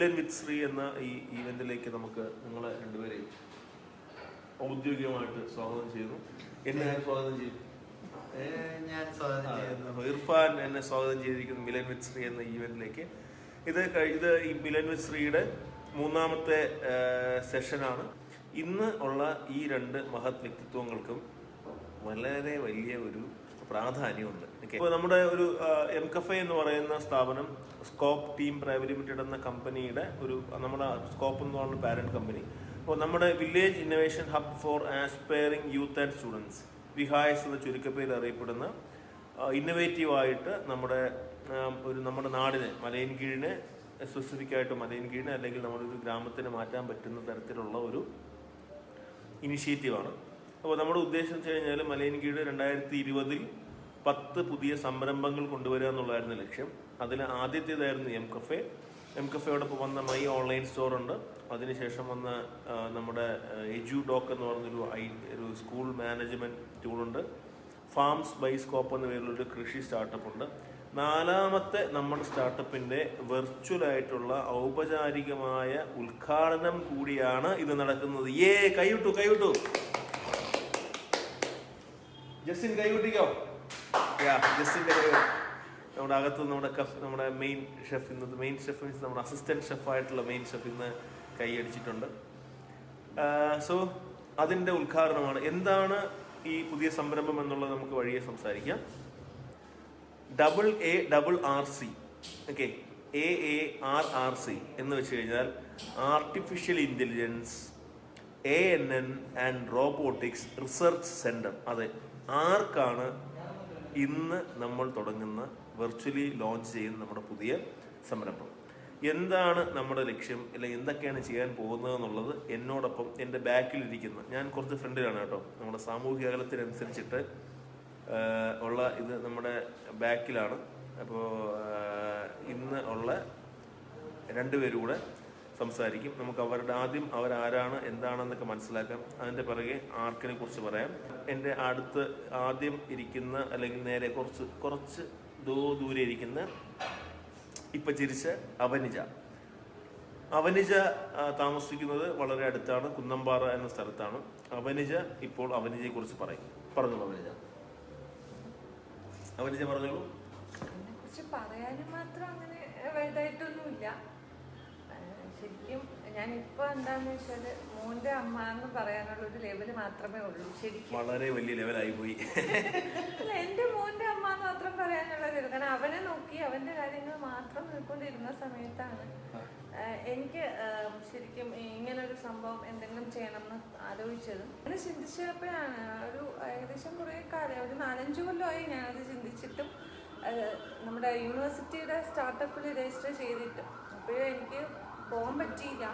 മിലൻ വിത്ത് ശ്രീ എന്ന ഈ ഈവെന്റിലേക്ക് നമുക്ക് നിങ്ങളെ രണ്ടുപേരെയും ഔദ്യോഗികമായിട്ട് സ്വാഗതം ചെയ്യുന്നു. എന്നെ ഞാൻ സ്വാഗതം ചെയ്യും. ഇർഫാൻ എന്നെ സ്വാഗതം ചെയ്തിരിക്കുന്നു മിലൻ വിത്ത് ശ്രീ എന്ന ഈവെന്റിലേക്ക്. ഇത് ഈ മിലൻ വിത്ത് ശ്രീയുടെ മൂന്നാമത്തെ സെഷനാണ്. ഇന്ന് ഉള്ള ഈ രണ്ട് മഹത് വ്യക്തിത്വങ്ങൾക്കും വളരെ വലിയ ഒരു പ്രാധാന്യമുണ്ട്. ഇപ്പോൾ നമ്മുടെ ഒരു എം കഫേ എന്ന് പറയുന്ന സ്ഥാപനം സ്കോപ്പ് ടീം പ്രൈവറ്റ് ലിമിറ്റഡ് എന്ന കമ്പനിയുടെ നമ്മുടെ സ്കോപ്പ് എന്ന് പറയുന്ന പാരന്റ് കമ്പനി. അപ്പോൾ നമ്മുടെ village innovation hub for aspiring youth and students, Vihayas എന്ന ചുരുക്കപ്പേരിൽ അറിയപ്പെടുന്ന ഇന്നോവേറ്റീവായിട്ട് നമ്മുടെ നാടിനെ മലയൻകീഴിനെ സ്പെസിഫിക്കായിട്ട് മലയൻകീഴിനെ അല്ലെങ്കിൽ നമ്മുടെ ഒരു ഗ്രാമത്തിന് മാറ്റാൻ പറ്റുന്ന തരത്തിലുള്ള ഒരു ഇനിഷ്യേറ്റീവാണ്. അപ്പോൾ നമ്മുടെ ഉദ്ദേശം വെച്ച് കഴിഞ്ഞാൽ മലയൻകീഴ് 2020 10 പുതിയ സംരംഭങ്ങൾ കൊണ്ടുവരിക എന്നുള്ളതായിരുന്നു ലക്ഷ്യം. അതിൽ ആദ്യത്തേതായിരുന്നു എം കഫേ. എം കഫേയോടൊപ്പം വന്ന മൈ ഓൺലൈൻ സ്റ്റോർ ഉണ്ട്. അതിനുശേഷം വന്ന നമ്മുടെ എജു ഡോക്ക് എന്ന് പറഞ്ഞൊരു സ്കൂൾ മാനേജ്മെൻറ്റ് ടൂളുണ്ട്. ഫാംസ് ബൈ സ്കോപ്പ് എന്ന പേരിലൊരു കൃഷി സ്റ്റാർട്ടപ്പ് ഉണ്ട്. 4ാമത്തെ നമ്മുടെ സ്റ്റാർട്ടപ്പിൻ്റെ വെർച്വലായിട്ടുള്ള ഔപചാരികമായ ഉദ്ഘാടനം കൂടിയാണ് ഇത് നടക്കുന്നത്. കൈവിട്ടു ജസ്റ്റിൻ കൈവിട്ടിക്കോ. ജസ്റ്റിൻ്റെ നമ്മുടെ അകത്ത് നമ്മുടെ മെയിൻ ഷെഫ് ഇന്ന് മീൻസ് നമ്മുടെ അസിസ്റ്റന്റ് ഷെഫായിട്ടുള്ള മെയിൻ ഷെഫ് ഇന്ന് കൈയടിച്ചിട്ടുണ്ട്. സോ അതിൻ്റെ ഉദ്ഘാടനമാണ്. എന്താണ് ഈ പുതിയ സംരംഭം എന്നുള്ളത് നമുക്ക് വഴിയെ സംസാരിക്കാം. AARRC, ഓക്കെ, AARRC എന്ന് വെച്ച് കഴിഞ്ഞാൽ artificial intelligence ANN and robotics research centre. അതെ, ആർക്കാണ് ഇന്ന് നമ്മൾ തുടങ്ങുന്ന വെർച്വലി ലോഞ്ച് ചെയ്യുന്ന നമ്മുടെ പുതിയ സംരംഭം. എന്താണ് നമ്മുടെ ലക്ഷ്യം, അല്ലെങ്കിൽ എന്തൊക്കെയാണ് ചെയ്യാൻ പോകുന്നത് എന്നുള്ളത് എന്നോടൊപ്പം എൻ്റെ ബാക്കിലിരിക്കുന്ന, ഞാൻ കുറച്ച് ഫ്രണ്ടിലാണ് കേട്ടോ, നമ്മുടെ സാമൂഹിക അകലത്തിനനുസരിച്ചിട്ട് ഉള്ള ഇത് നമ്മുടെ ബാക്കിലാണ്. അപ്പോൾ ഇന്ന് ഉള്ള രണ്ടുപേരും കൂടെ സംസാരിക്കും. നമുക്ക് ആദ്യം അവരാരാണ് എന്താണെന്നൊക്കെ മനസ്സിലാക്കാം. അതിൻ്റെ പിറകെ ആർക്കിനെ കുറിച്ച് പറയാം. എൻ്റെ അടുത്ത് ആദ്യം ഇരിക്കുന്ന, അല്ലെങ്കിൽ നേരെ കുറച്ച് ദൂരെ ഇരിക്കുന്ന ഇപ്പം ചിരിച്ച അവനിജ താമസിക്കുന്നത് വളരെ അടുത്താണ്, കുന്നമ്പാറ എന്ന സ്ഥലത്താണ്. ഇപ്പോൾ അവനിജയെ കുറിച്ച് പറഞ്ഞോളൂ. അവനിജ പറഞ്ഞോളൂ. പറയാനും മാത്രം അങ്ങനെ വലുതായിട്ടൊന്നുമില്ല. ശരിക്കും ഞാനിപ്പോൾ എന്താന്ന് വെച്ചാൽ മോൻ്റെ അമ്മ എന്ന് പറയാനുള്ള ഒരു ലെവല് മാത്രമേ ഉള്ളൂ. ശരിക്കും വളരെ വലിയ ലെവലായി പോയി. അല്ല, എൻ്റെ മോൻ്റെ അമ്മ എന്ന് മാത്രം പറയാനുള്ള ലെവൽ. കാരണം അവനെ നോക്കി അവൻ്റെ കാര്യങ്ങൾ മാത്രം നോക്കിക്കൊണ്ടിരുന്ന സമയത്താണ് എനിക്ക് ശരിക്കും ഇങ്ങനൊരു സംഭവം എന്തെങ്കിലും ചെയ്യണമെന്ന് ആലോചിച്ചതും. അങ്ങനെ ചിന്തിച്ചപ്പോഴാണ് ഏകദേശം കുറേ കാലം, ഒരു 4-5 കൊല്ലമായി ഞാനത് ചിന്തിച്ചിട്ടും നമ്മുടെ യൂണിവേഴ്സിറ്റിയുടെ സ്റ്റാർട്ടപ്പിൽ രജിസ്റ്റർ ചെയ്തിട്ടും അപ്പോഴും എനിക്ക് പോകാൻ പറ്റിയില്ല.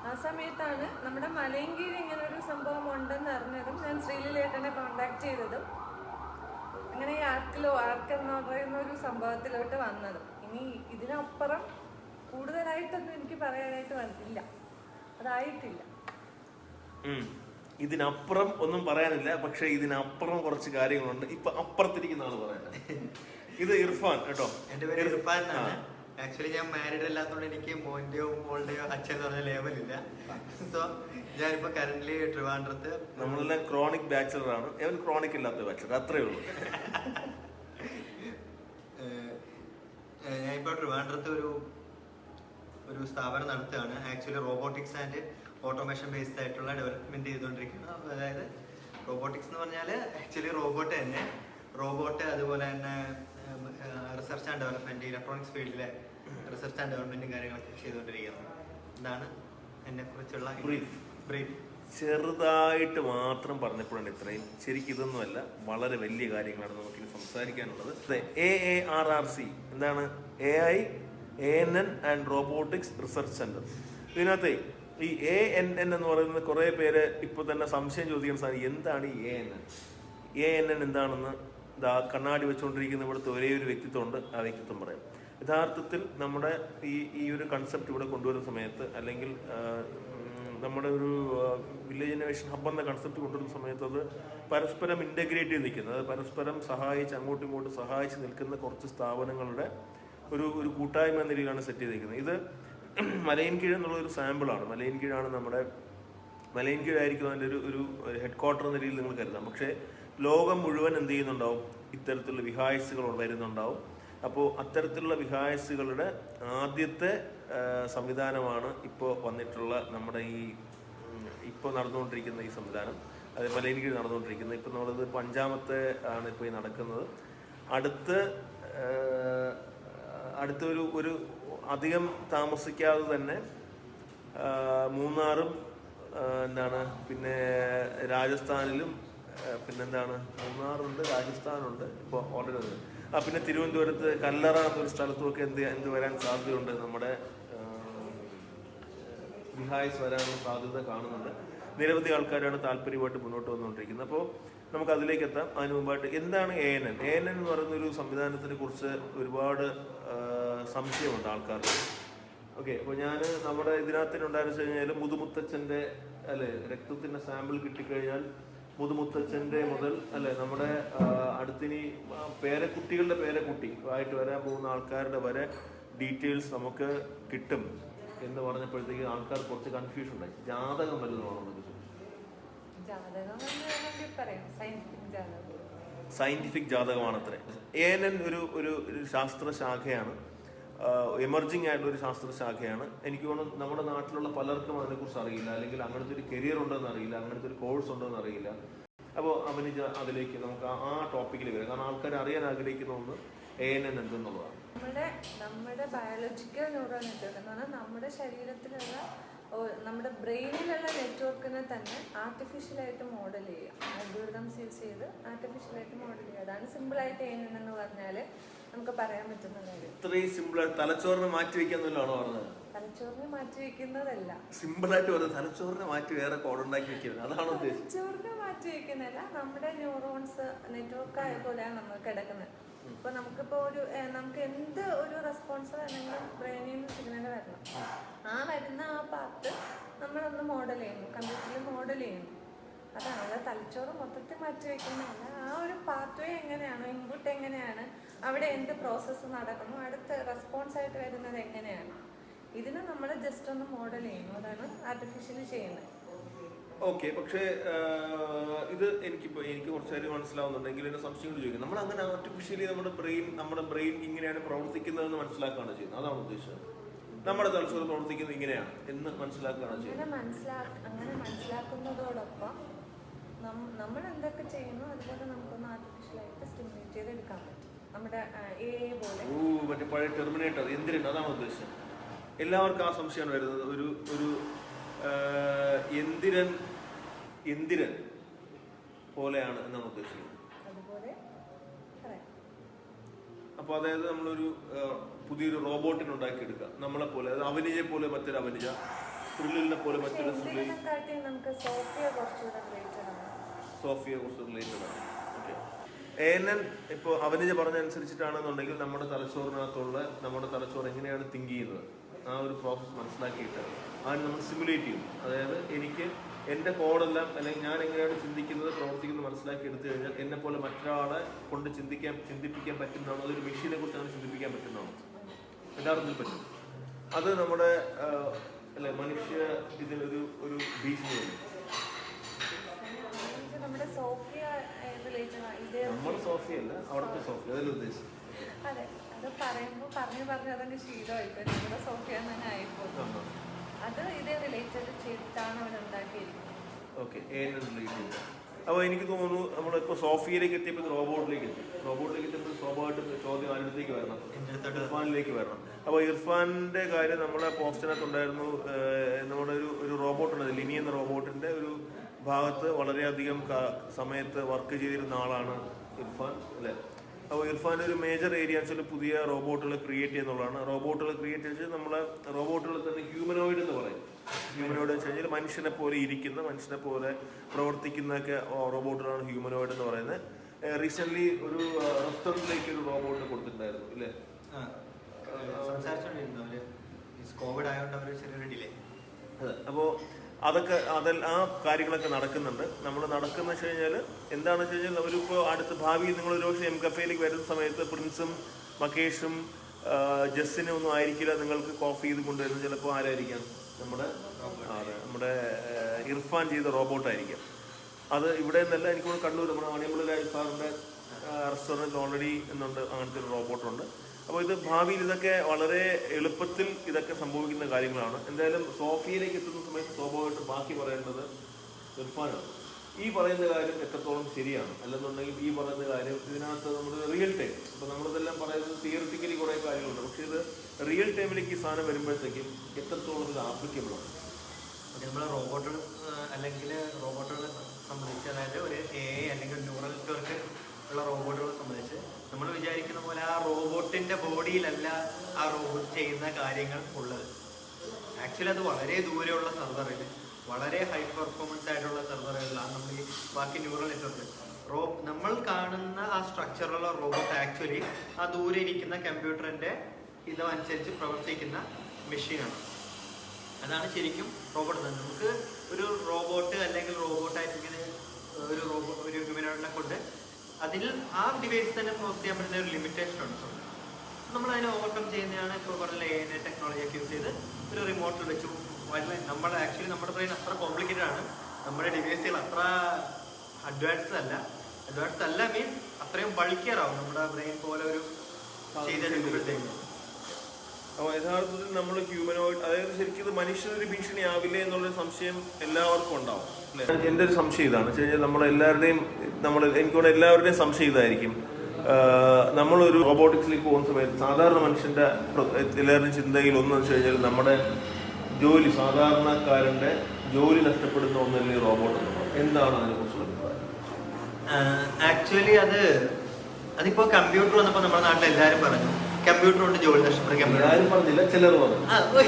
ആ സമയത്താണ് നമ്മുടെ മലയൻകീഴ് ഇങ്ങനൊരു സംഭവം ഉണ്ടെന്ന് അറിഞ്ഞതും ഞാൻ ശ്രീലീലേട്ടനെ കോണ്ടാക്ട് ചെയ്തതും അങ്ങനെ ആർക്ക് എന്ന് പറയുന്ന ഒരു സംഭവത്തിലോട്ട് വന്നതും. ഇനി ഇതിനപ്പുറം കൂടുതലായിട്ടൊന്നും എനിക്ക് പറയാനായിട്ട് വന്നില്ല, അതായിട്ടില്ല. ഇതിനപ്പുറം ഒന്നും പറയാനില്ല, പക്ഷെ ഇതിനപ്പുറം കുറച്ച് കാര്യങ്ങളുണ്ട്. ഇപ്പൊ അപ്പുറത്തിരിക്കുന്ന ആള് പറയാൻ. ഇത് ഇർഫാൻ കേട്ടോ. എന്റെ പേര് ഇർഫാൻ ആണ്. ആക്ച്വലി ഞാൻ മാരീഡ് അല്ലാത്തതുകൊണ്ട് എനിക്ക് മോന്റെയോ മോളുടെയോ അച്ഛൻ എന്ന് പറഞ്ഞ ലേബലില്ല. സോ ഞാനിപ്പോ കറന്റ്ലി ട്രിവാൻഡ്രത്ത്. നമ്മളെല്ലാം ക്രോണിക് ബാച്ചലർ ആണ്. അവൻ ക്രോണിക് ഇല്ലാത്ത ബാച്ചലർ, അത്രേ ഉള്ളൂ. ഞാനിപ്പോ ട്രിവാൻഡ്രത്ത് ഒരു സ്ഥാപനം നടത്തുകയാണ്. Actually robotics and automation based ആയിട്ടുള്ള ഡെവലപ്മെന്റ് ചെയ്തുകൊണ്ടിരിക്കുന്നത്. അതായത് റോബോട്ടിക്സ് എന്ന് പറഞ്ഞാൽ ആക്ച്വലി റോബോട്ട് അതുപോലെ തന്നെ റിസർച്ച് ആൻഡ് ഡെവലപ്മെന്റ്, ഇലക്ട്രോണിക്സ് ഫീൽഡിലെ റിസർച്ച് ആൻഡ് ഡെവലപ്മെന്റും കാര്യങ്ങളൊക്കെ ചെയ്തുകൊണ്ടിരിക്കുന്നത്. ഇതാണ് എന്നെ കുറിച്ചുള്ള ബ്രീഫ്. ചെറുതായിട്ട് മാത്രം പറഞ്ഞപ്പോഴാണ് ഇത്രയും. ശരിക്കും ഇതൊന്നുമല്ല, വളരെ വലിയ കാര്യങ്ങളാണ് നമുക്കിനി സംസാരിക്കാനുള്ളത്. AARRC എന്താണ്? AI, ANN and robotics research centre. ഇതിനകത്ത് ഈ ANN എന്ന് പറയുന്നത് കുറേ പേര് ഇപ്പോൾ തന്നെ സംശയം ചോദിക്കുന്ന സാധനം, എന്താണ് ഈ ANN എന്താണെന്ന് കണ്ണാടി വെച്ചുകൊണ്ടിരിക്കുന്ന ഇവിടുത്തെ ഒരേ ഒരു വ്യക്തിത്വമുണ്ട്. ആ വ്യക്തിത്വം പറയാം. യഥാർത്ഥത്തിൽ നമ്മുടെ ഈ ഒരു കൺസെപ്റ്റ് ഇവിടെ കൊണ്ടുവരുന്ന സമയത്ത്, അല്ലെങ്കിൽ നമ്മുടെ ഒരു വില്ലേജ് ഇന്നോവേഷൻ ഹബ് എന്ന കൺസെപ്റ്റ് കൊണ്ടുവരുന്ന സമയത്ത് അത് പരസ്പരം ഇൻ്റഗ്രേറ്റ് ചെയ്ത് നിൽക്കുന്നത്, അത് പരസ്പരം സഹായിച്ച് അങ്ങോട്ടും ഇങ്ങോട്ടും സഹായിച്ച് നിൽക്കുന്ന കുറച്ച് സ്ഥാപനങ്ങളുടെ ഒരു കൂട്ടായ്മ എന്ന രീതിയിലാണ് സെറ്റ് ചെയ്തിരിക്കുന്നത്. ഇത് മലയൻകീഴ് എന്നുള്ളൊരു സാമ്പിളാണ്. മലയൻകീഴാണ് നമ്മുടെ മലയൻകീഴായിരിക്കും അതിൻ്റെ ഒരു ഹെഡ് ക്വാർട്ടർ എന്ന രീതിയിൽ നിങ്ങൾ കരുതാം. പക്ഷേ ലോകം മുഴുവൻ എന്ത് ചെയ്യുന്നുണ്ടാവും, ഇത്തരത്തിലുള്ള വിഹായസുകൾ വരുന്നുണ്ടാവും. അപ്പോൾ അത്തരത്തിലുള്ള വിഹായസുകളുടെ ആദ്യത്തെ സംവിധാനമാണ് ഇപ്പോൾ വന്നിട്ടുള്ള നമ്മുടെ ഇപ്പോൾ നടന്നുകൊണ്ടിരിക്കുന്ന ഈ സംവിധാനം. അത് മലയൻകീഴ് നടന്നുകൊണ്ടിരിക്കുന്നത്. ഇപ്പോൾ നമ്മളത് 5ാമത്തെ ആണ് ഇപ്പോൾ ഈ നടക്കുന്നത്. അടുത്തൊരു ഒരു അധികം താമസിക്കാതെ തന്നെ മൂന്നാറും പിന്നെ രാജസ്ഥാനിലും പിന്നെന്താണ് മൂന്നാറുണ്ട്, രാജസ്ഥാനുണ്ട് ഇപ്പോൾ ഓൾറെഡി. പിന്നെ തിരുവനന്തപുരത്ത് കല്ലറ എന്നൊരു സ്ഥലത്തുമൊക്കെ എന്ത് വരാൻ സാധ്യതയുണ്ട്, നമ്മുടെ വിഹായസ് വരാനുള്ള സാധ്യത കാണുന്നുണ്ട്. നിരവധി ആൾക്കാരാണ് താല്പര്യമായിട്ട് മുന്നോട്ട് വന്നുകൊണ്ടിരിക്കുന്നത്. അപ്പോൾ നമുക്ക് അതിലേക്ക് എത്താം. അതിന് മുമ്പായിട്ട് എന്താണ് ANN എന്ന് പറയുന്ന ഒരു സംവിധാനത്തിനെ കുറിച്ച് ഒരുപാട് സംശയമുണ്ട് ആൾക്കാർക്ക്. ഓക്കെ, അപ്പോൾ ഞാൻ നമ്മുടെ ഇതിനകത്തിനുണ്ടായെന്ന് വെച്ച് കഴിഞ്ഞാൽ മുതുമുത്തച്ഛൻ്റെ രക്തത്തിൻ്റെ സാമ്പിൾ കിട്ടിക്കഴിഞ്ഞാൽ മുതുമുത്തച്ഛൻ്റെ മുതൽ നമ്മുടെ അടുത്തിനി പേരക്കുട്ടികളുടെ പേരക്കുട്ടി ആയിട്ട് വരാൻ പോകുന്ന ആൾക്കാരുടെ വരെ ഡീറ്റെയിൽസ് നമുക്ക് കിട്ടും എന്ന് പറഞ്ഞപ്പോഴത്തേക്ക് ആൾക്കാർ കുറച്ച് കൺഫ്യൂഷൻ ഉണ്ടായി. ജാതകം വലുതാണോ? സയന്റിഫിക് ജാതകമാണത്രേ. ANN ഒരു ശാസ്ത്ര ശാഖയാണ്, എമർജിങ് ആയിട്ടുള്ള ഒരു ശാസ്ത്ര ശാഖയാണ്. എനിക്ക് തോന്നുന്നു നമ്മുടെ നാട്ടിലുള്ള പലർക്കും അതിനെക്കുറിച്ച് അറിയില്ല, അല്ലെങ്കിൽ അങ്ങനത്തെ ഒരു കരിയർ ഉണ്ടോയെന്ന് അറിയില്ല, അങ്ങനത്തെ ഒരു കോഴ്സ് ഉണ്ടോയെന്ന് അറിയില്ല. അപ്പോൾ അവനിജ അതിലേക്ക് നമുക്ക് ആ ടോപ്പിക്കിൽ വരാം. കാരണം ആൾക്കാർ അറിയാൻ ആഗ്രഹിക്കുന്ന ഒന്ന് ANN എന്തെന്നുള്ളതാണ്. നമ്മുടെ ബയോളജിക്കൽ ന്യൂറൽ നെറ്റ്വർക്ക് എന്ന് പറഞ്ഞാൽ നമ്മുടെ ശരീരത്തിലുള്ള നമ്മുടെ ബ്രെയിനിലുള്ള നെറ്റ്വർക്കിനെ തന്നെ ആർട്ടിഫിഷ്യലായിട്ട് മോഡൽ ചെയ്യുക. അൽഗോരിതംസ് യൂസ് ചെയ്ത് ആർട്ടിഫിഷ്യലായിട്ട് മോഡൽ ചെയ്യുക. അതാണ് സിമ്പിളായിട്ട് ANN എന്ന് പറഞ്ഞാൽ നമുക്ക് പറയാൻ പറ്റുന്ന കാര്യം. ഇത്രയും സിമ്പിളായിട്ട് തലച്ചോറിനെ മാറ്റി വെക്കാന്നല്ലാണോ പറഞ്ഞത്? തലച്ചോറിനെ മാറ്റി വെക്കുന്നതല്ല, സിമ്പിളായിട്ട് പറഞ്ഞത് തലച്ചോറിനെ മാറ്റി വേറെ കോഡ് ഉണ്ടാക്കി വെക്കുന്നത്, അതാണ് ഉദ്ദേശിച്ചത്. തലച്ചോറിനെ മാറ്റി വെക്കുന്നതല്ല, നമ്മുടെ ന്യൂറോൺസ് നെറ്റ്വർക്ക് ആയ പോലെയാണ് നമ്മൾ കിടക്കുന്നത്. ഇപ്പൊ നമുക്കിപ്പോ നമുക്ക് എന്ത് ഒരു റെസ്പോൺസ് വേണമെങ്കിലും ബ്രെയിനിൽ നിന്ന് സിഗ്നൽ വരണം. വരുന്ന ആ പാർട്ട് നമ്മളൊന്ന് മോഡൽ ചെയ്യുന്നു, കമ്പ്യൂട്ടറിൽ മോഡൽ ചെയ്യുന്നു. അതാണ് തലച്ചോറ് മൊത്തത്തിൽ മാറ്റി വെക്കുന്നതല്ല. ആ ഒരു പാത്വേ എങ്ങനെയാണോ, ഇൻപുട്ട് എങ്ങനെയാണ്, അവിടെ എന്ത് പ്രോസസ്സ് നടക്കുന്നു, അടുത്ത റെസ്പോൺസ് ആയിട്ട് വരുന്നത് എങ്ങനെയാണ്, ഇതിന് നമ്മൾ ജസ്റ്റ് ഒന്ന് മോഡൽ ചെയ്യുന്നു. അതാണ് ആർട്ടിഫിഷ്യലി ചെയ്യുന്നത്. ഓക്കെ, പക്ഷേ ഇത് എനിക്ക് കുറച്ച് കാര്യം മനസ്സിലാവുന്നുണ്ടെങ്കിൽ എന്നെ സംശയം ചോദിക്കും. നമ്മൾ അങ്ങനെ ആർട്ടിഫിഷ്യലി നമ്മുടെ ബ്രെയിൻ ഇങ്ങനെയാണ് പ്രവർത്തിക്കുന്നതെന്ന് മനസ്സിലാക്കുകയാണ് ചെയ്യുന്നത്. അതാണ് ഉദ്ദേശിച്ചത്. നമ്മുടെ തലച്ചോറ് പ്രവർത്തിക്കുന്നത് ഇങ്ങനെയാണ് എന്ന് മനസ്സിലാക്കുകയാണ് ചെയ്യുന്നത്. അങ്ങനെ മനസ്സിലാക്കുന്നതോടൊപ്പം നമ്മൾ എന്തൊക്കെ ചെയ്യുന്നു അതുപോലെ നമുക്കൊന്ന് ആർട്ടിഫിഷ്യലായിട്ട് സ്റ്റിമുലേറ്റ് ചെയ്ത് എടുക്കാൻ പറ്റും. നമ്മുടെ മറ്റേ പഴയ ടെർമിനേറ്റർ എന്തിനാണ്, അതാണ് ഉദ്ദേശിച്ചത്. എല്ലാവർക്കും ആ സംശയമാണ് വരുന്നത്. ഒരു എന്തിരൻ പോലെയാണ് എന്നാണ് ഉദ്ദേശിക്കുന്നത്. അപ്പോൾ അതായത് നമ്മളൊരു പുതിയൊരു റോബോട്ടിനെ ഉണ്ടാക്കിയെടുക്കുക, നമ്മളെ പോലെ. അത് അവനിജയെ പോലെ മറ്റൊരു അവനിജ, ത്രില്ലിനെ പോലെ മറ്റൊരു ത്രില്ലിൽ. സോഫിയ കുറച്ച് റിലേറ്റഡ് ആണ്. ഓക്കെ, ANN ഇപ്പോൾ അവനിജ പറഞ്ഞ അനുസരിച്ചിട്ടാണെന്നുണ്ടെങ്കിൽ നമ്മുടെ തലച്ചോറ് എങ്ങനെയാണ് തിങ്ക് ചെയ്യുന്നത്, ആ ഒരു പ്രോസസ്സ് മനസ്സിലാക്കിയിട്ട് അതിന് നമ്മൾ സിമുലേറ്റ് ചെയ്യും. അതായത് എനിക്ക് എൻ്റെ കോഡെല്ലാം അല്ലെങ്കിൽ ഞാൻ എങ്ങനെയാണ് ചിന്തിക്കുന്നത്, പ്രവർത്തിക്കുന്നത് മനസ്സിലാക്കി എടുത്തു കഴിഞ്ഞാൽ എന്നെ പോലെ മറ്റൊരാളെ കൊണ്ട് ചിന്തിപ്പിക്കാൻ പറ്റുന്നതാണോ, അതൊരു മെഷീനെ കുറിച്ച് അങ്ങനെ ചിന്തിപ്പിക്കാൻ പറ്റുന്നതാണോ, യഥാർത്ഥത്തിൽ പറ്റും. അത് നമ്മുടെ മനുഷ്യ ഇതിനൊരു ഭീഷണിയുണ്ട്. നമ്മുടെ സോഫിയ അല്ല, അവിടുത്തെ സോഫിയ, അതല്ല ഉദ്ദേശിച്ചത്. അതെ, അത് പറയുമ്പോൾ അതങ്ങ് ശീലമായിപ്പോ നമ്മുടെ സോഫിയ തന്നെ ആയിപ്പോ. അത് ഇതേ റിലേറ്റഡ് ചെയ്തിട്ടാണ് അവർ ഉണ്ടാക്കിയിരിക്കുന്നത്. ഓക്കെ, അപ്പോൾ എനിക്ക് തോന്നുന്നു നമ്മളിപ്പോൾ സോഫിയയിലേക്ക് എത്തിയപ്പോൾ റോബോട്ടിലേക്ക് എത്തിയപ്പോൾ സ്വാഭാവികമായിട്ടും ചോദ്യം ആരുടത്തേക്ക് വരണം, ഇർഫാനിലേക്ക് വരണം. അപ്പോൾ ഇർഫാനിൻ്റെ കാര്യം നമ്മളെ പോസ്റ്റിനകത്തുണ്ടായിരുന്നു. നമ്മുടെ ഒരു റോബോട്ടുണ്ട്, ലിനി എന്ന റോബോട്ടിൻ്റെ ഒരു ഭാഗത്ത് വളരെയധികം സമയത്ത് വർക്ക് ചെയ്തിരുന്ന ആളാണ് ഇർഫാൻ, അല്ലേ? അപ്പോൾ ഇർഫാൻ്റെ ഒരു മേജർ ഏരിയ വെച്ചാൽ പുതിയ റോബോട്ടുകൾ ക്രിയേറ്റ് ചെയ്യുന്നുള്ളതാണ്. റോബോട്ടുകൾ ക്രിയേറ്റ് ചെയ്ത് നമ്മളെ റോബോട്ടുകൾ തന്നെ ഹ്യൂമനോയിഡ് എന്ന് പറയും. ഹ്യൂമനോയിഡ് വെച്ച് കഴിഞ്ഞാൽ മനുഷ്യനെ പോലെ ഇരിക്കുന്ന, മനുഷ്യനെ പോലെ പ്രവർത്തിക്കുന്നതൊക്കെ റോബോട്ടുകളാണ് ഹ്യൂമനോയിഡ് എന്ന് പറയുന്നത്. റീസെൻ്റ്ലി ഒരു റെസ്റ്റോറൻറ്റിലേക്ക് ഒരു റോബോട്ട് കൊടുത്തിട്ടുണ്ടായിരുന്നു, ഇല്ലേ? അതെ, അപ്പോൾ ആ കാര്യങ്ങളൊക്കെ നടക്കുന്നുണ്ട്. നമ്മൾ നടക്കുന്ന വെച്ച് കഴിഞ്ഞാൽ എന്താണെന്ന് വെച്ച് കഴിഞ്ഞാൽ അവരിപ്പോൾ അടുത്ത ഭാവിയിൽ നിങ്ങൾ ഒരു പക്ഷേ എം കഫേയിലേക്ക് വരുന്ന സമയത്ത് പ്രിൻസും മകേഷും ജസ്സിന് ഒന്നും ആയിരിക്കില്ല നിങ്ങൾക്ക് കോഫി ചെയ്ത് കൊണ്ടുവരുന്നത്. ചിലപ്പോൾ ആരായിരിക്കാം? നമ്മുടെ ഇർഫാൻ ചെയ്ത റോബോട്ടായിരിക്കാം. അത് ഇവിടെ നിന്നല്ല, എനിക്കൂടെ കണ്ണൂർ നമ്മുടെ മണിയമ്പളി രാജ് സാറിൻ്റെ റെസ്റ്റോറൻറ്റിൽ ഓൾറെഡി എന്നുണ്ട് അങ്ങനത്തെ ഒരു റോബോട്ടുണ്ട്. അപ്പോൾ ഇത് ഭാവിയിൽ ഇതൊക്കെ വളരെ എളുപ്പത്തിൽ ഇതൊക്കെ സംഭവിക്കുന്ന കാര്യങ്ങളാണ്. എന്തായാലും സോഫിയയിലേക്ക് എത്തുന്ന സമയത്ത് സ്വാഭാവികമായിട്ട് ബാക്കി പറയേണ്ടത് ഇർഫാനാണ്. ഈ പറയുന്ന കാര്യം എത്രത്തോളം ശരിയാണ്, അല്ലെന്നുണ്ടെങ്കിൽ ഈ പറയുന്ന കാര്യം ഇതിനകത്ത് നമ്മൾ റിയൽ ടൈം, ഇപ്പോൾ നമ്മളിതെല്ലാം പറയുന്നത് തിയറിറ്റിക്കലി കുറേ കാര്യങ്ങളുണ്ട്, പക്ഷേ ഇത് റിയൽ ടൈമിലേക്ക് ഈ സാധനം വരുമ്പോഴത്തേക്കും എത്രത്തോളം ഇത് ആപ്ലിക്കബിളാണ്. നമ്മൾ റോബോട്ടുകൾ അല്ലെങ്കിൽ റോബോട്ടുകളെ സംബന്ധിച്ച്, അതായത് ഒരു AI അല്ലെങ്കിൽ ന്യൂറൽ നെറ്റ്വർക്ക് ഉള്ള റോബോട്ടുകളെ സംബന്ധിച്ച് നമ്മൾ വിചാരിക്കുന്ന പോലെ ആ റോബോട്ടിന്റെ ബോഡിയിലല്ല ആ റോബോട്ട് ചെയ്യുന്ന കാര്യങ്ങൾ ഉള്ളത്. ആക്ച്വലി അത് വളരെ ദൂരെയുള്ള സെർവറിൽ, വളരെ ഹൈ പെർഫോമൻസ് ആയിട്ടുള്ള സെർവറുകളിലാണ് നമ്മൾ ഈ ബാക്കി ന്യൂറൽ നെറ്റ്വർക്ക് നമ്മൾ കാണുന്ന ആ സ്ട്രക്ചറുള്ള റോബോട്ട് ആക്ച്വലി ആ ദൂരെ ഇരിക്കുന്ന കമ്പ്യൂട്ടറിന്റെ ഇതനുസരിച്ച് പ്രവർത്തിക്കുന്ന മെഷീനാണ്. അതാണ് ശരിക്കും റോബോട്ട്. നമുക്ക് ഒരു റോബോട്ട് അല്ലെങ്കിൽ റോബോട്ടായിട്ട് ഇങ്ങനെ ഒരു ഹ്യൂമനോയിഡിനെ കൊണ്ട് അതിൽ ആ ഡിവൈസ് തന്നെ പ്രോസസ് ചെയ്യാൻ പറ്റുന്ന ഒരു ലിമിറ്റേഷൻ ഉണ്ട്. നമ്മൾ അതിനെ ഓവർകം ചെയ്യുന്നതാണ് ഇപ്പോൾ പറഞ്ഞ AI ടെക്നോളജിയൊക്കെ യൂസ് ചെയ്ത് ഒരു റിമോട്ടിൽ വെച്ചു. നമ്മുടെ ആക്ച്വലി നമ്മുടെ ബ്രെയിൻ അത്ര കോംപ്ലിക്കേറ്റഡ് ആണ്, നമ്മുടെ ഡിവൈസുകൾ അത്ര അഡ്വാൻസ്ഡ് അല്ല മീൻസ് അത്രയും ബൾക്കിയറാവും നമ്മുടെ ബ്രെയിൻ പോലെ ഒരു ചെയ്തെടുക്കുമ്പോഴത്തേക്ക്. അപ്പോൾ യഥാർത്ഥത്തിൽ നമ്മൾ ഹ്യൂമനോയിഡ്, അതായത് ശരിക്കും ഇത് മനുഷ്യനൊരു ഭീഷണി ആവില്ലേ എന്നുള്ളൊരു സംശയം എല്ലാവർക്കും ഉണ്ടാവും അല്ലേ? എൻ്റെ ഒരു സംശയം ഇതാണ് വെച്ച് കഴിഞ്ഞാൽ നമ്മളെല്ലാവരുടെയും എനിക്കോടെ എല്ലാവരുടെയും സംശയം ഇതായിരിക്കും. നമ്മളൊരു റോബോട്ടിക്സിലേക്ക് പോകുന്ന സമയത്ത് സാധാരണ മനുഷ്യൻ്റെ എല്ലാവരുടെയും ചിന്തയിൽ ഒന്നെന്ന് വെച്ച് കഴിഞ്ഞാൽ നമ്മുടെ ജോലി, സാധാരണക്കാരൻ്റെ ജോലി നഷ്ടപ്പെടുന്ന ഒന്നല്ലേ റോബോട്ട്. എന്താണ് അതിനെക്കുറിച്ചുള്ള അഭിപ്രായം? ആക്ച്വലി അതിപ്പോ കമ്പ്യൂട്ടർ വന്നപ്പോൾ നമ്മുടെ നാട്ടിൽ എല്ലാവരും പറഞ്ഞു കമ്പ്യൂട്ടർ കൊണ്ട് ജോലി നഷ്ടപ്പെടും. ആരും പറഞ്ഞില്ല, ചിലർ പറഞ്ഞു.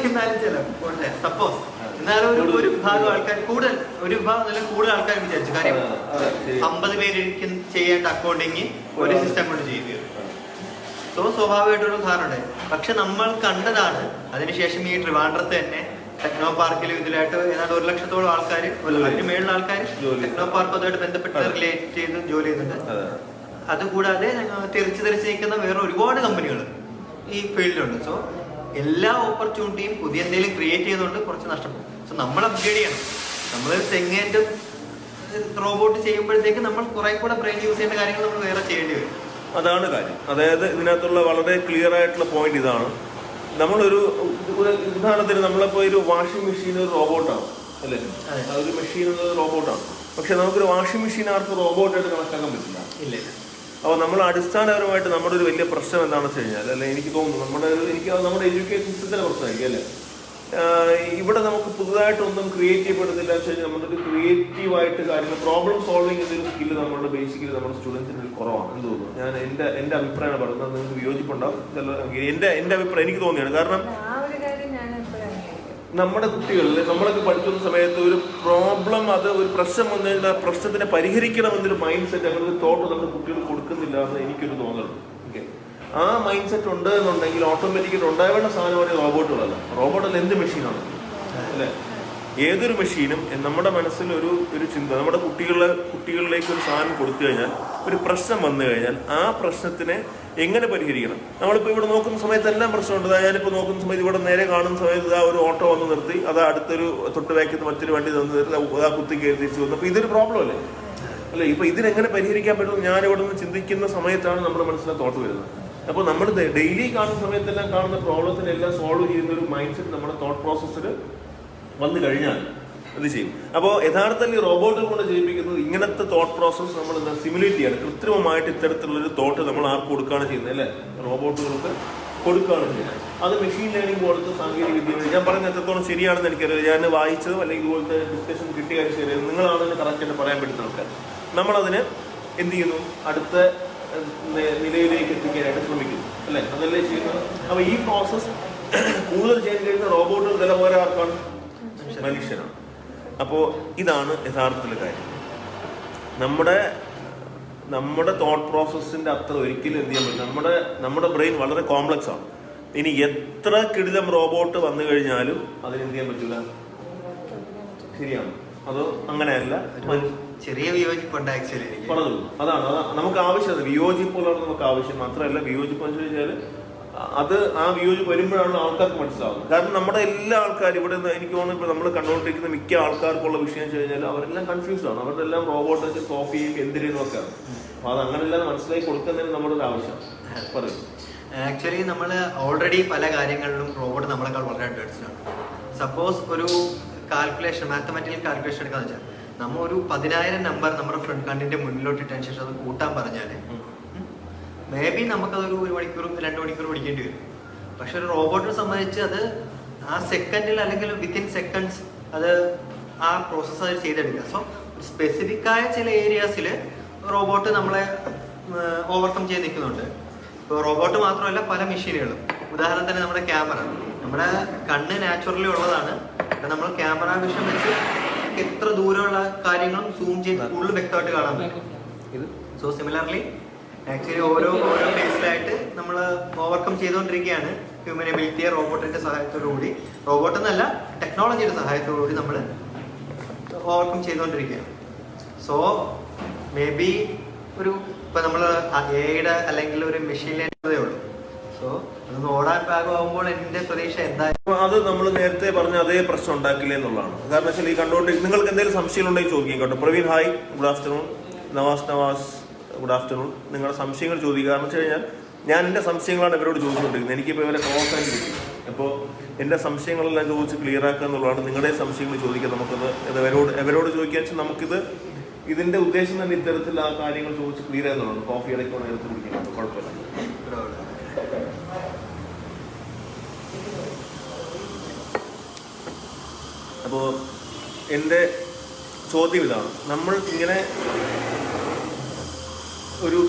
എന്നാലും സപ്പോസ് എന്നാലും ഒരു വിഭാഗം ആൾക്കാർ കൂടുതൽ ആൾക്കാർ വിചാരിച്ചു. കാര്യം 50 പേര് ചെയ്യേണ്ട അക്കൗണ്ടിങ് ഒരു സിസ്റ്റം കൊണ്ട് ചെയ്തു. സ്വാഭാവികമായിട്ടൊരു ധാരണ ഉണ്ടായി. പക്ഷെ നമ്മൾ കണ്ടതാണ് അതിനുശേഷം ഈ ട്രിവാൻഡ്രത്ത് തന്നെ ടെക്നോ പാർക്കിലും ഇതിലായിട്ട് ഏതാണ്ട് 1 ലക്ഷത്തോളം ആൾക്കാർ, അതിന് മേളിൽ ആൾക്കാർ ടെക്നോ പാർക്ക് അതുമായിട്ട് ബന്ധപ്പെട്ട് റിലേറ്റ് ചെയ്ത് ജോലി ചെയ്യുന്നുണ്ട്. അതുകൂടാതെ തെറിച്ച് നിൽക്കുന്ന വേറെ ഒരുപാട് കമ്പനികൾ ഈ ഫീൽഡിലുണ്ട്. സോ എല്ലാ ഓപ്പർച്യൂണിറ്റിയും പുതിയ എന്തെങ്കിലും ക്രിയേറ്റ് ചെയ്യുന്നതുകൊണ്ട് കുറച്ച് നഷ്ടപ്പെടും. സോ നമ്മൾ അപ്ഗ്രേഡ് ചെയ്യണം. നമ്മൾ തെങ്ങേൻ്റെ റോബോട്ട് ചെയ്യുമ്പോഴത്തേക്ക് നമ്മൾ കുറെ കൂടെ ബ്രെയിൻ യൂസ് ചെയ്യേണ്ട കാര്യങ്ങൾ നമ്മൾ വേറെ ചെയ്യേണ്ടി വരും. അതാണ് കാര്യം. അതായത് ഇതിനകത്തുള്ള വളരെ ക്ലിയർ ആയിട്ടുള്ള പോയിന്റ് ഇതാണ്. നമ്മളൊരു ഉദാഹരണത്തിന് നമ്മളിപ്പോൾ ഒരു വാഷിംഗ് മെഷീൻ ഒരു റോബോട്ടാണ് അല്ലേ? ഒരു മെഷീൻ എന്നത് റോബോട്ടാണ്. പക്ഷെ നമുക്കൊരു വാഷിംഗ് മെഷീൻ ആർക്ക് റോബോട്ടായിട്ട് കണക്കാക്കാൻ പറ്റില്ല. ഇല്ല. അപ്പോൾ നമ്മൾ അടിസ്ഥാനപരമായിട്ട് നമ്മുടെ ഒരു വലിയ പ്രശ്നം എന്താണെന്ന് വെച്ച് കഴിഞ്ഞാൽ, അല്ലെ എനിക്ക് തോന്നുന്നു നമ്മുടെ എഡ്യൂക്കേഷൻ സിസ്റ്റത്തിൻ്റെ പ്രശ്നമായിരിക്കും അല്ലേ? ഇവിടെ നമുക്ക് പുതുതായിട്ടൊന്നും ക്രിയേറ്റ് ചെയ്യപ്പെടുന്നില്ല എന്ന് വെച്ച് കഴിഞ്ഞാൽ നമ്മളൊരു ക്രിയേറ്റീവായിട്ട് കാര്യങ്ങൾ പ്രോബ്ലം സോൾവിങ് എന്നൊരു സ്കില്ല് നമ്മുടെ ബേസിക്കലി നമ്മുടെ സ്റ്റുഡൻസിന് കുറവാണ് എന്ന് തോന്നുന്നു. ഞാൻ എൻ്റെ അഭിപ്രായമാണ് പറയുന്നത്, നിങ്ങൾക്ക് വിയോജിപ്പുണ്ടാവും. എൻ്റെ അഭിപ്രായം എനിക്ക് തോന്നിയാണ്. കാരണം നമ്മുടെ കുട്ടികളിൽ നമ്മളൊക്കെ പഠിക്കുന്ന സമയത്ത് ഒരു പ്രോബ്ലം, അത് ഒരു പ്രശ്നം വന്നു കഴിഞ്ഞാൽ ആ പ്രശ്നത്തിനെ പരിഹരിക്കണമെന്നൊരു മൈൻഡ് സെറ്റ് അങ്ങനെ തോട്ട് നമ്മുടെ കുട്ടികൾ കൊടുക്കുന്നില്ല എന്ന് എനിക്കൊരു തോന്നലുണ്ട്. ഓക്കെ, ആ മൈൻഡ് സെറ്റ് ഉണ്ട് എന്നുണ്ടെങ്കിൽ ഓട്ടോമാറ്റിക്കായിട്ട് ഉണ്ടാവേണ്ട സാധനമാണ് റോബോട്ടുകളല്ല. റോബോട്ടല്ല എന്ത് മെഷീനാണ് അല്ലേ? ഏതൊരു മെഷീനും നമ്മുടെ മനസ്സിൽ ഒരു ചിന്ത, നമ്മുടെ കുട്ടികളിലേക്ക് ഒരു സാധനം കൊടുത്തു കഴിഞ്ഞാൽ, ഒരു പ്രശ്നം വന്നു കഴിഞ്ഞാൽ ആ പ്രശ്നത്തിനെ എങ്ങനെ പരിഹരിക്കണം. നമ്മളിപ്പോൾ ഇവിടെ നോക്കുന്ന സമയത്ത് എല്ലാം പ്രശ്നമുണ്ട്. ഞാനിപ്പോൾ നോക്കുന്ന സമയത്ത് ഇവിടെ നേരെ കാണുന്ന സമയത്ത് ഒരു ഓട്ടോ വന്ന് നിർത്തി, അത് അടുത്തൊരു തൊട്ട് ബാക്കിൽ മറ്റൊരു വണ്ടി തന്നു നിർത്തി, ആ കുത്തി കയറി തിരിച്ചു വന്നു. അപ്പോൾ ഇതൊരു പ്രോബ്ലം അല്ലേ? ഇപ്പം ഇതിനെങ്ങനെ പരിഹരിക്കാൻ പറ്റും ഞാനിവിടെ നിന്ന് ചിന്തിക്കുന്ന സമയത്താണ് നമ്മുടെ മനസ്സിലെ തോട്ട് വരുന്നത്. അപ്പോൾ നമ്മൾ ഡെയിലി കാണുന്ന സമയത്തെല്ലാം കാണുന്ന പ്രോബ്ലത്തിനെല്ലാം സോൾവ് ചെയ്യുന്ന ഒരു മൈൻഡ് സെറ്റ് നമ്മുടെ തോട്ട് പ്രോസസ്സിൽ വന്നു കഴിഞ്ഞാൽ അത് ചെയ്യും. അപ്പോൾ യഥാർത്ഥത്തിൽ റോബോട്ടുകൾ കൊണ്ട് ചെയ്യിപ്പിക്കുന്നത് ഇങ്ങനത്തെ തോട്ട് പ്രോസസ്സ് നമ്മൾ സിമുലേറ്റ് ചെയ്യാണ്. കൃത്രിമമായിട്ട് ഇത്തരത്തിലുള്ളൊരു തോട്ട് നമ്മൾ ആർക്ക് കൊടുക്കുകയാണ് ചെയ്യുന്നത് അല്ലേ? റോബോട്ടുകൾക്ക് കൊടുക്കുകയാണ് ചെയ്യുന്നത്. അത് മെഷീൻ ലേണിംഗ് പോലത്തെ സാങ്കേതിക വിദ്യ. ഞാൻ പറയുന്നത് എത്രത്തോളം ശരിയാണെന്ന് എനിക്കറിയാം. ഞാൻ വായിച്ചതും അല്ലെങ്കിൽ ഇതുപോലത്തെ ഡിസ്കഷൻ കിട്ടിയ കാര്യം ശരിയാണ്. നിങ്ങളാണ് അതിന് കറക്റ്റായിട്ട് പറയാൻ പറ്റുന്ന ആൾക്കാർ. നമ്മളതിന് എന്ത് ചെയ്യുന്നു? അടുത്ത നിലയിലേക്ക് എത്തിക്കാനായിട്ട് ശ്രമിക്കുന്നു അല്ലേ? അതല്ലേ ചെയ്യുന്നത്. അപ്പോൾ ഈ പ്രോസസ്സ് കൂടുതൽ ചെയ്യാൻ കഴിയുന്ന റോബോട്ടുകൾ നിലപോലെ ആർക്കാണ്? മനുഷ്യനാണ്. അപ്പോൾ ഇതാണ് യഥാർത്ഥത്തിലെ കാര്യം. നമ്മുടെ തോട്ട് പ്രോസസ്സിൻ്റെ അത്ര ഒരിക്കലും എന്ത് ചെയ്യാൻ പറ്റും? നമ്മുടെ ബ്രെയിൻ വളരെ കോംപ്ലക്സ് ആണ്. ഇനി എത്ര കിടിലം റോബോട്ട് വന്നു കഴിഞ്ഞാലും അതിനെന്ത് ചെയ്യാൻ പറ്റില്ല. ശരിയാണ്. അതോ അങ്ങനെയല്ല? ചെറിയ വിയോജിപ്പുണ്ട് ആക്ച്വലി. പറഞ്ഞു. അതാണ് നമുക്ക് ആവശ്യം. വിയോജിപ്പുകളാണ് നമുക്ക് ആവശ്യം. മാത്രമല്ല വിയോജിപ്പ് എന്ന് വെച്ച് കഴിഞ്ഞാൽ അത് ആ വ്യൂജ് വരുമ്പോഴാണ് ആൾക്കാർക്ക് മനസ്സിലാവുന്നത്. കാരണം നമ്മുടെ എല്ലാ ആൾക്കാരും ഇവിടെ എനിക്ക് തോന്നുന്നു ഇപ്പോൾ നമ്മൾ കണ്ടുകൊണ്ടിരിക്കുന്ന മിക്ക ആൾക്കാർക്കുള്ള വിഷയം വെച്ച് കഴിഞ്ഞാൽ അവരെല്ലാം കൺഫ്യൂസ്ഡ് ആണ്. അവരുടെ എല്ലാം റോബോട്ട് വെച്ച് കോപ്പിയും എന്തിനൊക്കെയാണ്. അപ്പോൾ അത് അങ്ങനെയെല്ലാം മനസ്സിലാക്കി കൊടുക്കുന്നതിന് നമ്മുടെ ഒരു ആവശ്യം പറയും. ആക്ച്വലി നമ്മൾ ഓൾറെഡി പല കാര്യങ്ങളിലും റോബോട്ട് നമ്മളെക്കാൾ വളരെ അഡ്വാൻസ്ഡ് ആണ്. സപ്പോസ് ഒരു കാൽക്കുലേഷൻ, മാത്തമാറ്റിക്കൽ കാൽക്കുലേഷൻ എടുക്കാന്ന് വെച്ചാൽ നമ്മൾ ഒരു 10,000 നമ്പർ നമ്മുടെ ഫ്രണ്ട് കണ്ണിന്റെ മുന്നിലോട്ട് ഇട്ടതിന് ശേഷം അത് കൂട്ടാൻ പറഞ്ഞാൽ മേ ബി നമുക്കതൊരു 1 മണിക്കൂർ 2 മണിക്കൂർ പഠിക്കേണ്ടി വരും. പക്ഷെ ഒരു റോബോട്ടിനെ സംബന്ധിച്ച് അത് ആ സെക്കൻഡിൽ അല്ലെങ്കിൽ വിത്തിൻ സെക്കൻഡ്സ് അത് ആ പ്രോസസ്സ് അത് ചെയ്തെടുക്കുക. സോ സ്പെസിഫിക് ആയ ചില ഏരിയാസിൽ റോബോട്ട് നമ്മളെ ഓവർകം ചെയ്ത് നിൽക്കുന്നുണ്ട്. ഇപ്പോൾ റോബോട്ട് മാത്രമല്ല, പല മെഷീനുകളും. ഉദാഹരണത്തിന് നമ്മുടെ ക്യാമറ, നമ്മുടെ കണ്ണ് നാച്ചുറലി ഉള്ളതാണ്. നമ്മൾ ക്യാമറ വിഷൻ വെച്ച് എത്ര ദൂരമുള്ള കാര്യങ്ങളും സൂം ചെയ്ത് കൂടുതൽ വ്യക്തമായിട്ട് കാണാൻ പറ്റും. സോ സിമിലർലി ആക്ച്വലി ഓരോ ഫേസിലായിട്ട് നമ്മൾ ഓവർകം ചെയ്തുകൊണ്ടിരിക്കുകയാണ് ഹ്യൂമൻ എബിലിറ്റിയെ റോബോട്ടിന്റെ സഹായത്തോടുകൂടി, റോബോട്ട് എന്നല്ല ടെക്നോളജിയുടെ സഹായത്തോടുകൂടി നമ്മൾ ഓവർകം ചെയ്തുകൊണ്ടിരിക്കുകയാണ്. സോ മേ ബി ഒരു ഇപ്പൊ നമ്മൾ എയുടെ അല്ലെങ്കിൽ ഒരു മെഷീൻ ലേണിംഗേ ഉള്ളൂ. സോ അതൊന്ന് ഓടാൻ പാകമാകുമ്പോൾ എന്റെ പ്രതീക്ഷ എന്തായാലും അത് നമ്മൾ നേരത്തെ പറഞ്ഞ അതേ പ്രശ്നം ഉണ്ടാക്കില്ല എന്നുള്ളതാണ്. കാരണം വെച്ചാൽ ഈ കണ്ടുകൊണ്ട് നിങ്ങൾക്ക് എന്തെങ്കിലും സംശയം ഉണ്ടെങ്കിൽ ചോദിക്കും കേട്ടോ. Praveen hi, good afternoon. Navas good afternoon. നിങ്ങളുടെ സംശയങ്ങൾ ചോദിക്കുക. കാരണം വെച്ച് കഴിഞ്ഞാൽ ഞാൻ എൻ്റെ സംശയങ്ങളാണ് ഇവരോട് ചോദിച്ചുകൊണ്ടിരിക്കുന്നത്. എനിക്കിപ്പോൾ ഇവരെ ക്ലോസ് ആയിട്ട് കിട്ടും. അപ്പോൾ എൻ്റെ സംശയങ്ങളെല്ലാം ചോദിച്ച് ക്ലിയർ ആക്കുക എന്നുള്ളതാണ്. നിങ്ങളുടെ സംശയങ്ങൾ ചോദിക്കുക. നമുക്കത് ഇവരോട് ചോദിക്കുക വെച്ചാൽ നമുക്കിത് ഇതിൻ്റെ ഉദ്ദേശം തന്നെ ഇത്തരത്തിൽ ആ കാര്യങ്ങൾ ചോദിച്ച് ക്ലിയർ ചെയ്യുന്നുള്ളൂ. കോഫി ഇടയ്ക്കാണ് എടുത്ത് കുടിക്കുന്നത്, കുഴപ്പമില്ല. അപ്പോൾ എൻ്റെ ചോദ്യം ഇതാണ്. നമ്മൾ ഇങ്ങനെ ഒരു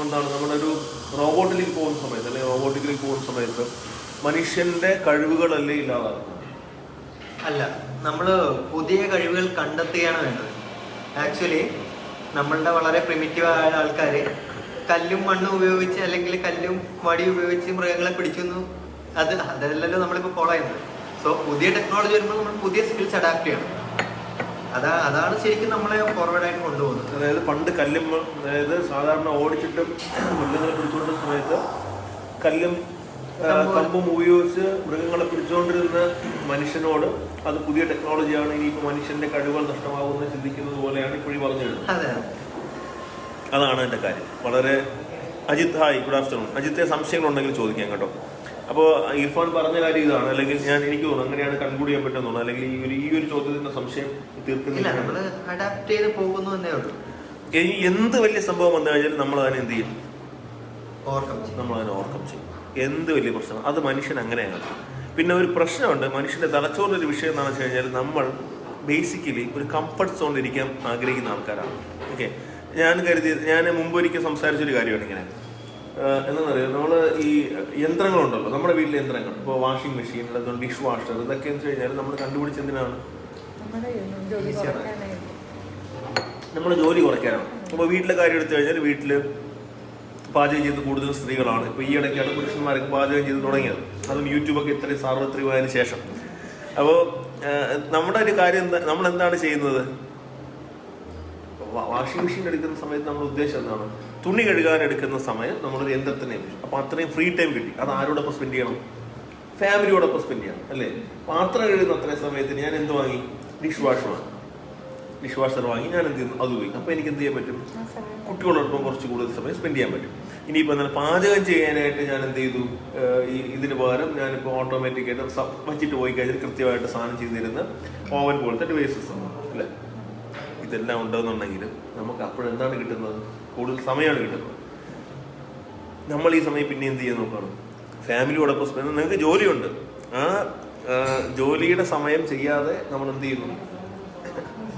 എന്താണ് നമ്മളൊരു റോബോട്ടിലേക്ക് പോകുന്ന സമയത്ത് അല്ലെങ്കിൽ റോബോട്ടിക്കിലേക്ക് പോകുന്ന സമയത്ത് മനുഷ്യന്റെ കഴിവുകളല്ലേ ഇല്ലാതാകുന്നത്? അല്ല, നമ്മൾ പുതിയ കഴിവുകൾ കണ്ടെത്തുകയാണ് വേണ്ടത്. ആക്ച്വലി നമ്മളുടെ വളരെ പ്രിമിറ്റീവ് ആയ ആൾക്കാർ കല്ലും മണ്ണും ഉപയോഗിച്ച് അല്ലെങ്കിൽ കല്ലും വടി ഉപയോഗിച്ച് മൃഗങ്ങളെ പിടിക്കുന്നു. അതല്ലല്ലോ നമ്മളിപ്പോൾ ഫോളോ ചെയ്യുന്നത്. സോ പുതിയ ടെക്നോളജി വരുമ്പോൾ നമ്മൾ പുതിയ സ്കിൽസ് അഡാപ്റ്റ് ചെയ്യണം. അതാണ് ശരിക്കും നമ്മളെ ഫോർവേഡായിട്ട് കൊണ്ടുപോകുന്നത്. അതായത് പണ്ട് കല്ലും, അതായത് സാധാരണ ഓടിച്ചിട്ടും മൃഗങ്ങളെ പിടിച്ചുകൊണ്ടിരുന്ന സമയത്ത് കല്ലും കമ്പും ഉപയോഗിച്ച് മൃഗങ്ങളെ പിടിച്ചുകൊണ്ടിരുന്ന മനുഷ്യനോട് അത് പുതിയ ടെക്നോളജിയാണ്, ഇനിയിപ്പോൾ മനുഷ്യന്റെ കഴിവുകൾ നഷ്ടമാകുമെന്ന് ചിന്തിക്കുന്നത് പോലെയാണ് ഇപ്പോഴും പറഞ്ഞു വരുന്നത്. അതാണ് എൻ്റെ കാര്യം. വളരെ അജിത് ഹായ്, ഗുഡ് ആഫ്റ്റർനൂൺ. അജിത്തെ സംശയങ്ങളുണ്ടെങ്കിൽ ചോദിക്കാം കേട്ടോ. അപ്പോൾ ഇർഫാൻ പറഞ്ഞ കാര്യം ഇതാണ്, അല്ലെങ്കിൽ എനിക്ക് തോന്നുന്നു അങ്ങനെയാണ് കൺക്ലൂഡ് ചെയ്യാൻ പറ്റുമെന്ന് തോന്നുന്നു. അല്ലെങ്കിൽ ഈ ഒരു ചോദ്യത്തിന്റെ സംശയം തീർക്കുന്നില്ല. ഇനി എന്ത് വലിയ സംഭവം വന്നു കഴിഞ്ഞാൽ നമ്മൾ അതിനെ എന്ത് ചെയ്യും? നമ്മൾ അതിനെ ഓവർകം ചെയ്യും. എന്ത് വലിയ പ്രശ്നം, അത് മനുഷ്യൻ അങ്ങനെയാണ്. പിന്നെ ഒരു പ്രശ്നമുണ്ട്, മനുഷ്യന്റെ തലച്ചോറിലൊരു വിഷയം എന്താണെന്ന് വെച്ച് കഴിഞ്ഞാൽ നമ്മൾ ബേസിക്കലി ഒരു കംഫർട്ട് സോണിൽ ഇരിക്കാൻ ആഗ്രഹിക്കുന്ന ആൾക്കാരാണ്. ഓക്കെ, ഞാൻ മുമ്പ് ഒരിക്കൽ സംസാരിച്ചൊരു കാര്യമാണ് ഇങ്ങനെ. എന്താണെന്നറിയാം, നമ്മൾ ഈ യന്ത്രങ്ങളുണ്ടല്ലോ, നമ്മുടെ വീട്ടിലെ യന്ത്രങ്ങൾ, ഇപ്പോൾ വാഷിംഗ് മെഷീൻ, അതുകൊണ്ട് ഡിഷ് വാഷർ, ഇതൊക്കെ എന്ന് വെച്ച് കഴിഞ്ഞാൽ നമ്മൾ കണ്ടുപിടിച്ച എന്തിനാണ്? നമ്മുടെ ജോലി കുറയ്ക്കാനാണ്. അപ്പോൾ വീട്ടിലെ കാര്യം എടുത്തു കഴിഞ്ഞാൽ വീട്ടിൽ പാചകം ചെയ്ത് കൂടുതൽ സ്ത്രീകളാണ്. ഇപ്പോൾ ഈ ഇടയ്ക്കാണ് പുരുഷന്മാർക്ക് പാചകം ചെയ്ത് തുടങ്ങിയത്. അതും യൂട്യൂബൊക്കെ ഇത്രയും സാർവത്രികമായതിനു ശേഷം. അപ്പോൾ നമ്മുടെ ഒരു കാര്യം നമ്മൾ എന്താണ് ചെയ്യുന്നത്? വാഷിംഗ് മെഷീൻ എടുക്കുന്ന സമയത്ത് നമ്മുടെ ഉദ്ദേശം എന്താണ്? തുണി കഴുകാൻ എടുക്കുന്ന സമയം നമ്മളൊരു യന്ത്രത്തിനെ വെച്ചു. അപ്പോൾ അത്രയും ഫ്രീ ടൈം കിട്ടി. അത് ആരോടൊപ്പം സ്പെൻഡ് ചെയ്യണം? ഫാമിലിയോടൊപ്പം സ്പെൻഡ് ചെയ്യണം, അല്ലേ? പാത്രം കഴുകുന്ന അത്രയും സമയത്തിന് ഞാൻ എന്ത് വാങ്ങി? ഡിഷ് വാഷർ വാങ്ങി ഞാൻ എന്ത് ചെയ്യുന്നു? അത് ഉപയോഗിക്കും. അപ്പോൾ എനിക്ക് എന്ത് ചെയ്യാൻ പറ്റും? കുട്ടികളോടൊപ്പം കുറച്ച് കൂടുതൽ സമയം സ്പെൻഡ് ചെയ്യാൻ പറ്റും. ഇനിയിപ്പോൾ എന്നാൽ പാചകം ചെയ്യാനായിട്ട് ഞാൻ എന്ത് ചെയ്തു? ഇതിന് പകരം ഞാനിപ്പോൾ ഓട്ടോമാറ്റിക്കായിട്ട് വച്ചിട്ട് പോയി കഴിഞ്ഞാൽ കൃത്യമായിട്ട് സാധനം ചെയ്ത് തരുന്ന ഓവൻ പോലത്തെ ഡിവൈസസ് ആണ്, അല്ലേ? ഇതെല്ലാം ഉണ്ടെന്നുണ്ടെങ്കിൽ നമുക്ക് അപ്പോഴെന്താണ് കിട്ടുന്നത്? കൂടുതൽ സമയമാണ് കിട്ടുന്നത്. നമ്മൾ ഈ സമയം പിന്നെ എന്ത് ചെയ്യാൻ നോക്കണം? ഫാമിലിയോടൊപ്പം സ്പെൻഡ്. നിങ്ങൾക്ക് ജോലിയുണ്ട്, ആ ജോലിയുടെ സമയം ചെയ്യാതെ നമ്മൾ എന്ത് ചെയ്യുന്നു?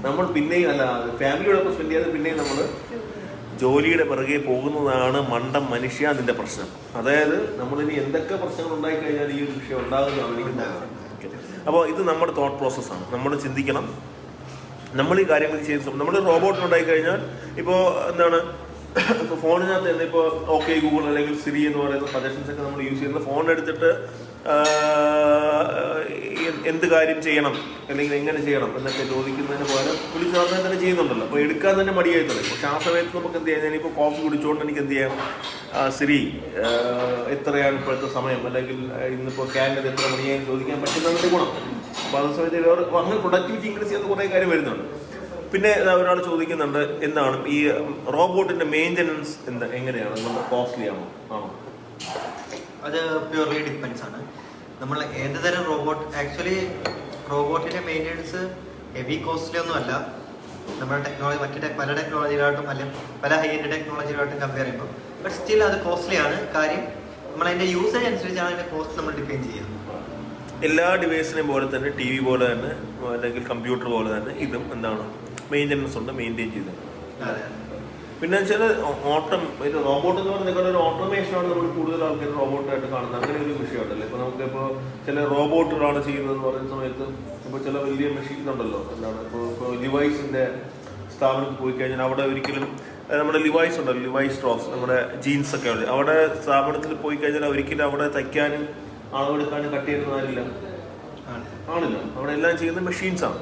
നമ്മൾ പിന്നെയും അല്ല ഫാമിലിയോടൊപ്പം സ്പെൻഡ് ചെയ്യാതെ പിന്നെയും നമ്മൾ ജോലിയുടെ പിറകെ പോകുന്നതാണ് മണ്ടം മനുഷ്യ അതിൻ്റെ പ്രശ്നം. അതായത് നമ്മളിനി എന്തൊക്കെ പ്രശ്നങ്ങൾ ഉണ്ടായിക്കഴിഞ്ഞാൽ ഈ ഒരു വിഷയം ഉണ്ടാകുന്നതാണ് എനിക്ക് തോന്നുന്നത്. അപ്പോൾ ഇത് നമ്മുടെ തോട്ട് പ്രോസസ്സാണ്. നമ്മൾ ചിന്തിക്കണം. നമ്മൾ ഈ കാര്യങ്ങൾ ചെയ്ത് നമ്മൾ റോബോട്ടിനുണ്ടായി കഴിഞ്ഞാൽ ഇപ്പോൾ എന്താണ് ഇപ്പോൾ ഫോണിനകത്ത് തന്നെ ഇപ്പോൾ ഓക്കെ ഗൂഗിൾ അല്ലെങ്കിൽ സിരി എന്ന് പറയുന്ന സജഷൻസ് ഒക്കെ നമ്മൾ യൂസ് ചെയ്യുന്നത് ഫോൺ എടുത്തിട്ട് എന്ത് കാര്യം ചെയ്യണം അല്ലെങ്കിൽ എങ്ങനെ ചെയ്യണം എന്നൊക്കെ ചോദിക്കുന്നതിന് പകരം വിളിച്ചാൽ തന്നെ ചെയ്യുന്നുണ്ടല്ലോ. അപ്പോൾ എടുക്കാൻ തന്നെ മടിയായി തുടങ്ങി. പക്ഷെ ആ സമയത്ത് നമുക്ക് എന്ത് ചെയ്യാം, ഞാനിപ്പോൾ കോഫി കുടിച്ചുകൊണ്ട് എനിക്ക് എന്ത് ചെയ്യാം, സിരി എത്രയാണ് ഇപ്പോഴത്തെ സമയം, അല്ലെങ്കിൽ ഇന്നിപ്പോൾ കാലണ്ടർ എത്ര മണിയായി ചോദിക്കാൻ പറ്റുന്നതിൻ്റെ ഗുണം. അപ്പോൾ അതേ സമയത്ത് അങ്ങനെ പ്രൊഡക്ടിവിറ്റി ഇൻക്രീസ് ചെയ്യുന്ന കുറേ കാര്യം വരുന്നുണ്ട്. പിന്നെ ഒരാൾ ചോദിക്കുന്നുണ്ട്, എന്താണ് ഈ റോബോട്ടിന്റെ മെയിൻ്റനൻസ് എങ്ങനെയാണ്, നമ്മൾ കോസ്റ്റ്ലി ആണോ? അത് പ്യൂർലി ഡിപ്പെൻസ് ആണ്. നമ്മൾ ഏത് തരം റോബോട്ട്, ആക്ച്വലി റോബോട്ടിന്റെ മെയിൻ്റനൻസ് ഹെവി കോസ്റ്റ്ലി ഒന്നും അല്ല. നമ്മുടെ ടെക്നോളജി മറ്റു പല ടെക്നോളജികളായിട്ടും അല്ലെങ്കിൽ പല ഹൈ എൻഡ് ടെക്നോളജികളായിട്ടും കമ്പയർ ചെയ്യുമ്പോൾ, ബട്ട് സ്റ്റിൽ അത് കോസ്റ്റ്ലി ആണ്. കാര്യം നമ്മൾ അതിന്റെ യൂസേജ് അനുസരിച്ചാണ് അതിന്റെ കോസ്റ്റ് നമ്മൾ ഡിഫൈൻ ചെയ്യുക. എല്ലാ ഡിവൈസിനെയും പോലെ തന്നെ ടി വി പോലെ തന്നെ അല്ലെങ്കിൽ കമ്പ്യൂട്ടർ പോലെ തന്നെ ഇതും എന്താണ് മെയിൻ്റനൻസ് ഉണ്ട്, മെയിൻറ്റെയിൻ ചെയ്തത്. പിന്നെ വെച്ചാൽ ഇത് റോബോട്ട് എന്ന് പറഞ്ഞാൽ ഒരു ഓട്ടോമേഷനാണ് നമ്മൾ കൂടുതൽ ആൾക്കാർ റോബോട്ടായിട്ട് കാണുന്നത്. അങ്ങനെ ഒരു വിഷയമുണ്ടല്ലോ. ഇപ്പോൾ നമുക്കിപ്പോൾ ചില റോബോട്ടുകളാണ് ചെയ്യുന്നതെന്ന് പറയുന്ന സമയത്ത് ഇപ്പോൾ ചില വലിയ മെഷീൻസ് ഉണ്ടല്ലോ, എന്താണ് ഇപ്പോൾ ലിവൈസിൻ്റെ സ്ഥാപനത്തിൽ പോയി കഴിഞ്ഞാൽ അവിടെ ഒരിക്കലും നമ്മുടെ ലിവൈസ് ഉണ്ടല്ലോ, ലിവൈസ് സ്ട്രോസ് നമ്മുടെ ജീൻസ് ഒക്കെ ഉണ്ട്, അവിടെ സ്ഥാപനത്തിൽ പോയി കഴിഞ്ഞാൽ ഒരിക്കലും അവിടെ തയ്ക്കാനും അളവെടുക്കാനും കട്ട് ചെയ്യുന്ന ആരില്ല, ആണില്ല. അവിടെ എല്ലാം ചെയ്യുന്ന മെഷീൻസാണ്.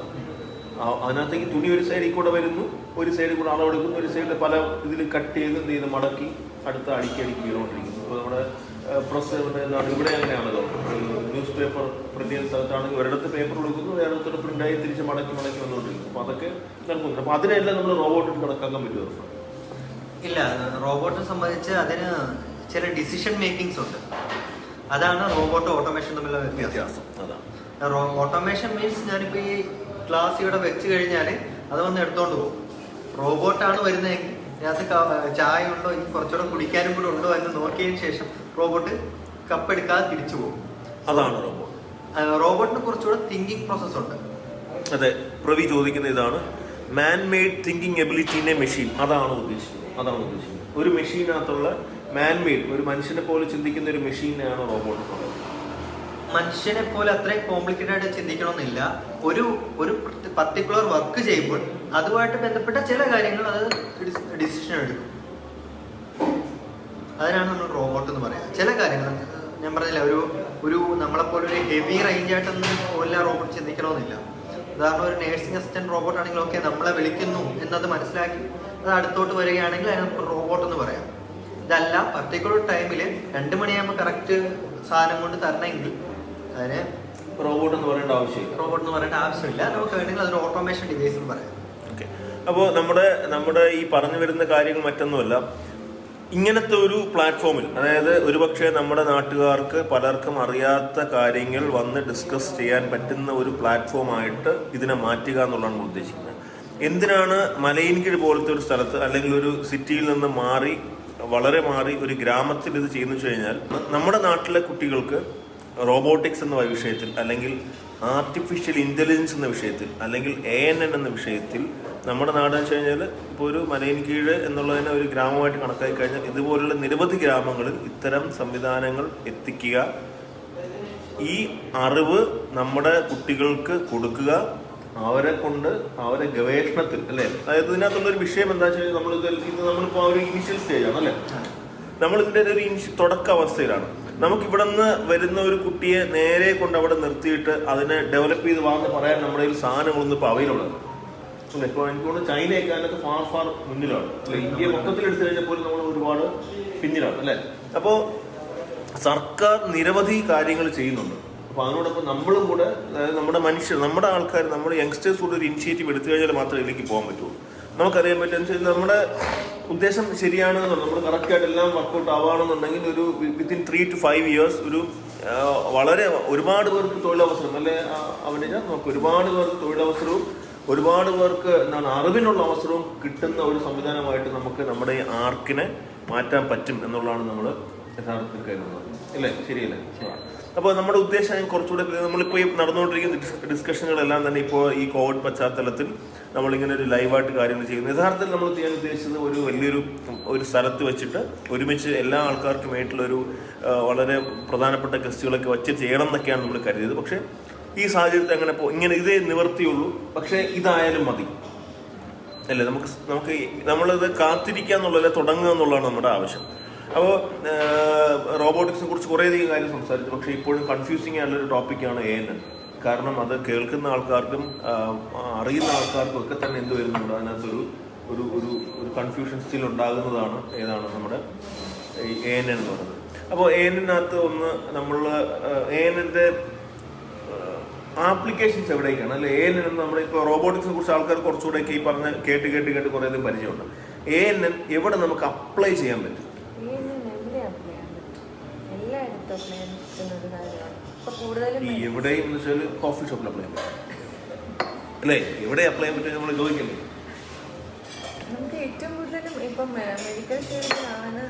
അതിനകത്തേക്ക് തുണി ഒരു സൈഡിൽ കൂടെ വരുന്നു, ഒരു സൈഡിൽ കൂടെ അളവെടുക്കുന്നു, ഒരു സൈഡിൽ പല ഇതിൽ കട്ട് ചെയ്ത് എന്ത് ചെയ്യുന്നു, മടക്കി അടുത്ത അടുക്കി വീണുകൊണ്ടിരിക്കുന്നു. അപ്പോൾ നമ്മുടെ പ്രസ് എന്താണ് ഇവിടെ അങ്ങനെയാണല്ലോ, ന്യൂസ് പേപ്പർ പ്രിന്റ് ചെയ്യുന്ന സ്ഥലത്താണെങ്കിൽ ഒരിടത്ത് പേപ്പർ കൊടുക്കുന്നു, ഒരിടത്തോടെ പ്രിന്റായി തിരിച്ച് മടക്കി വന്നുകൊണ്ടിരിക്കുന്നു. അപ്പോൾ അതൊക്കെ നടക്കുന്നു. അപ്പോൾ അതിനെല്ലാം നമ്മൾ റോബോട്ടിൽ കണക്കാക്കാൻ പറ്റുമോ? ഇല്ല, റോബോട്ടിനെ സംബന്ധിച്ച് അതിന് ചില ഡിസിഷൻ മേക്കിങ്സ് ഉണ്ട്. അതാണ് റോബോട്ട് ഓട്ടോമേഷൻ തമ്മിലുള്ള വ്യത്യാസം. അതാണ് ഓട്ടോമേഷൻ മീൻസ്, ഞാനിപ്പോൾ ഈ ഗ്ലാസ് ഇവിടെ വെച്ച് കഴിഞ്ഞാൽ അത് വന്ന് എടുത്തോണ്ട് പോകും. റോബോട്ടാണ് വരുന്നതെങ്കിൽ അതിനകത്ത് ചായ ഉണ്ടോ, ഇനി കുറച്ചുകൂടെ കുടിക്കാനും കൂടെ ഉണ്ടോ എന്ന് നോക്കിയതിന് ശേഷം റോബോട്ട് കപ്പ് എടുക്കാതെ തിരിച്ചു പോകും. അതാണ് റോബോട്ട്. റോബോട്ടിന് കുറച്ചുകൂടെ തിങ്കിങ് പ്രോസസ് ഉണ്ട്. അതെ, പ്രവി ചോദിക്കുന്ന ഇതാണ്, മാൻ made thinking ability in A machine. അതാണ് ഉദ്ദേശിക്കുന്നത്. ഒരു മെഷീനകത്തുള്ള മാൻ മെയ്ഡ്, ഒരു മനുഷ്യനെ പോലെ ചിന്തിക്കുന്ന ഒരു മെഷീനാണ് റോബോട്ട്. മനുഷ്യനെ പോലെ അത്രയും കോംപ്ലിക്കേറ്റഡ് ആയിട്ട് ചിന്തിക്കണമെന്നില്ല. ഒരു പർട്ടിക്കുലർ വർക്ക് ചെയ്യുമ്പോൾ അതുമായിട്ട് ബന്ധപ്പെട്ട ചില കാര്യങ്ങൾ അത് ഡിസിഷൻ എടുക്കും. അതിനാണ് നമ്മൾ റോബോട്ട് എന്ന് പറയുന്നത്. ചില കാര്യങ്ങൾ ഞാൻ പറഞ്ഞില്ല, ഒരു നമ്മളെപ്പോലെ ഒരു ഹെവി റേഞ്ച് ആയിട്ടൊന്നും എല്ലാ റോബോട്ട് ചിന്തിക്കണമെന്നില്ല. ഉദാഹരണം, ഒരു നേഴ്സിംഗ് അസിസ്റ്റന്റ് റോബോട്ട് ആണെങ്കിൽ ഓക്കെ, നമ്മളെ വിളിക്കുന്നു എന്നത് മനസ്സിലാക്കി അത് അടുത്തോട്ട് വരികയാണെങ്കിൽ അതിന് നമുക്ക് റോബോട്ട് എന്ന് പറയാം. ഇതല്ല, പർട്ടിക്കുലർ ടൈമിൽ 2 മണിയാകുമ്പോൾ കറക്റ്റ് സാധനം കൊണ്ട് തരണമെങ്കിൽ അതിന് റോബോട്ട് എന്ന് പറയേണ്ട ആവശ്യമില്ല. നമുക്ക് വേണമെങ്കിൽ അതൊരു ഓട്ടോമേഷൻ ഡിവൈസ് എന്ന് പറയാം. ഓക്കെ. അപ്പോൾ നമ്മുടെ ഈ പറഞ്ഞു വരുന്ന കാര്യങ്ങൾ മറ്റൊന്നുമല്ല, ഇങ്ങനത്തെ ഒരു പ്ലാറ്റ്ഫോമിൽ, അതായത് ഒരുപക്ഷെ നമ്മുടെ നാട്ടുകാർക്ക് പലർക്കും അറിയാത്ത കാര്യങ്ങൾ വന്ന് ഡിസ്കസ് ചെയ്യാൻ പറ്റുന്ന ഒരു പ്ലാറ്റ്ഫോമായിട്ട് ഇതിനെ മാറ്റുക എന്നുള്ളതാണ് ഉദ്ദേശിക്കുന്നത്. എന്തിനാണ് മലയിൻകീഴ് പോലത്തെ ഒരു സ്ഥലത്ത് അല്ലെങ്കിൽ ഒരു സിറ്റിയിൽ നിന്ന് വളരെ മാറി ഒരു ഗ്രാമത്തിൽ ഇത് ചെയ്യുന്നു വെച്ച് കഴിഞ്ഞാൽ, നമ്മുടെ നാട്ടിലെ കുട്ടികൾക്ക് റോബോട്ടിക്സ് എന്ന വിഷയത്തിൽ, അല്ലെങ്കിൽ ആർട്ടിഫിഷ്യൽ ഇൻ്റലിജൻസ് എന്ന വിഷയത്തിൽ, അല്ലെങ്കിൽ ANN എന്ന വിഷയത്തിൽ നമ്മുടെ നാടെന്ന് വെച്ച് കഴിഞ്ഞാൽ ഇപ്പോൾ ഒരു മലയിൻകീഴ് എന്നുള്ളതിനെ ഒരു ഗ്രാമമായിട്ട് കണക്കാക്കി കഴിഞ്ഞാൽ ഇതുപോലുള്ള നിരവധി ഗ്രാമങ്ങളിൽ ഇത്തരം സംവിധാനങ്ങൾ എത്തിക്കുക, ഈ അറിവ് നമ്മുടെ കുട്ടികൾക്ക് കൊടുക്കുക, അവരെ ഗവേഷണത്തിൽ, അല്ലേ? അതായത് ഇതിനകത്തുള്ളൊരു വിഷയം എന്താ വെച്ചാൽ, നമ്മളിപ്പോൾ ആ ഒരു ഇനിഷ്യൽ സ്റ്റേജാണ്, അല്ലേ? നമ്മളിതിൻ്റെ ഒരു തുടക്ക അവസ്ഥയിലാണ്. നമുക്കിവിടെ നിന്ന് വരുന്ന ഒരു കുട്ടിയെ നേരെ കൊണ്ട് അവിടെ നിർത്തിയിട്ട് അതിനെ ഡെവലപ്പ് ചെയ്ത് വാങ്ങി പറയാൻ നമ്മുടെ കയ്യിൽ സാധനങ്ങളൊന്നും ഇപ്പോൾ അവൈലബിൾ ആണ്, അല്ലേ? ഇപ്പോൾ എനിക്ക് തോന്നുന്നു ചൈനയൊക്കെ അതിനൊക്കെ ഫാർ മുന്നിലാണ്, അല്ലെ? ഇന്ത്യ മൊത്തത്തിൽ എടുത്തു കഴിഞ്ഞാൽ പോലും നമ്മൾ ഒരുപാട് പിന്നിലാണ്, അല്ലേ? അപ്പോൾ സർക്കാർ നിരവധി കാര്യങ്ങൾ ചെയ്യുന്നുണ്ട്. അപ്പോൾ അതിനോടൊപ്പം നമ്മളും കൂടെ, അതായത് നമ്മുടെ ആൾക്കാർ, നമ്മുടെ യങ്സ്റ്റേഴ്സ് കൂടെ ഒരു ഇനിഷ്യേറ്റീവ് എടുത്തു കഴിഞ്ഞാൽ മാത്രമേ ഇതിലേക്ക് പോകാൻ പറ്റുള്ളൂ. നമുക്കറിയാൻ പറ്റുക നമ്മുടെ ഉദ്ദേശം ശരിയാണെന്നുണ്ട്, നമ്മൾ കറക്റ്റായിട്ട് എല്ലാം വർക്കൗട്ട് ആവുകയാണെന്നുണ്ടെങ്കിൽ ഒരു വിത്തിൻ 3 to 5 years ഒരു ഒരുപാട് പേർക്ക് തൊഴിലവസരം, അല്ലെ? അവനെ നമുക്ക് ഒരുപാട് പേർക്ക് തൊഴിലവസരവും ഒരുപാട് പേർക്ക് അറിവിനുള്ള അവസരവും കിട്ടുന്ന ഒരു സംവിധാനമായിട്ട് നമുക്ക് നമ്മുടെ ഈ ആർക്കിനെ മാറ്റാൻ പറ്റും എന്നുള്ളതാണ് നമ്മൾ യഥാർത്ഥത്തിൽ കരുതുന്നത്, അല്ലേ? ശരിയല്ലേ? അപ്പോൾ നമ്മുടെ ഉദ്ദേശം കുറച്ചുകൂടെ, നമ്മളിപ്പോൾ ഈ നടന്നുകൊണ്ടിരിക്കുന്ന ഡിസ്കഷനുകളെല്ലാം തന്നെ ഇപ്പോൾ ഈ കോവിഡ് പശ്ചാത്തലത്തിൽ നമ്മളിങ്ങനെ ഒരു ലൈവായിട്ട് കാര്യങ്ങൾ ചെയ്യുന്നു. യഥാർത്ഥത്തിൽ നമ്മൾ ചെയ്യാൻ ഉദ്ദേശിച്ചത് ഒരു സ്ഥലത്ത് വെച്ചിട്ട് ഒരുമിച്ച് എല്ലാ ആൾക്കാർക്കുമായിട്ടുള്ളൊരു വളരെ പ്രധാനപ്പെട്ട ഗസ്റ്റുകളൊക്കെ വെച്ച് ചെയ്യണം എന്നൊക്കെയാണ് നമ്മൾ കരുതിയത്. പക്ഷേ ഈ സാഹചര്യത്തിൽ ഇങ്ങനെ ഇതേ നിവർത്തിയുള്ളൂ. പക്ഷേ ഇതായാലും മതി. അല്ലേ? നമ്മളിത് കാത്തിരിക്കുക എന്നുള്ളതല്ല, തുടങ്ങുക എന്നുള്ളതാണ് നമ്മുടെ ആവശ്യം. അപ്പോൾ റോബോട്ടിക്സിനെ കുറിച്ച് കുറേയധികം കാര്യം സംസാരിച്ചു. പക്ഷേ ഇപ്പോഴും കൺഫ്യൂസിങ് ആയിട്ടുള്ളൊരു ടോപ്പിക്കാണ് ANN. കാരണം അത് കേൾക്കുന്ന ആൾക്കാർക്കും അറിയുന്ന ആൾക്കാർക്കും ഒക്കെ തന്നെ എന്ത് വരുന്നുണ്ട്, അതിനകത്തൊരു ഒരു ഒരു ഒരു കൺഫ്യൂഷൻ സ്റ്റിൽ ഉണ്ടാകുന്നതാണ് ഏതാണ് നമ്മുടെ ഈ ANN എന്ന് പറയുന്നത്. അപ്പോൾ ANN-നകത്ത് ഒന്ന് നമ്മൾ ANN-ന്റെ ആപ്ലിക്കേഷൻസ് എവിടേക്കാണ്, അല്ലെ? ANN നമ്മളിപ്പോൾ റോബോട്ടിക്സിനെ കുറിച്ച് ആൾക്കാർ കുറച്ചുകൂടെയൊക്കെ ഈ പറഞ്ഞ് കേട്ട് കുറേയധികം പരിചയമുണ്ട്. ANN എവിടെ നമുക്ക് അപ്ലൈ ചെയ്യാൻ പറ്റും? ഈ എവിടെയും എന്ന് വെച്ചാൽ കോഫി ഷോപ്പിൽ അപ്ലൈ ചെയ്യാൻ പറ്റും, അല്ലേ? എവിടെ അപ്ലൈ ചെയ്യാൻ പറ്റും നമ്മൾ ചോദിക്കണ്ടേ? നമുക്ക് ഏറ്റവും കൂടുതലും ഇപ്പം മെഡിക്കൽ ഫീൽഡിലാണ്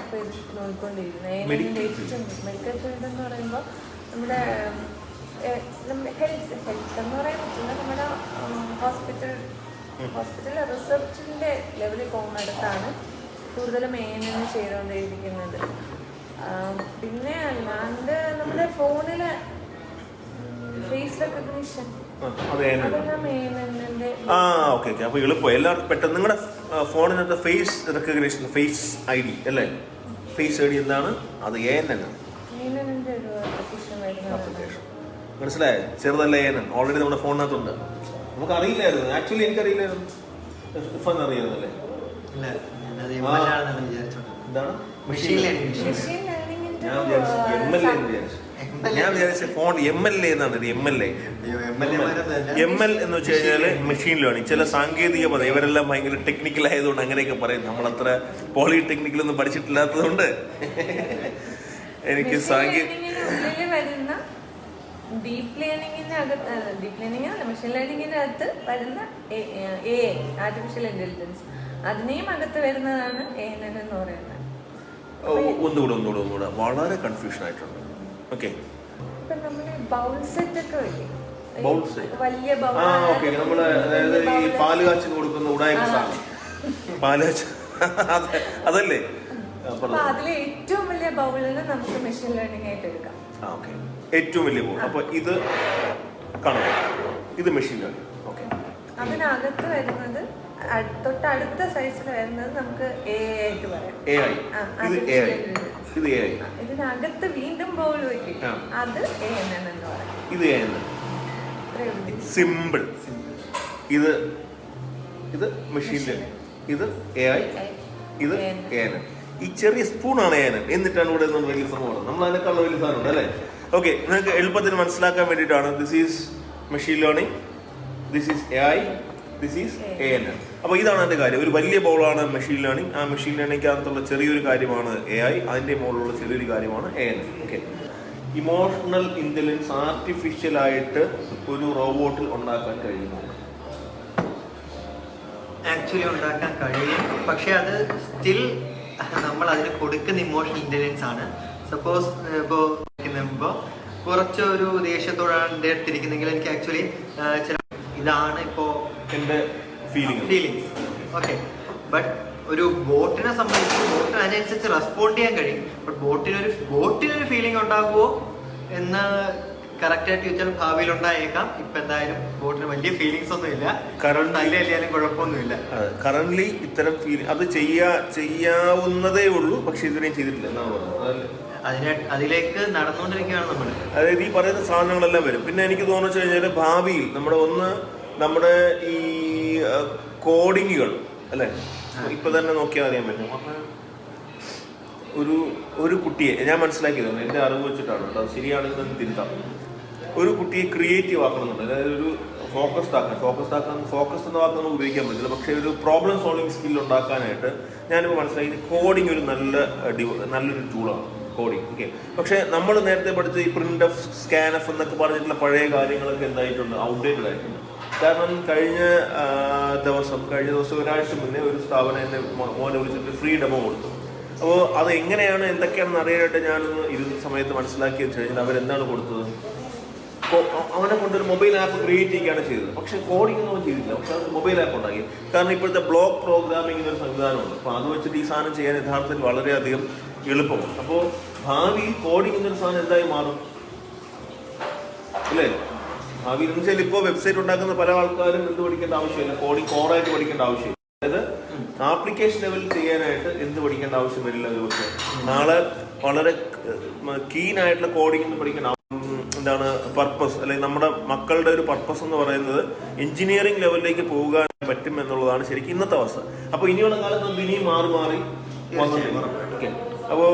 ഇപ്പൊ ഇത് നോക്കിക്കൊണ്ടിരിക്കുന്നത്. മെഡിക്കൽ ഫീൽഡ് എന്ന് പറയുമ്പോൾ നമ്മുടെ ഹെൽത്ത് എന്ന് പറയാൻ പറ്റില്ല, നമ്മുടെ ഹോസ്പിറ്റൽ റിസർച്ചിന്റെ ലെവലിൽ പോകുന്നിടത്താണ് കൂടുതലും ANN ചെയ്തുകൊണ്ടിരിക്കുന്നത്. പിന്നെ അല്ലാണ്ട് നമ്മുടെ ഫോണിലെ ഫേസ് റെക്കഗ്നിഷൻ അതെല്ലാം ANN-ന്റെ. ഓക്കെ. അപ്പോൾ എളുപ്പം എല്ലാവർക്കും പെട്ടെന്ന് നിങ്ങളുടെ ഫോണിനകത്ത് ഫേസ് റെക്കഗ്നിഷൻ, ഫേസ് ID അല്ലേ? ഫേസ് ID എന്താണ്? അത് ANN ആണ്. ANN-ന്റെ ഒരു ആപ്ലിക്കേഷൻ മനസ്സിലായോ? ചെറുതല്ല ANN, ഓൾറെഡി നമ്മുടെ ഫോണിനകത്തുണ്ട്. നമുക്ക് അറിയില്ലായിരുന്നു, ആക്ച്വലി എനിക്കറിയില്ലായിരുന്നു. ഇഫൻ അറിയാന്നല്ലേ? എന്താണ് മെഷീൻ ലേണിംഗ്? ഞാൻ വിചാരിച്ച ഫോൺ MLA എന്നാണ്. ഇത് ML എന്ന് വെച്ച് കഴിഞ്ഞാൽ മെഷീൻ ലേണിംഗ്. ചില സാങ്കേതിക പദം ഇവരെല്ലാം ഭയങ്കര ടെക്നിക്കൽ ആയതുകൊണ്ട് അങ്ങനെയൊക്കെ പറയും. നമ്മളത്ര പോളിടെക്നിക്കലൊന്നും പഠിച്ചിട്ടില്ലാത്തതുകൊണ്ട് എനിക്ക് ഡീപ് ലേണിംഗിനകത്ത് മെഷീൻ ലേണിംഗിനകത്ത് വരുന്ന AI ആർട്ടിഫിഷ്യൽ ഇന്റലിജൻസ്, അതിനെയും അകത്ത് വരുന്നതാണ് ANN എന്ന് പറയുന്നത്. ഒന്നുകൂടെ വളരെ കൺഫ്യൂഷൻ ആയിട്ടുണ്ട്. ഓക്കെ, ഇപ്പൊ നമ്മുടെ ബൗൾ സെറ്റ് ഒക്കെ വലിയ നമ്മള് അതായത് ഈ പാല് കാച്ചി കൊടുക്കുന്ന ഉടായ്പ സാധനം, പാല് കാച്ചി അതല്ലേ? അതിലെ ഏറ്റവും വലിയ ബൗളിന് നമുക്ക് മെഷീൻ ലേണിംഗ് ആയിട്ട് എടുക്കാം. ഏറ്റവും വലിയ ബോൾ. അപ്പൊ ഇത് കാണുക, ഇത് മെഷീൻ ലേണിംഗ്. ഓക്കെ, അതിനകത്ത് വരുന്നത് തൊട്ടടുത്ത സൈസിൽ വരുന്നത് നമുക്ക് AI ആയിട്ട് പറയാം. ഇത് AI. ഇതിനകത്ത് വീണ്ടും ബൗൾ വെക്കും, അത് ANN എന്ന് പറയാം. ഇത് ANN സിമ്പിൾ. ഇത് മെഷീൻ ലേണിംഗ്, ഇത് AI, ഇത് ANN. ഈ ചെറിയ സ്പൂണാണ് ANN. എന്നിട്ടാണ് ഇവിടെ വലിയ സംഭവം. നമ്മൾ അതിനേക്കാളുള്ള വലിയ സാധനം ഉണ്ട് അല്ലേ? ഓക്കെ, നിങ്ങൾക്ക് എളുപ്പത്തിൽ മനസ്സിലാക്കാൻ വേണ്ടിയിട്ടാണ്. This is machine learning, this is AI, this is ANN. അപ്പോൾ ഇതാണ് എൻ്റെ കാര്യം. ഒരു വലിയ ബോളാണ് മെഷീൻ ലേണിംഗ്. ആ മെഷീൻ ലേണിംഗിനകത്തുള്ള ചെറിയൊരു കാര്യമാണ് AI, അതിൻ്റെ മുകളിലുള്ള ചെറിയൊരു കാര്യമാണ് ANN. ഓക്കെ, ഇമോഷണൽ ഇന്റലിജൻസ് ആർട്ടിഫിഷ്യലായിട്ട് ഒരു റോബോട്ടിൽ ഉണ്ടാക്കാൻ കഴിയുമോ? ആക്ച്വലി ഉണ്ടാക്കാൻ കഴിയും, പക്ഷെ അത് സ്റ്റിൽ നമ്മൾ അതിന് കൊടുക്കുന്ന ഇമോഷണൽ ഇന്റലിജൻസ് ആണ്. സപ്പോസ് ഇപ്പോൾ കുറച്ചൊരു ദേഷ്യത്തോടാണ് എൻ്റെ അടുത്തിരിക്കുന്നെങ്കിൽ എനിക്ക് ആക്ച്വലി ചില ഇതാണ് ഇപ്പോൾ എൻ്റെ ഫീലിങ്സ്. ഓക്കെ, ബട്ട് ഒരു ബോട്ടിനെ സംബന്ധിച്ച് ബോട്ടിന് അതിനനുസരിച്ച് റെസ്പോണ്ട് ചെയ്യാൻ കഴിയും. ബട്ട് ബോട്ടിനൊരു ഫീലിംഗ് ഉണ്ടാകുമോ എന്ന് കറക്റ്റായിട്ട് ചോദിച്ചാൽ ഭാവിയിൽ ഉണ്ടായേക്കാം. ഇപ്പം എന്തായാലും ബോട്ടിന് വലിയ ഫീലിങ്സ് ഒന്നും ഇല്ല, നല്ലയാലും കുഴപ്പമൊന്നുമില്ല. കറന്റ്ലി ഇത്തരം ഫീലിംഗ് അത് ചെയ്യാവുന്നതേ ഉള്ളൂ, പക്ഷെ ഇതുവരെയും ചെയ്തിട്ടില്ല എന്നാണ് പറഞ്ഞത്. അതിലേക്ക് നടന്നുകൊണ്ടിരിക്കുകയാണ് നമ്മൾ. അതായത് ഈ പറയുന്ന സാധനങ്ങളെല്ലാം വരും. പിന്നെ എനിക്ക് തോന്നുന്നു കഴിഞ്ഞാൽ ഭാവിയിൽ നമ്മുടെ ഈ കോഡിങ്ങുകൾ അല്ലേ, ഇപ്പൊ തന്നെ നോക്കിയാൽ അറിയാൻ പറ്റും. ഒരു കുട്ടിയെ ഞാൻ മനസ്സിലാക്കിയതാണ്, എൻ്റെ അറിവ് വെച്ചിട്ടാണ് കേട്ടോ, ശരിയാണെങ്കിൽ തന്നെ തിരുത്താം. ഒരു കുട്ടിയെ ക്രിയേറ്റീവ് ആക്കണമെന്നുണ്ട്. അതായത് ഒരു ഫോക്കസ്ഡ് ഫോക്കസ് എന്ന വാക്ക് നമുക്ക് ഉപയോഗിക്കാൻ പറ്റില്ല, പക്ഷേ ഒരു പ്രോബ്ലം സോൾവിങ് സ്കിൽ ഉണ്ടാക്കാനായിട്ട് ഞാനിപ്പോൾ മനസ്സിലാക്കി കോഡിങ് ഒരു നല്ലൊരു ടൂളാണ് കോഡിങ്. ഓക്കെ, പക്ഷേ നമ്മൾ നേരത്തെ പഠിച്ച ഈ പ്രിന്റ് എഫ്, സ്കാൻ എഫ് എന്നൊക്കെ പറഞ്ഞിട്ടുള്ള പഴയ കാര്യങ്ങളൊക്കെ എന്തായിട്ടുണ്ട്, ഔട്ട്ഡേറ്റഡ് ആയിട്ടുണ്ട്. കാരണം കഴിഞ്ഞ ദിവസം ഒരാഴ്ച മുന്നേ ഒരു സ്ഥാപനം എന്നെ മോനെ വിളിച്ചിട്ട് ഫ്രീ ഡെമോ കൊടുത്തു. അപ്പോൾ അത് എങ്ങനെയാണ് എന്തൊക്കെയാണെന്ന് അറിയാനായിട്ട് ഞാനൊന്ന് ഇരുന്ന സമയത്ത് മനസ്സിലാക്കിയെന്ന് വെച്ച് കഴിഞ്ഞാൽ അവരെന്താണ് കൊടുത്തത്, അവനെ കൊണ്ടൊരു മൊബൈൽ ആപ്പ് ക്രിയേറ്റ് ചെയ്യുകയാണ് ചെയ്തത്. പക്ഷേ കോഡിംഗ് ഒന്നും ചെയ്തില്ല, പക്ഷെ അത് മൊബൈൽ ആപ്പ് ഉണ്ടാക്കി. കാരണം ഇപ്പോഴത്തെ ബ്ലോക്ക് പ്രോഗ്രാമിംഗ് എന്നൊരു സംവിധാനമുണ്ട്. അപ്പോൾ അത് വെച്ചിട്ട് ഈ സാധനം ചെയ്യാൻ യഥാർത്ഥത്തിൽ വളരെയധികം എളുപ്പമാണ്. അപ്പോൾ ഭാവി കോഡിംഗ് എന്നൊരു സാധനം എന്തായി മാറും അല്ലേ? ഭാവിയിൽ എന്ന് വെച്ചാൽ ഇപ്പോൾ വെബ്സൈറ്റ് ഉണ്ടാക്കുന്ന പല ആൾക്കാരും എന്ത് പഠിക്കേണ്ട ആവശ്യമില്ല, കോഡിങ് കോറായിട്ട് പഠിക്കേണ്ട ആവശ്യമില്ല. അതായത് ആപ്ലിക്കേഷൻ ലെവലിൽ ചെയ്യാനായിട്ട് എന്ത് പഠിക്കേണ്ട ആവശ്യം വരില്ല. ഒരുപക്ഷെ നാളെ വളരെ കീൻ ആയിട്ടുള്ള കോഡിംഗ് എന്ന് പഠിക്കേണ്ട എന്താണ് പർപ്പസ്, അല്ലെങ്കിൽ നമ്മുടെ മക്കളുടെ ഒരു പർപ്പസ് എന്ന് പറയുന്നത് എഞ്ചിനീയറിംഗ് ലെവലിലേക്ക് പോകാൻ പറ്റും എന്നുള്ളതാണ് ശരിക്കും ഇന്നത്തെ അവസ്ഥ. അപ്പോൾ ഇനിയുള്ള കാലത്ത് നമുക്ക് ഇനിയും മാറി അപ്പോൾ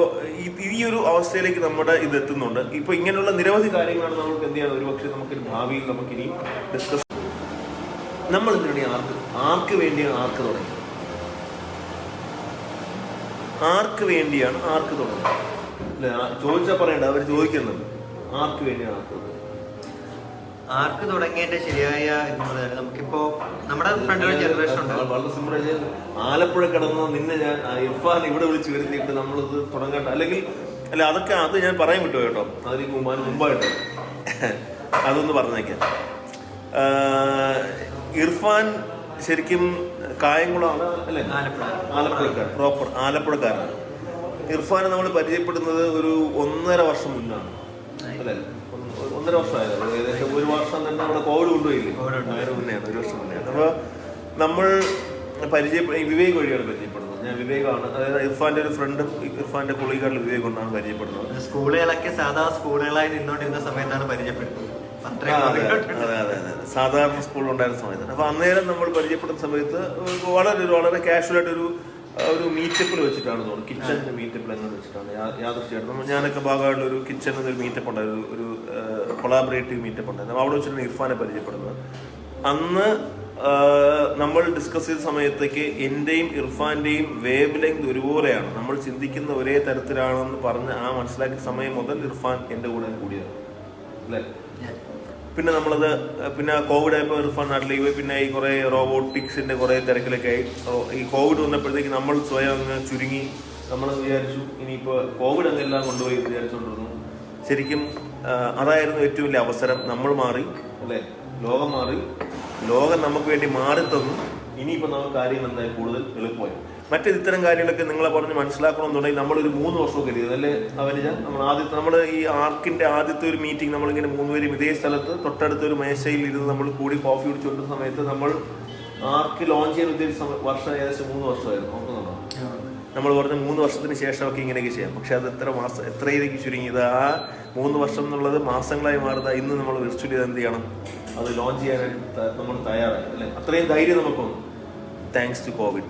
ഈ ഒരു അവസ്ഥയിലേക്ക് നമ്മുടെ ഇത് എത്തുന്നുണ്ട്. ഇപ്പൊ ഇങ്ങനെയുള്ള നിരവധി കാര്യങ്ങളാണ് നമുക്ക് എന്ത് ചെയ്യാൻ ഒരുപക്ഷെ നമുക്ക് ഭാവിയിൽ നമുക്ക് ഇനിയും ഡിസ്കസ്. നമ്മൾ എന്തിനാണ് ആർക്ക് വേണ്ടിയാണ് ആർക്ക് തുടങ്ങി, ആർക്ക് വേണ്ടിയാണ് ആർക്ക് തുടങ്ങി അല്ലെ? ചോദിച്ചാൽ പറയണ്ട, അവർ ചോദിക്കുന്നുണ്ട് ആർക്ക് വേണ്ടിയാണ് ആർക്ക് തുടങ്ങിയതിന്റെ ശരിയായ നമുക്കിപ്പോ നമ്മുടെ ഫ്രണ്ടിലെ ജനറേഷൻ ഉണ്ട്. വളരെ സിമ്പിൾ. ആലപ്പുഴ കിടന്ന നിന്നെ ഞാൻ ഇർഫാൻ ഇവിടെ വിളിച്ച് വരുത്തിയിട്ട് നമ്മളിത് തുടങ്ങട്ടെ, അല്ലെങ്കിൽ അല്ല അതൊക്കെ അത് ഞാൻ പറയാൻ വിട്ടു കേട്ടോ, അതിന് മുമ്പായിട്ട് അതൊന്ന് പറഞ്ഞേക്കാം. ഇർഫാൻ ശരിക്കും കായംകുളമാണ് അല്ലെ? ആലപ്പുഴക്കാരൻ, പ്രോപ്പർ ആലപ്പുഴക്കാരനാണ്. ഇർഫാനെ നമ്മൾ പരിചയപ്പെടുന്നത് ഒരു 1.5 വർഷം മുന്നാണ് അല്ലെ? 1.5 വർഷമായത്, ഏകദേശം 1 വർഷം തന്നെ നമ്മുടെ കോവിഡ് കൊണ്ടുപോയില്ലേ, അതിന് മുന്നെയാണ്, 1 വർഷം മുന്നെയാണ്. അപ്പോൾ നമ്മൾ വിവേക് വഴിയാണ് പരിചയപ്പെടുന്നത്. ഞാൻ വിവേകാണ്, അതായത് ഇർഫാന്റെ ഒരു ഫ്രണ്ടും ഇർഫാന്റെ കൊളീഗാണ് വിവേക് കൊണ്ടാണ് പരിചയപ്പെടുന്നത്. സ്കൂളുകളൊക്കെ സാധാ സ്കൂളുകളായി നിന്നോണ്ടിരുന്ന സമയത്താണ് പരിചയപ്പെടുന്നത്. അതെ, സാധാരണ സ്കൂളുണ്ടായിരുന്ന സമയത്താണ്. അപ്പൊ അന്നേരം നമ്മൾ പരിചയപ്പെടുന്ന സമയത്ത് വളരെ കാഷ്വലായിട്ടൊരു മീറ്റപ്പിൽ വെച്ചിട്ടാണ് തോന്നുന്നു, കിച്ചണിന്റെ മീറ്റപ്പിൽ എങ്ങനെ വെച്ചിട്ടാണ് യാദൃശ്യമായിട്ട് ഞാനൊക്കെ ഭാഗമായിട്ടുള്ള ഒരു കിച്ചണിൽ ഒരു മീറ്റപ്പ് ഉണ്ടായിരുന്നു, ഒരു കൊളാബറേറ്റീവ് മീറ്റപ്പ് ഉണ്ടായിരുന്നു. അവിടെ വെച്ചിട്ടാണ് ഇർഫാനെ പരിചയപ്പെടുന്നത്. അന്ന് നമ്മൾ ഡിസ്കസ് ചെയ്ത സമയത്തേക്ക് എന്റെയും ഇർഫാന്റെയും വേവ് ലെങ്ത് ഒരുപോലെയാണ്, നമ്മൾ ചിന്തിക്കുന്ന ഒരേ തരത്തിലാണെന്ന് പറഞ്ഞ് മനസ്സിലാക്കിയ സമയം മുതൽ ഇർഫാൻ എൻ്റെ കൂടെ കൂടിയതാണ് അല്ലേ? പിന്നെ നമ്മളത് പിന്നെ കോവിഡ് ആയപ്പോൾ ഇർഫാൻ നാട്ടിലേക്ക് പോയി. പിന്നെ ഈ കുറേ റോബോട്ടിക്സിന്റെ കുറേ തിരക്കിലൊക്കെ ആയി. ഈ കോവിഡ് വന്നപ്പോഴത്തേക്ക് നമ്മൾ സ്വയം അങ്ങ് ചുരുങ്ങി. നമ്മൾ വിചാരിച്ചു ഇനിയിപ്പോൾ കോവിഡ് അങ്ങെല്ലാം കൊണ്ടുപോയി വിചാരിച്ചുകൊണ്ടിരുന്നു. ശരിക്കും അതായിരുന്നു ഏറ്റവും വലിയ അവസരം. നമ്മൾ മാറി അല്ലേ? ലോകം മാറി, ലോകം നമുക്ക് വേണ്ടി മാറി തന്നു. ഇനിയിപ്പോൾ നമുക്ക് കാര്യങ്ങൾ എന്തായാലും കൂടുതൽ എളുപ്പമായി. മറ്റേ ഇത്തരം കാര്യങ്ങളൊക്കെ നിങ്ങളെ പറഞ്ഞ് മനസ്സിലാക്കണമെന്നുണ്ടെങ്കിൽ നമ്മളൊരു 3 വർഷമൊക്കെ എഴുതിയത് അല്ലേ അവനിജ? നമ്മൾ ഈ ആർക്കിന്റെ ആദ്യത്തെ ഒരു മീറ്റിംഗ് നമ്മളിങ്ങനെ 3 പേരും ഇതേ സ്ഥലത്ത് തൊട്ടടുത്തൊരു മേശയിൽ ഇരുന്ന് നമ്മൾ കൂടി കോഫി കുടിച്ചുകൊണ്ടിരുന്ന സമയത്ത് നമ്മൾ ആർക്ക് ലോഞ്ച് ചെയ്യാൻ ഉദ്ദേശിച്ച വർഷം ഏകദേശം 3 വർഷമായിരുന്നു. നോക്കുന്നുണ്ടോ? നമ്മൾ പറഞ്ഞ 3 വർഷത്തിന് ശേഷമൊക്കെ ഇങ്ങനെയൊക്കെ ചെയ്യാം. പക്ഷെ അത് എത്രയിലേക്ക് ചുരുങ്ങിയത്? ആ 3 വർഷം എന്നുള്ളത് മാസങ്ങളായി മാറുക. ഇന്ന് നമ്മൾ വിർച്വലി എന്ത് ചെയ്യണം, അത് ലോഞ്ച് ചെയ്യാനായിട്ട് നമ്മൾ തയ്യാറായി അല്ലേ? അത്രയും ധൈര്യം നമുക്ക് വന്നു, താങ്ക്സ് ടു കോവിഡ്.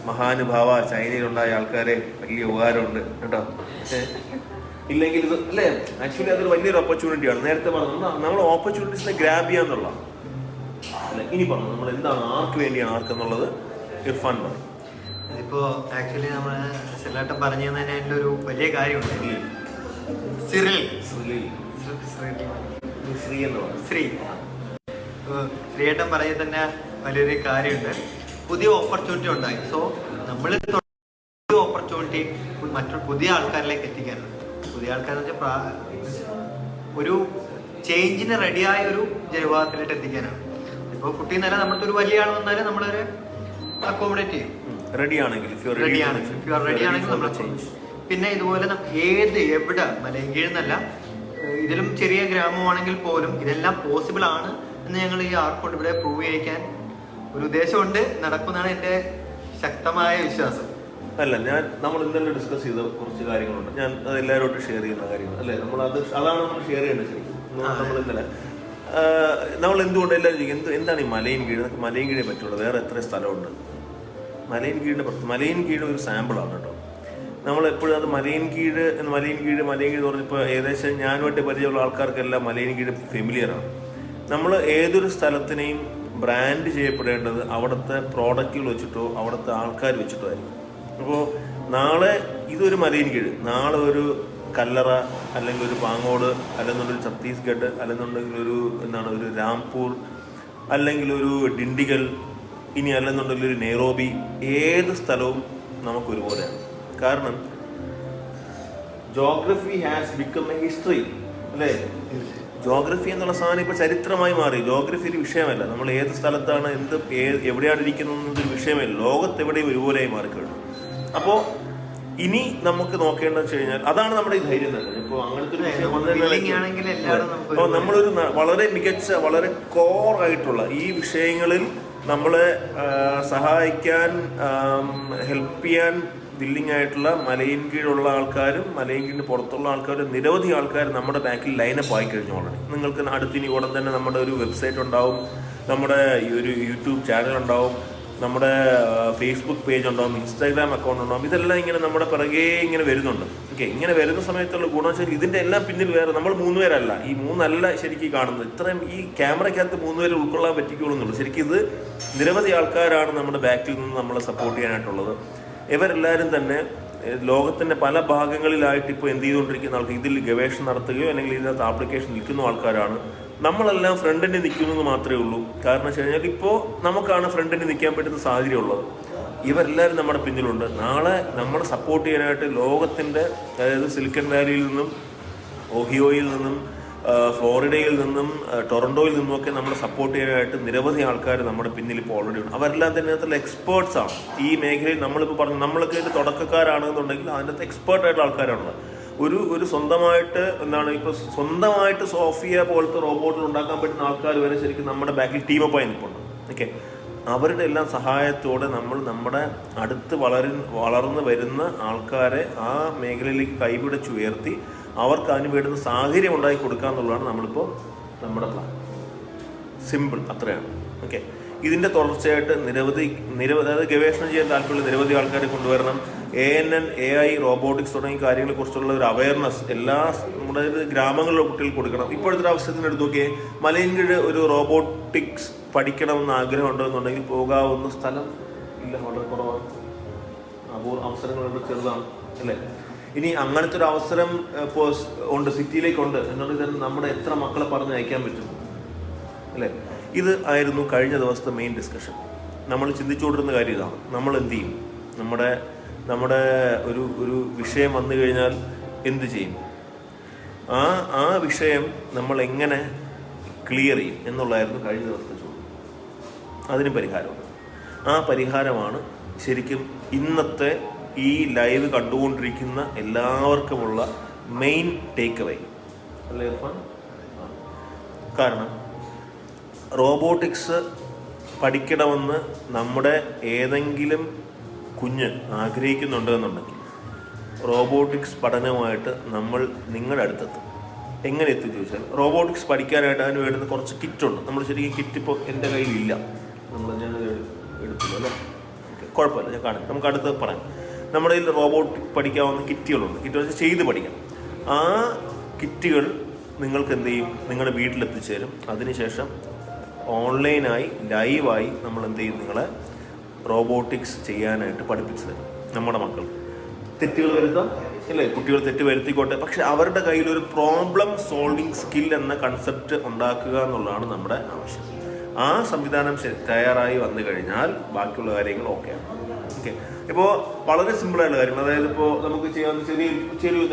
മഹാനുഭാവ, ചൈനയിലുണ്ടായ ആൾക്കാരെ വലിയ ഉപകാരമുണ്ട് കേട്ടോ. ഇല്ലെങ്കിൽ ഇത് അല്ലേ, ആക്ച്വലി അതൊരു വലിയൊരു ഓപ്പർച്യൂണിറ്റിയാണ്. നേരത്തെ പറഞ്ഞു നമ്മൾ ഓപ്പർച്യൂണിറ്റീസിനെ ഗ്രാബ് ചെയ്യാന്നുള്ളതാണ് അല്ലെ? ഇനി പറഞ്ഞു നമ്മൾ എന്താണ് ആർക്ക് വേണ്ടിയാണ് ആർക്ക് എന്നുള്ളത് ഇർഫാൻ പറഞ്ഞു. ഇതിപ്പോ ആക്ച്വലി നമ്മൾ സെല്ലാട്ടം പറഞ്ഞു തന്നെ അതിൻ്റെ ഒരു വലിയ കാര്യമുണ്ട്. ശ്രീയേട്ടൻ പറഞ്ഞ തന്നെ വലിയൊരു കാര്യമുണ്ട്. പുതിയ ഓപ്പർച്യൂണിറ്റി ഉണ്ടായി. സോ നമ്മൾ ഓപ്പർച്യൂണിറ്റി പുതിയ ആൾക്കാരിലേക്ക് എത്തിക്കാനാണ്. പുതിയ ആൾക്കാരെന്ന് വെച്ചാൽ ഒരു ചേഞ്ചിന് റെഡിയായ ഒരു ജനവിഭാഗത്തിലേക്ക് എത്തിക്കാനാണ്. ഇപ്പോൾ കുട്ടി എന്നല്ല, നമ്മൾക്ക് ഒരു വലിയ ആൾ വന്നാലും നമ്മളൊരു അക്കോമഡേറ്റ് ചെയ്യും. റെഡിയാണെങ്കിൽ നമ്മൾ ചേഞ്ച്. പിന്നെ ഇതുപോലെ എവിടെ മലയങ്കീഴെന്നല്ല, ഇതിലും ചെറിയ ഗ്രാമമാണെങ്കിൽ പോലും ഇതെല്ലാം പോസിബിൾ ആണ് എന്ന് ഞങ്ങൾ ഈ ആർക്കൊണ്ട് ഇവിടെ പ്രൂവ് ചെയ്യിക്കാൻ ഒരു ഉദ്ദേശമുണ്ട്. നടക്കുന്നതാണ് എൻ്റെ ശക്തമായ വിശ്വാസം. അല്ല, നമ്മൾ ഇന്നലെ ഡിസ്കസ് ചെയ്ത കുറച്ച് കാര്യങ്ങളുണ്ട്. ഞാൻ അത് എല്ലാവരോട്ടും ഷെയർ ചെയ്യുന്ന കാര്യങ്ങൾ അല്ലേ? അതാണ് നമ്മൾ ഷെയർ ചെയ്യേണ്ടത്. ശരിക്കും നമ്മൾ ഇന്നലെ നമ്മൾ എന്തുകൊണ്ട് എല്ലാവരും എന്താണ് ഈ മലയൻകീഴ്? നമുക്ക് മലയൻകീഴേ പറ്റുള്ളൂ, വേറെ എത്ര സ്ഥലമുണ്ട്? മലയൻകീഴ് ഒരു സാമ്പിളാണ് കേട്ടോ. നമ്മളെപ്പോഴും അത് മലയൻകീഴ് എന്ന് പറഞ്ഞപ്പോൾ ഏകദേശം ഞാനുമായിട്ട് പരിചയമുള്ള ആൾക്കാർക്കെല്ലാം മലയൻകീഴ് ഫെമിലിയറാണ്. നമ്മൾ ഏതൊരു സ്ഥലത്തിനെയും ബ്രാൻഡ് ചെയ്യപ്പെടേണ്ടത് അവിടുത്തെ പ്രോഡക്റ്റുകൾ വെച്ചിട്ടോ അവിടുത്തെ ആൾക്കാർ വെച്ചിട്ടോ ആയിരിക്കും. അപ്പോൾ നാളെ ഇതൊരു മലയൻകീഴ്, നാളെ ഒരു കല്ലറ, അല്ലെങ്കിൽ ഒരു പാങ്ങോട്, അല്ലെന്നുള്ളൊരു ഛത്തീസ്ഗഡ്, അല്ലെന്നുണ്ടെങ്കിൽ ഒരു രാംപൂർ, അല്ലെങ്കിൽ ഒരു ഡിണ്ടിഗൽ, ഇനി അല്ലെന്നുണ്ടെങ്കിൽ ഒരു നെയ്റോബി, ഏത് സ്ഥലവും നമുക്കൊരുപോലെയാണ്. കാരണം geography has become A history അല്ലേ? ജോഗ്രഫി എന്നുള്ള സാധനം ഇപ്പോൾ ചരിത്രമായി മാറി. ജോഗ്രഫി ഒരു വിഷയമല്ല. നമ്മൾ ഏത് സ്ഥലത്താണ് എവിടെയാണ് ഇരിക്കുന്നത് എന്നൊരു വിഷയമല്ല. ലോകത്തെവിടെയും ഒരുപോലെയായി മാറിക്കഴിഞ്ഞു. അപ്പോൾ ഇനി നമുക്ക് നോക്കേണ്ടത് വെച്ച് കഴിഞ്ഞാൽ അതാണ് നമ്മുടെ ഈ ധൈര്യം തന്നെ. ഇപ്പോൾ അങ്ങനത്തെ ഒരു വിഷയം അപ്പോൾ നമ്മളൊരു വളരെ മികച്ച വളരെ കോറായിട്ടുള്ള ഈ വിഷയങ്ങളിൽ നമ്മളെ സഹായിക്കാൻ ഹെൽപ്പ് ചെയ്യാൻ വില്ലിംഗ് ആയിട്ടുള്ള മലയിൻ കീഴുള്ള ആൾക്കാരും മലയിൻ കീഴിന് പുറത്തുള്ള ആൾക്കാരും നിരവധി ആൾക്കാർ നമ്മുടെ ബാക്കിൽ ലൈനപ്പ് ആയി കഴിഞ്ഞു ഓൾറെഡി. നിങ്ങൾക്ക് അടുത്തിനി ഉടൻ തന്നെ നമ്മുടെ ഒരു വെബ്സൈറ്റ് ഉണ്ടാവും, നമ്മുടെ ഒരു യൂട്യൂബ് ചാനൽ ഉണ്ടാവും, നമ്മുടെ ഫേസ്ബുക്ക് പേജ് ഉണ്ടാവും, ഇൻസ്റ്റാഗ്രാം അക്കൗണ്ട് ഉണ്ടാവും. ഇതെല്ലാം ഇങ്ങനെ നമ്മുടെ പിറകെ ഇങ്ങനെ വരുന്നുണ്ട്. ഓക്കെ, ഇങ്ങനെ വരുന്ന സമയത്തുള്ള ഗുണം വെച്ചാൽ ഇതിൻ്റെ എല്ലാം പിന്നിൽ വേറെ നമ്മൾ 3 പേരല്ല, ഈ 3 ശരിക്കും കാണുന്നത്. ഇത്രയും ഈ ക്യാമറയ്ക്കകത്ത് 3 പേര് ഉൾക്കൊള്ളാൻ പറ്റിക്കോളുന്നുള്ളൂ. ശരിക്കും ഇത് നിരവധി ആൾക്കാരാണ് നമ്മുടെ ബാക്കിൽ നിന്ന് നമ്മളെ സപ്പോർട്ട് ചെയ്യാനായിട്ടുള്ളത്. ഇവരെല്ലാവരും തന്നെ ലോകത്തിൻ്റെ പല ഭാഗങ്ങളിലായിട്ട് ഇപ്പോൾ എന്ത് ചെയ്തുകൊണ്ടിരിക്കുന്ന ആൾക്കാർ, ഇതിൽ ഗവേഷണം നടത്തുകയോ അല്ലെങ്കിൽ ഇതിനകത്ത് ആപ്ലിക്കേഷൻ നിൽക്കുന്ന ആൾക്കാരാണ്. നമ്മളെല്ലാം ഫ്രണ്ടിന് നിൽക്കുന്നത് മാത്രമേ ഉള്ളൂ. കാരണം വെച്ച് കഴിഞ്ഞാൽ ഇപ്പോൾ നമുക്കാണ് ഫ്രണ്ടിന് നിൽക്കാൻ പറ്റുന്ന സാഹചര്യമുള്ളത്. ഇവരെല്ലാവരും നമ്മുടെ പിന്നിലുണ്ട്. നാളെ നമ്മളെ സപ്പോർട്ട് ചെയ്യാനായിട്ട് ലോകത്തിൻ്റെ, അതായത് സിലിക്കൺ വാലിയിൽ നിന്നും ഓഹിയോയിൽ നിന്നും ഫ്ലോറിഡയിൽ നിന്നും ടൊറൻഡോയിൽ നിന്നുമൊക്കെ നമ്മളെ സപ്പോർട്ട് ചെയ്യാനായിട്ട് നിരവധി ആൾക്കാർ നമ്മുടെ പിന്നിൽ ഇപ്പോൾ ഓൾറെഡി ഉണ്ട്. അവരെല്ലാം തന്നെ അതിനകത്തുള്ള എക്സ്പേർട്സാണ് ഈ മേഖലയിൽ. നമ്മളിപ്പോൾ പറഞ്ഞു നമ്മളൊക്കെ ഇത് തുടക്കക്കാരാണെന്നുണ്ടെങ്കിൽ അതിനകത്ത് എക്സ്പേർട്ടായിട്ടുള്ള ആൾക്കാരാണ്. ഒരു സ്വന്തമായിട്ട് എന്താണ് ഇപ്പോൾ സ്വന്തമായിട്ട് സോഫിയ പോലത്തെ റോബോട്ടുകൾ ഉണ്ടാക്കാൻ പറ്റുന്ന ആൾക്കാർ വരെ ശരിക്കും നമ്മുടെ ബാക്കിൽ ടീമപ്പായി നിൽപ്പുണ്ട്. ഓക്കെ, അവരുടെ എല്ലാം സഹായത്തോടെ നമ്മൾ നമ്മുടെ അടുത്ത് വളർന്നു വരുന്ന ആൾക്കാരെ ആ മേഖലയിലേക്ക് കൈപിടിച്ചുയർത്തി അവർക്ക് അതിന് വേണ്ടുന്ന സാഹചര്യം ഉണ്ടാക്കി കൊടുക്കുക എന്നുള്ളതാണ് നമ്മളിപ്പോൾ നമ്മുടെ പ്ലാൻ. സിമ്പിൾ, അത്രയാണ്. ഓക്കെ, ഇതിൻ്റെ തുടർച്ചയായിട്ട് നിരവധി അതായത് ഗവേഷണം ചെയ്യാൻ താല്പര്യമുള്ള നിരവധി ആൾക്കാരെ കൊണ്ടുവരണം. ANN, AI, റോബോട്ടിക്സ് തുടങ്ങിയ കാര്യങ്ങളെക്കുറിച്ചുള്ള ഒരു അവയർനെസ് എല്ലാ നമ്മുടെ ഗ്രാമങ്ങളിലെ കുട്ടികൾക്ക് കൊടുക്കണം. ഇപ്പോഴത്തെ ഒരു അവസരത്തിന് എടുത്ത് നോക്കിയേ, മലയൻകീഴ് ഒരു റോബോട്ടിക്സ് പഠിക്കണമെന്ന് ആഗ്രഹം ഉണ്ടെന്നുണ്ടെങ്കിൽ പോകാവുന്ന സ്ഥലം ഇല്ല, വളരെ കുറവാണ്. അവസരങ്ങളുണ്ട്, ചെറുതാണ് അല്ലേ? ഇനി അങ്ങനത്തെ ഒരു അവസരം ഇപ്പോൾ ഉണ്ട്, സിറ്റിയിലേക്കുണ്ട് എന്നുള്ളത് നമ്മുടെ എത്ര മക്കളെ പറഞ്ഞ് അയക്കാൻ പറ്റും അല്ലേ? ഇത് ആയിരുന്നു കഴിഞ്ഞ ദിവസത്തെ മെയിൻ ഡിസ്കഷൻ. നമ്മൾ ചിന്തിച്ചുകൊണ്ടിരുന്ന കാര്യം ഇതാണ്. നമ്മൾ എന്ത് ചെയ്യും, നമ്മുടെ ഒരു വിഷയം വന്നു കഴിഞ്ഞാൽ എന്ത് ചെയ്യും, ആ വിഷയം നമ്മൾ എങ്ങനെ ക്ലിയർ ചെയ്യും എന്നുള്ളതായിരുന്നു കഴിഞ്ഞ ദിവസത്തെ ചോദ്യം. അതിന് പരിഹാരമുണ്ട്. ആ പരിഹാരമാണ് ശരിക്കും ഇന്നത്തെ ഈ ലൈവ് കണ്ടുകൊണ്ടിരിക്കുന്ന എല്ലാവർക്കുമുള്ള മെയിൻ ടേക്ക് അവേ അല്ലേ ഇർഫാൻ? കാരണം റോബോട്ടിക്സ് പഠിക്കണമെന്ന് നമ്മുടെ ഏതെങ്കിലും കുഞ്ഞ് ആഗ്രഹിക്കുന്നുണ്ടെന്നുണ്ടെങ്കിൽ റോബോട്ടിക്സ് പഠനമായിട്ട് നമ്മൾ നിങ്ങളുടെ അടുത്തെത്തും. എങ്ങനെ എത്തും ചോദിച്ചാൽ, റോബോട്ടിക്സ് പഠിക്കാനായിട്ട് അതിന് വേണ്ടുന്ന കുറച്ച് കിറ്റുണ്ട്. നമ്മൾ ശരിക്കും കിറ്റ് ഇപ്പോൾ എൻ്റെ കയ്യിലില്ല, ഞാൻ എടുത്തില്ല അല്ലേ? കുഴപ്പമില്ല, ഞാൻ കാണാം, നമുക്ക് അടുത്ത് പറയാം. നമ്മുടെ കയ്യിൽ റോബോട്ടിക് പഠിക്കാവുന്ന കിറ്റുകളുണ്ട്. കിറ്റ് വെച്ച് ചെയ്ത് പഠിക്കാം. ആ കിറ്റുകൾ നിങ്ങൾക്ക് എന്ത് ചെയ്യും, നിങ്ങളുടെ വീട്ടിലെത്തിച്ചേരും. അതിനുശേഷം ഓൺലൈനായി ലൈവായി നമ്മൾ എന്ത് ചെയ്യും, നിങ്ങളെ റോബോട്ടിക്സ് ചെയ്യാനായിട്ട് പഠിപ്പിച്ചു തരും. നമ്മുടെ മക്കൾ തെറ്റുകൾ വരുത്താം അല്ലേ, കുട്ടികൾ തെറ്റ് വരുത്തിക്കോട്ടെ, പക്ഷെ അവരുടെ കയ്യിലൊരു പ്രോബ്ലം സോൾവിങ് സ്കിൽ എന്ന കൺസെപ്റ്റ് ഉണ്ടാക്കുക എന്നുള്ളതാണ് നമ്മുടെ ആവശ്യം. ആ സംവിധാനം തയ്യാറായി വന്നു കഴിഞ്ഞാൽ ബാക്കിയുള്ള കാര്യങ്ങൾ ഓക്കെയാണ്. ഓക്കെ, ഇപ്പോൾ വളരെ സിമ്പിളായുള്ള കാര്യങ്ങൾ, അതായത് ഇപ്പോൾ നമുക്ക് ചെയ്യാവുന്ന ചെറിയ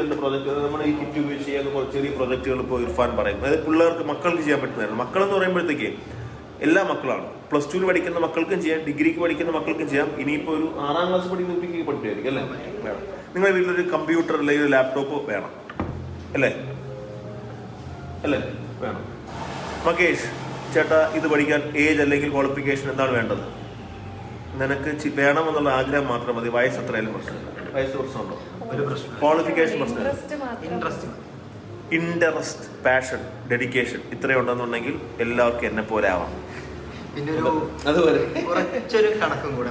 2 പ്രോജക്റ്റ്, നമ്മുടെ ഈ കിറ്റ് ഉപയോഗിച്ച് ചെയ്യാവുന്ന ചെറിയ പ്രോജക്റ്റുകൾ ഇപ്പോൾ ഇർഫാൻ പറയും. അതായത് പിള്ളേർക്ക് മക്കൾക്ക് ചെയ്യാൻ പറ്റുന്നതായിരുന്നു. മക്കളെന്ന് പറയുമ്പോഴത്തേക്ക് എല്ലാ മക്കളാണ്. +2 പഠിക്കുന്ന മക്കൾക്കും ചെയ്യാം, ഡിഗ്രിക്ക് പഠിക്കുന്ന മക്കൾക്കും ചെയ്യാം. ഇനിയിപ്പോൾ ഒരു 6ാം ക്ലാസ് പഠിക്കുന്ന കുട്ടിക്ക് പഠിപ്പിയായിരിക്കും അല്ലേ? വേണം. നിങ്ങളുടെ വീട്ടിലൊരു കമ്പ്യൂട്ടർ അല്ലെങ്കിൽ ഒരു ലാപ്ടോപ്പ് വേണം അല്ലേ? വേണം. മകേഷ് ചേട്ടാ, ഇത് പഠിക്കാൻ ഏജ് അല്ലെങ്കിൽ ക്വാളിഫിക്കേഷൻ എന്താണ് വേണ്ടത്? നിനക്ക് വേണമെന്നുള്ള ആഗ്രഹം മാത്രം മതി. വയസ്സ് എത്രയായാലും പ്രശ്നമില്ല. വയസ്സ് പ്രശ്നമുണ്ടോ? ഒരു പ്രശ്നം. ക്വാളിഫിക്കേഷൻ പ്രശ്നമില്ല. ഇൻട്രസ്റ്റ്, പാഷൻ, ഡെഡിക്കേഷൻ ഇത്രയുണ്ടെന്നുണ്ടെങ്കിൽ എല്ലാവർക്കും എന്നെ പോലെ ആവാം. പിന്നെ അതുപോലെ കുറച്ചൊരു കണക്കും കൂടെ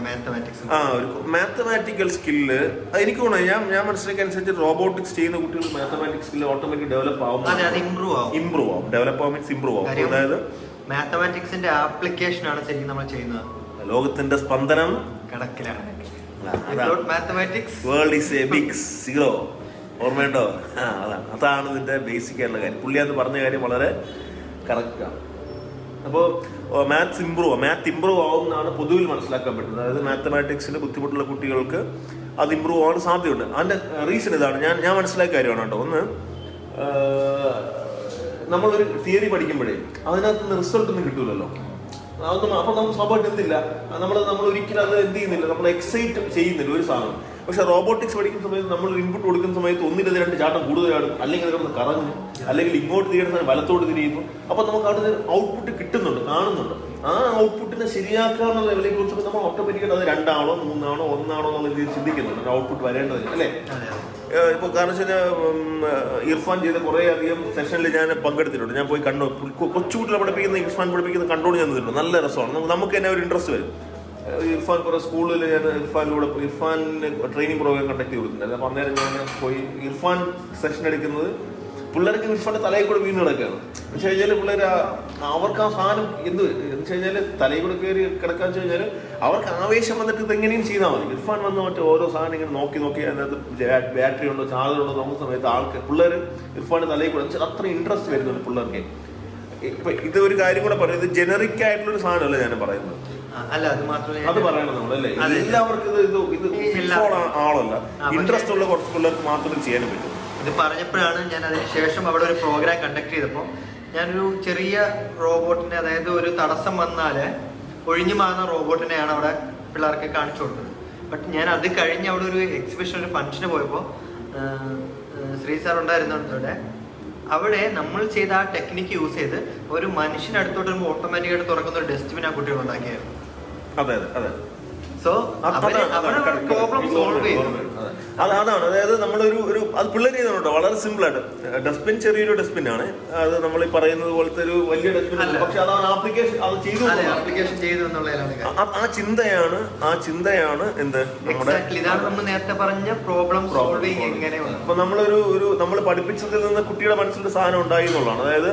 ഒരു മാത്തമാറ്റിക്കൽ സ്കില്ല് എനിക്ക് തോന്നുന്നു, ഞാൻ മനസ്സിലാക്കിയ അനുസരിച്ച് റോബോട്ടിക്സ് ചെയ്യുന്ന കുട്ടികൾ മാത്തമാറ്റിക്സ് സ്കില്ല് ഓട്ടോമാറ്റിക് ഡെവലപ്പ് ആവും. ഇമ്പ്രൂവ് ആവും. ഡെവലപ്പ് ആവും മീൻസ് ഇമ്പ്രൂവ് ആവും. അതായത് മാത്തമാറ്റിക്സിന്റെ ആപ്ലിക്കേഷൻ ആണ് ശരിക്കും നമ്മൾ ചെയ്യുന്നത്. ലോകത്തിന്റെ സ്പന്ദനം കണക്കിലാണ്. World is a big zero. ഓർമ്മയുണ്ടോ? അതാണ് ഇതിന്റെ ബേസിക് ആയിട്ടുള്ള കാര്യം. പുള്ളി അത് പറഞ്ഞ കാര്യം വളരെ കറക്റ്റാണ്. അപ്പോൾ മാത്സ് ഇമ്പ്രൂവ് ആവും എന്നാണ് പൊതുവിൽ മനസ്സിലാക്കാൻ പറ്റുന്നത്. അതായത് മാത്തമാറ്റിക്സിന് ബുദ്ധിമുട്ടുള്ള കുട്ടികൾക്ക് അത് ഇമ്പ്രൂവ് ആവാൻ സാധ്യതയുണ്ട്. അതിന്റെ റീസൺ ഇതാണ്, ഞാൻ മനസ്സിലാക്കിയ കാര്യമാണ് കേട്ടോ. ഒന്ന്, നമ്മളൊരു തിയറി പഠിക്കുമ്പോഴേ അതിനകത്ത് നിന്ന് റിസൾട്ട് ഒന്നും കിട്ടൂലല്ലോ. അതൊന്നും അപ്പോൾ നമുക്ക് സ്വാഭാവികം എന്തില്ല, നമ്മൾ ഒരിക്കലും അത് എന്ത് ചെയ്യുന്നില്ല, നമ്മൾ എക്സൈറ്റ് ചെയ്യുന്നില്ല ഒരു സാധനം. പക്ഷെ റോബോട്ടിക്സ് പഠിക്കുന്ന സമയത്ത് നമ്മൾ ഇൻപുട്ട് കൊടുക്കുന്ന സമയത്ത് ഒന്നിനത് രണ്ട് ചാട്ടം കൂടുതലാണ്, അല്ലെങ്കിൽ കിടന്ന് കറങ്ങുന്നു, അല്ലെങ്കിൽ ഇങ്ങോട്ട് തിരിയുന്ന വലത്തോട്ട് തിരിയുന്നു. അപ്പൊ നമുക്ക് അവിടെ ഔട്ട്പുട്ട് കിട്ടുന്നുണ്ട്, കാണുന്നുണ്ട്. ആ ഔട്ട്പുട്ടിനെ ശരിയാക്കാനുള്ള ലെവലിനെ കുറിച്ച് നമ്മൾ ഓട്ടോമാറ്റിക്കായിട്ട് അത് 2 ആണോ 3 ആണോ 1 ആണോ എന്നുള്ള രീതിയിൽ ചിന്തിക്കുന്നുണ്ട് ഔട്ട്പുട്ട് വരേണ്ടത് അല്ലേ. ഇപ്പൊ കാരണം വെച്ചാൽ ഇർഫാൻ ചെയ്ത കുറെ അധികം സെഷനിൽ ഞാൻ പങ്കെടുത്തിട്ടുണ്ട്. ഞാൻ പോയി കണ്ടു, കൊച്ചുകുട്ടികളെ പഠിപ്പിക്കുന്ന ഇർഫാൻ പഠിപ്പിക്കുന്ന കണ്ടോണ്ട് ഞാൻ നിന്നിട്ടുണ്ട്. നല്ല രസമാണ്, നമുക്ക് തന്നെ ഒരു ഇൻട്രസ്റ്റ് വരും. ഇർഫാൻ കുറെ സ്കൂളിൽ ഞാൻ ഇർഫാനിന് ട്രെയിനിങ് പ്രോഗ്രാം കണ്ടക്ട് ചെയ്തിട്ടുണ്ടായിരുന്നു. അപ്പോൾ അന്നേരം ഞാൻ പോയി ഇർഫാൻ സെഷൻ എടുക്കുന്നത് പിള്ളേർക്ക് ഇർഫാന്റെ തലയിൽ കൂടെ വീണ് കിടക്കുകയാണ്. എന്ന് വെച്ച് കഴിഞ്ഞാൽ പിള്ളേർ അവർക്ക് ആ സാധനം എന്ന് വെച്ച് കഴിഞ്ഞാൽ തലയിൽ കൂടെ കയറി കിടക്കാന്ന് വെച്ച് കഴിഞ്ഞാൽ അവർക്ക് ആവേശം വന്നിട്ട് ഇതെങ്ങനെയും ചെയ്താൽ മതി. ഇർഫാൻ വന്ന് മറ്റേ ഓരോ സാധനം ഇങ്ങനെ നോക്കി അതിനകത്ത് ബാറ്ററി ഉണ്ടോ ചാർജർ ഉണ്ടോ നോക്കുന്ന സമയത്ത് ആൾക്ക് പിള്ളേർ ഇർഫാന്റെ തലയിൽ കൂടെ അത്ര ഇൻട്രസ്റ്റ് വരുന്നുണ്ട് പിള്ളേർക്ക്. ഇപ്പൊ ഇത് ഒരു കാര്യം കൂടെ പറയുന്നത് ജനറിക് ആയിട്ടുള്ളൊരു സാധനമല്ല ഞാൻ പറയുന്നത്. അല്ല, അത് മാത്രമല്ല, അത് പറയണം നമ്മളല്ലേ. എല്ലാവർക്കും ഇത് ആളല്ല, ഇൻട്രസ്റ്റ് ഉള്ള കുറച്ച് പിള്ളേർക്ക് മാത്രമേ ചെയ്യാനും പറ്റും. ഇത് പറഞ്ഞപ്പോഴാണ് ഞാൻ അതിനുശേഷം അവിടെ ഒരു പ്രോഗ്രാം കണ്ടക്ട് ചെയ്തപ്പോൾ ഞാനൊരു ചെറിയ റോബോട്ടിനെ, അതായത് ഒരു തടസ്സം വന്നാൽ ഒഴിഞ്ഞു മാറുന്ന റോബോട്ടിനെയാണ് അവിടെ പിള്ളേർക്ക് കാണിച്ചു കൊടുത്തത്. ബട്ട് ഞാൻ അത് കഴിഞ്ഞ് അവിടെ ഒരു എക്സിബിഷൻ, ഒരു ഫംഗ്ഷന് പോയപ്പോൾ ശ്രീ സാർ ഉണ്ടായിരുന്നവിടെ, അവിടെ നമ്മൾ ചെയ്ത ആ ടെക്നിക്ക് യൂസ് ചെയ്ത് ഒരു മനുഷ്യനടുത്തോട്ട് വരുമ്പോൾ ഓട്ടോമാറ്റിക്കായിട്ട് തുറക്കുന്ന ഒരു ഡസ്റ്റ്ബിൻ ആ കുട്ടികൾ ഉണ്ടാക്കിയായിരുന്നു. അതെ അതെ. സോ പ്രോബ്ലം സോൾവ് ചെയ്തു. അതാണ്, അതായത് നമ്മളൊരു അത് പിള്ളേർ ചെയ്യുന്നുണ്ടോ വളരെ സിമ്പിൾ ആയിട്ട്. ഡസ്റ്റ്ബിൻ ചെറിയൊരു ഡസ്റ്റ്ബിൻ ആണ്, അത് നമ്മൾ ഈ പറയുന്നത് പോലത്തെ ഒരു വലിയ ഡസ്റ്റ്ബിൻ അല്ല. പക്ഷെ അതാണ് ആപ്ലിക്കേഷൻ, അത് ചെയ്തു എന്നുള്ളതാണ്. ആ ചിന്തയാണ് എന്ത് നമ്മുടെ, ഇതാണ് നമ്മൾ നേരത്തെ പറഞ്ഞ പ്രോബ്ലം സോൾവിങ്. എങ്ങനെയാണ് അപ്പൊ നമ്മൾ പഠിപ്പിച്ചതിൽ നിന്ന് കുട്ടിയുടെ മനസ്സിൽ സാധനം ഉണ്ടായി എന്നുള്ളതാണ്. അതായത്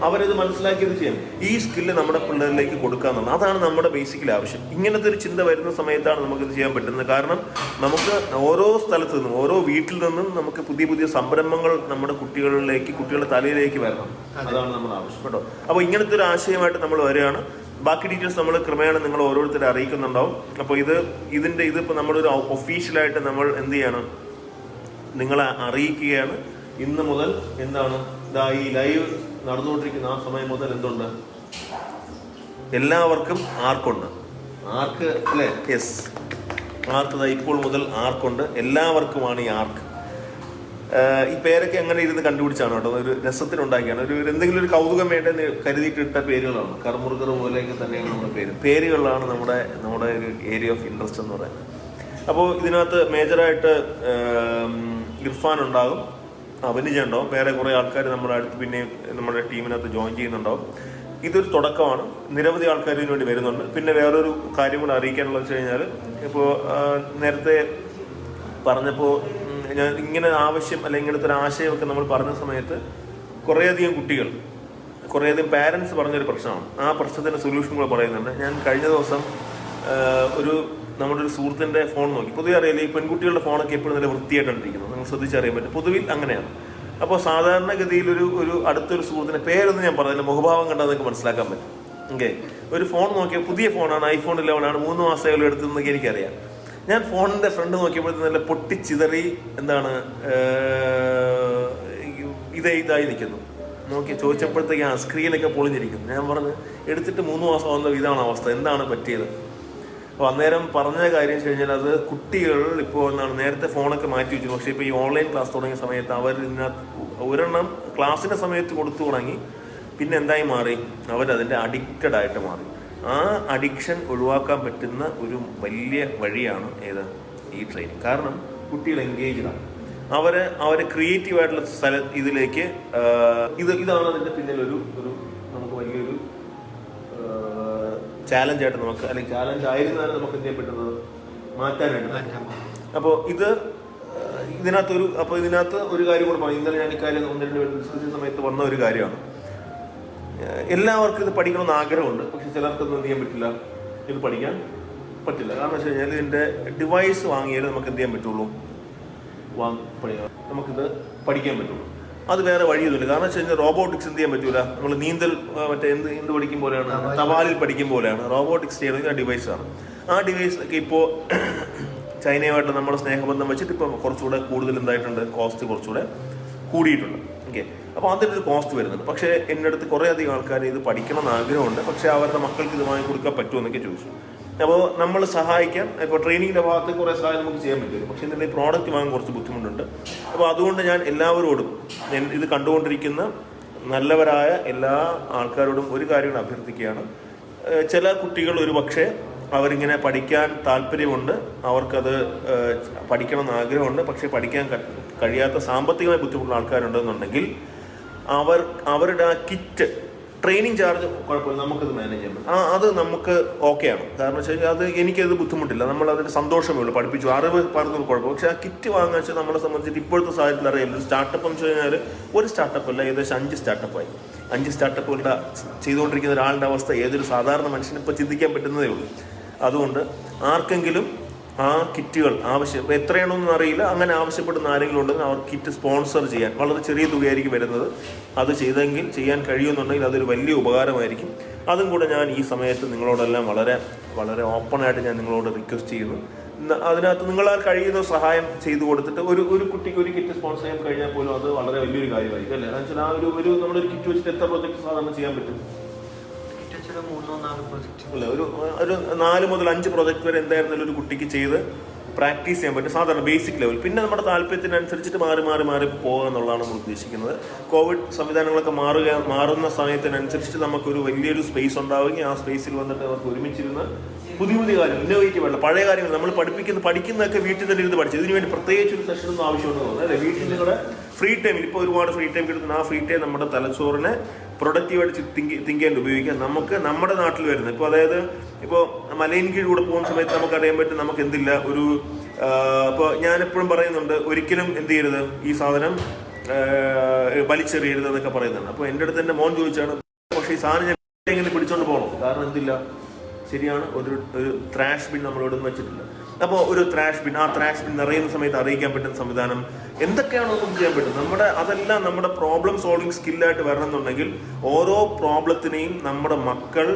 അവരത് മനസ്സിലാക്കിയത് ചെയ്യണം. ഈ സ്കില്ല് നമ്മുടെ പിള്ളേരിലേക്ക് കൊടുക്കാന്നുള്ളത്, അതാണ് നമ്മുടെ ബേസിക്കലി ആവശ്യം. ഇങ്ങനത്തെ ഒരു ചിന്ത വരുന്ന സമയത്താണ് നമുക്കിത് ചെയ്യാൻ പറ്റുന്നത്. കാരണം നമുക്ക് ഓരോ സ്ഥലത്തു നിന്നും, ഓരോ വീട്ടിൽ നിന്നും നമുക്ക് പുതിയ പുതിയ സംരംഭങ്ങൾ നമ്മുടെ കുട്ടികളുടെ തലയിലേക്ക് വരണം. അതാണ് നമ്മുടെ ആവശ്യം കേട്ടോ. അപ്പോൾ ഇങ്ങനത്തെ ഒരു ആശയമായിട്ട് നമ്മൾ വരികയാണ്. ബാക്കി ഡീറ്റെയിൽസ് നമ്മൾ ക്രമേണ നിങ്ങൾ ഓരോരുത്തരെ അറിയിക്കുന്നുണ്ടാവും. അപ്പോൾ ഇതിപ്പോൾ നമ്മളൊരു ഒഫീഷ്യലായിട്ട് നമ്മൾ എന്ത് ചെയ്യണം, നിങ്ങളെ അറിയിക്കുകയാണ്. ഇന്ന് മുതൽ എന്താണ് ഈ ലൈവ് നടന്നുകൊണ്ടിരിക്കുന്ന ആ സമയം മുതൽ എന്തുണ്ട്, എല്ലാവർക്കും ആർക്കുണ്ട്, അല്ലേ? യെസ്, ആർക്ക് ഇപ്പോൾ മുതൽ ആർക്കുണ്ട്, എല്ലാവർക്കുമാണ് ഈ ആർക്ക്. ഈ പേരൊക്കെ എങ്ങനെ ഇരുന്ന് കണ്ടുപിടിച്ചാണ് കേട്ടോ, ഒരു രസത്തിനുണ്ടാക്കിയാണ്. എന്തെങ്കിലും ഒരു കൗതുകം വേണ്ടെന്ന് കരുതിയിട്ടിട്ട പേരുകളാണ്. കർമുറുകർ പോലെയൊക്കെ തന്നെയാണ് നമ്മുടെ പേരുകളിലാണ് നമ്മുടെ ഒരു ഏരിയ ഓഫ് ഇൻട്രസ്റ്റ് എന്ന് പറയുന്നത്. അപ്പോൾ ഇതിനകത്ത് മേജറായിട്ട് ഇർഫാൻ ഉണ്ടാകും, അഭിനിജ ഉണ്ടാവും, വേറെ കുറേ ആൾക്കാർ നമ്മുടെ അടുത്ത് പിന്നെ നമ്മുടെ ടീമിനകത്ത് ജോയിൻ ചെയ്യുന്നുണ്ടാവും. ഇതൊരു തുടക്കമാണ്. നിരവധി ആൾക്കാർ ഇതിനു വേണ്ടി വരുന്നുണ്ട്. പിന്നെ വേറൊരു കാര്യം കൂടെ അറിയിക്കാനുള്ളത് വെച്ച് കഴിഞ്ഞാൽ, ഇപ്പോൾ നേരത്തെ പറഞ്ഞപ്പോൾ ഞാൻ ഇങ്ങനെ ആവശ്യം അല്ലെങ്കിൽ ഇങ്ങനത്തെ ഒരു ആശയമൊക്കെ നമ്മൾ പറഞ്ഞ സമയത്ത് കുറേയധികം പാരൻസ് പറഞ്ഞൊരു പ്രശ്നമാണ്. ആ പ്രശ്നത്തിൻ്റെ സൊല്യൂഷൻ കൂടെ പറയുന്നുണ്ട്. ഞാൻ കഴിഞ്ഞ ദിവസം നമ്മുടെ ഒരു സുഹൃത്തിൻ്റെ ഫോൺ നോക്കി. പൊതുവെ അറിയില്ല, ഈ പെൺകുട്ടികളുടെ ഫോണൊക്കെ എപ്പോഴും നല്ല വൃത്തിയായിട്ടാണ്ടിരിക്കുന്നത്, നിങ്ങൾ ശ്രദ്ധിച്ചറിയാൻ പറ്റും. പൊതുവിൽ അങ്ങനെയാണ്. അപ്പോൾ സാധാരണഗതിയിൽ ഒരു അടുത്തൊരു സുഹൃത്തിൻ്റെ പേരൊന്നും ഞാൻ പറഞ്ഞില്ല, മുഖഭാവം കണ്ടാൽ നിങ്ങൾക്ക് മനസ്സിലാക്കാൻ പറ്റും. ഓക്കെ, ഒരു ഫോൺ നോക്കിയാൽ പുതിയ ഫോണാണ്, iPhone 11 ആണ്, 3 മാസമായാലും എടുത്തതെന്നൊക്കെ എനിക്കറിയാം. ഞാൻ ഫോണിൻ്റെ ഫ്രണ്ട് നോക്കിയപ്പോഴത്തേക്കും നല്ല പൊട്ടിച്ചിതറി ഇതായി നിൽക്കുന്നു. നോക്കി ചോദിച്ചപ്പോഴത്തേക്ക് ആ സ്ക്രീനൊക്കെ പൊളിഞ്ഞിരിക്കുന്നു. ഞാൻ പറഞ്ഞു, എടുത്തിട്ട് 3 മാസം ആവുന്ന ഇതാണ് അവസ്ഥ, എന്താണ് പറ്റിയത്? അപ്പോൾ അന്നേരം പറഞ്ഞ കാര്യം വെച്ച് കഴിഞ്ഞാൽ, അത് കുട്ടികൾ ഇപ്പോൾ നേരത്തെ ഫോണൊക്കെ മാറ്റി വെച്ചു. പക്ഷേ ഇപ്പോൾ ഈ ഓൺലൈൻ ക്ലാസ് തുടങ്ങിയ സമയത്ത് അവർ ഇതിനകത്ത് ഒരെണ്ണം ക്ലാസ്സിൻ്റെ സമയത്ത് കൊടുത്തു തുടങ്ങി. പിന്നെ എന്തായി മാറി, അവരതിൻ്റെ അഡിക്റ്റഡ് ആയിട്ട് മാറി. ആ അഡിക്ഷൻ ഒഴിവാക്കാൻ പറ്റുന്ന ഒരു വലിയ വഴിയാണ് ഈ ട്രെയിനിങ്. കാരണം കുട്ടികൾ എൻഗേജ്ഡാണ്, അവരെ ക്രിയേറ്റീവായിട്ടുള്ള ഇതിലേക്ക് ഇതാണ് അതിൻ്റെ പിന്നിലൊരു നമുക്ക് വലിയൊരു ചാലഞ്ചായിട്ട് നമുക്ക്, അല്ലെങ്കിൽ ചാലഞ്ച് ആയിരുന്നാലും നമുക്ക് എന്ത് ചെയ്യാൻ പറ്റുന്നത്, മാറ്റാനായിട്ട്. അപ്പോൾ ഇതിനകത്ത് ഒരു കാര്യം കൂടെ പറയും. ഇന്നലെ ഞാൻ ഈ കാര്യം 1-2 പേര് ഡിസ്കസ് ചെയ്യുന്ന സമയത്ത് വന്ന ഒരു കാര്യമാണ്. എല്ലാവർക്കും ഇത് പഠിക്കണമെന്ന് ആഗ്രഹമുണ്ട്, പക്ഷെ ചിലർക്കൊന്നും എന്ത് ചെയ്യാൻ പറ്റില്ല, ഇത് പഠിക്കാൻ പറ്റില്ല. കാരണം വെച്ച് കഴിഞ്ഞാൽ ഇതിൻ്റെ ഡിവൈസ് വാങ്ങിയാൽ നമുക്ക് എന്ത് ചെയ്യാൻ പറ്റുള്ളൂ, നമുക്കിത് പഠിക്കാൻ പറ്റുള്ളൂ. അത് വേറെ വഴിയൊന്നുമില്ല. കാരണം വെച്ച് കഴിഞ്ഞാൽ റോബോട്ടിക്സ് എന്ത് ചെയ്യാൻ പറ്റൂല. നമ്മൾ നീന്തൽ മറ്റേ എന്ത് പഠിക്കും പോലെയാണ്, തപാലിൽ പഠിക്കും പോലെയാണ്. റോബോട്ടിക്സ് ചെയ്യണമെങ്കിൽ ആ ഡിവൈസാണ്. ആ ഡിവൈസൊക്കെ ഇപ്പോൾ ചൈനയുമായിട്ട് നമ്മൾ സ്നേഹബന്ധം വെച്ചിട്ട് ഇപ്പോൾ കുറച്ചുകൂടെ കൂടുതൽ എന്തായിട്ടുണ്ട്, കോസ്റ്റ് കുറച്ചുകൂടെ കൂടിയിട്ടുണ്ട്. ഓക്കെ, അപ്പോൾ അതിൻ്റെ ഒരു കോസ്റ്റ് വരുന്നുണ്ട്. പക്ഷേ എൻ്റെ അടുത്ത് കുറേ അധികം ആൾക്കാർ ഇത് പഠിക്കണം എന്ന് ആഗ്രഹമുണ്ട്, പക്ഷേ അവരുടെ മക്കൾക്ക് ഇത് വാങ്ങിക്കൊടുക്കാൻ പറ്റുമോ എന്നൊക്കെ ചോദിച്ചു. അപ്പോൾ നമ്മൾ സഹായിക്കാൻ ഇപ്പോൾ ട്രെയിനിങ്ങിൻ്റെ ഭാഗത്ത് കുറേ സഹായം നമുക്ക് ചെയ്യാൻ പറ്റും. പക്ഷേ ഇതിൻ്റെ പ്രോഡക്റ്റ് വാങ്ങാൻ കുറച്ച് ബുദ്ധിമുട്ടുണ്ട്. അപ്പോൾ അതുകൊണ്ട് ഞാൻ എല്ലാവരോടും ഇത് കണ്ടുകൊണ്ടിരിക്കുന്ന നല്ലവരായ എല്ലാ ആൾക്കാരോടും ഒരു കാര്യം അഭ്യർത്ഥിക്കുകയാണ്. ചില കുട്ടികൾ ഒരു പക്ഷേ അവരിങ്ങനെ പഠിക്കാൻ താല്പര്യമുണ്ട്, അവർക്കത് പഠിക്കണമെന്ന് ആഗ്രഹമുണ്ട്, പക്ഷേ പഠിക്കാൻ കഴിയാത്ത സാമ്പത്തികമായി ബുദ്ധിമുട്ടുള്ള ആൾക്കാരുണ്ടെന്നുണ്ടെങ്കിൽ അവരുടെ ആ കിറ്റ് ട്രെയിനിങ് ചാർജ് കുഴപ്പമില്ല, നമുക്കത് മാനേജ് ചെയ്യാൻ പറ്റും. അത് നമുക്ക് ഓക്കെയാണ്. കാരണം വെച്ച് കഴിഞ്ഞാൽ അത് എനിക്കത് ബുദ്ധിമുട്ടില്ല, നമ്മളതിന് സന്തോഷമേ ഉള്ളൂ. പഠിപ്പിച്ചു അറിവ് പറഞ്ഞത് കുഴപ്പമില്ല. പക്ഷേ ആ കിറ്റ് വാങ്ങുക വെച്ചാൽ നമ്മളെ സംബന്ധിച്ചിട്ട് ഇപ്പോഴത്തെ സാഹചര്യത്തിൽ അറിയില്ല. ഒരു സ്റ്റാർട്ടപ്പ് എന്ന് വെച്ച് കഴിഞ്ഞാൽ ഒരു സ്റ്റാർട്ടപ്പ് അല്ല, ഏകദേശം 5 സ്റ്റാർട്ടപ്പായി. 5 സ്റ്റാർട്ടപ്പുകളുടെ ചെയ്തുകൊണ്ടിരിക്കുന്ന ഒരാളുടെ അവസ്ഥ ഏതൊരു സാധാരണ മനുഷ്യന് ഇപ്പോൾ ചിന്തിക്കാൻ പറ്റുന്നതേ ഉള്ളൂ. അതുകൊണ്ട് ആർക്കെങ്കിലും ആ കിറ്റുകൾ എത്രയാണെന്നൊന്നും അറിയില്ല, അങ്ങനെ ആവശ്യപ്പെടുന്ന ആരെങ്കിലും ഉണ്ടെങ്കിൽ അവർ കിറ്റ് സ്പോൺസർ ചെയ്യാൻ വളരെ ചെറിയ തുകയായിരിക്കും വരുന്നത്. അത് ചെയ്യാൻ കഴിയുമെന്നുണ്ടെങ്കിൽ അതൊരു വലിയ ഉപകാരമായിരിക്കും. അതും കൂടെ ഞാൻ ഈ സമയത്ത് നിങ്ങളോടെല്ലാം വളരെ വളരെ ഓപ്പണായിട്ട് ഞാൻ നിങ്ങളോട് റിക്വസ്റ്റ് ചെയ്യുന്നു. അതിനകത്ത് നിങ്ങളാൽ കഴിയുന്ന സഹായം ചെയ്തു കൊടുത്തിട്ട് ഒരു കുട്ടിക്ക് ഒരു കിറ്റ് സ്പോൺസർ ചെയ്യാൻ കഴിഞ്ഞാൽ പോലും അത് വളരെ വലിയൊരു കാര്യമായിരിക്കും അല്ലേ? എന്ന് വെച്ചാൽ ആ നമ്മളൊരു കിറ്റ് വെച്ചിട്ട് എത്ര പ്രൊജക്ട് സാധാരണ ചെയ്യാൻ പറ്റും? അല്ല, ഒരു 4 മുതൽ 5 പ്രൊജക്ട് വരെ എന്തായിരുന്നാലും ഒരു കുട്ടിക്ക് ചെയ്ത് പ്രാക്ടീസ് ചെയ്യാൻ പറ്റും, സാധാരണ ബേസിക് ലെവൽ. പിന്നെ നമ്മുടെ താല്പര്യത്തിനനുസരിച്ചിട്ട് മാറി പോകുക എന്നുള്ളതാണ് നമ്മൾ ഉദ്ദേശിക്കുന്നത്. കോവിഡ് സംവിധാനങ്ങളൊക്കെ മാറുന്ന സമയത്തിനനുസരിച്ചിട്ട് നമുക്കൊരു വലിയൊരു സ്പേസ് ഉണ്ടാവുകയും ആ സ്പേസിൽ വന്നിട്ട് അവർക്ക് ഒരുമിച്ചിരുന്ന് പുതിയ കാര്യങ്ങൾ ഇന്നോവേറ്റീവ് അല്ല, പഴയ കാര്യങ്ങൾ നമ്മൾ പഠിക്കുന്നതൊക്കെ വീട്ടിൽ തന്നെ ഇരുന്ന് പഠിച്ചു. ഇതിനു വേണ്ടി പ്രത്യേകിച്ച് ഒരു സെഷനൊന്നും ആവശ്യമുണ്ടെന്ന് തോന്നുന്നത് അല്ലേ? വീട്ടിൽ നിങ്ങളുടെ ഫ്രീ ടൈമിൽ ഇപ്പോൾ ഒരുപാട് ഫ്രീ ടൈം കിട്ടുന്ന ആ ഫ്രീ ടൈം നമ്മുടെ തലച്ചോറിനെ പ്രൊഡക്റ്റീവായിട്ട് തിങ്ക് ചെയ്യാൻ ഉപയോഗിക്കാം. നമുക്ക് നമ്മുടെ നാട്ടിൽ വരുന്നത് ഇപ്പോൾ മലയിൻകീഴിലൂടെ പോകുന്ന സമയത്ത് നമുക്കറിയാൻ പറ്റും നമുക്ക് എന്തില്ല ഇപ്പോൾ ഞാനെപ്പോഴും പറയുന്നുണ്ട്, ഒരിക്കലും എന്ത് ചെയ്യരുത്, ഈ സാധനം വലിച്ചെറിയരുത് എന്നൊക്കെ പറയുന്നുണ്ട്. അപ്പോൾ എൻ്റെ അടുത്ത് എൻ്റെ മോൻ ചോദിച്ചാണ്, പക്ഷേ ഈ സാധനം ഞാൻ എങ്ങനെ പിടിച്ചോണ്ട് പോകണം? കാരണം എന്തില്ല, ശരിയാണ്, ഒരു ത്രാഷ് ബിൻ നമ്മൾ ഇവിടെ നിന്ന് വെച്ചിട്ടില്ല. അപ്പോൾ ഒരു ത്രാഷ് ബിൻ നിറയുന്ന സമയത്ത് അറിയിക്കാൻ പറ്റുന്ന സംവിധാനം എന്തൊക്കെയാണോ നമുക്ക് ചെയ്യാൻ പറ്റും. അതെല്ലാം നമ്മുടെ പ്രോബ്ലം സോൾവിങ് സ്കില്ലായിട്ട് വരണമെന്നുണ്ടെങ്കിൽ ഓരോ പ്രോബ്ലത്തിനെയും നമ്മുടെ മക്കൾ,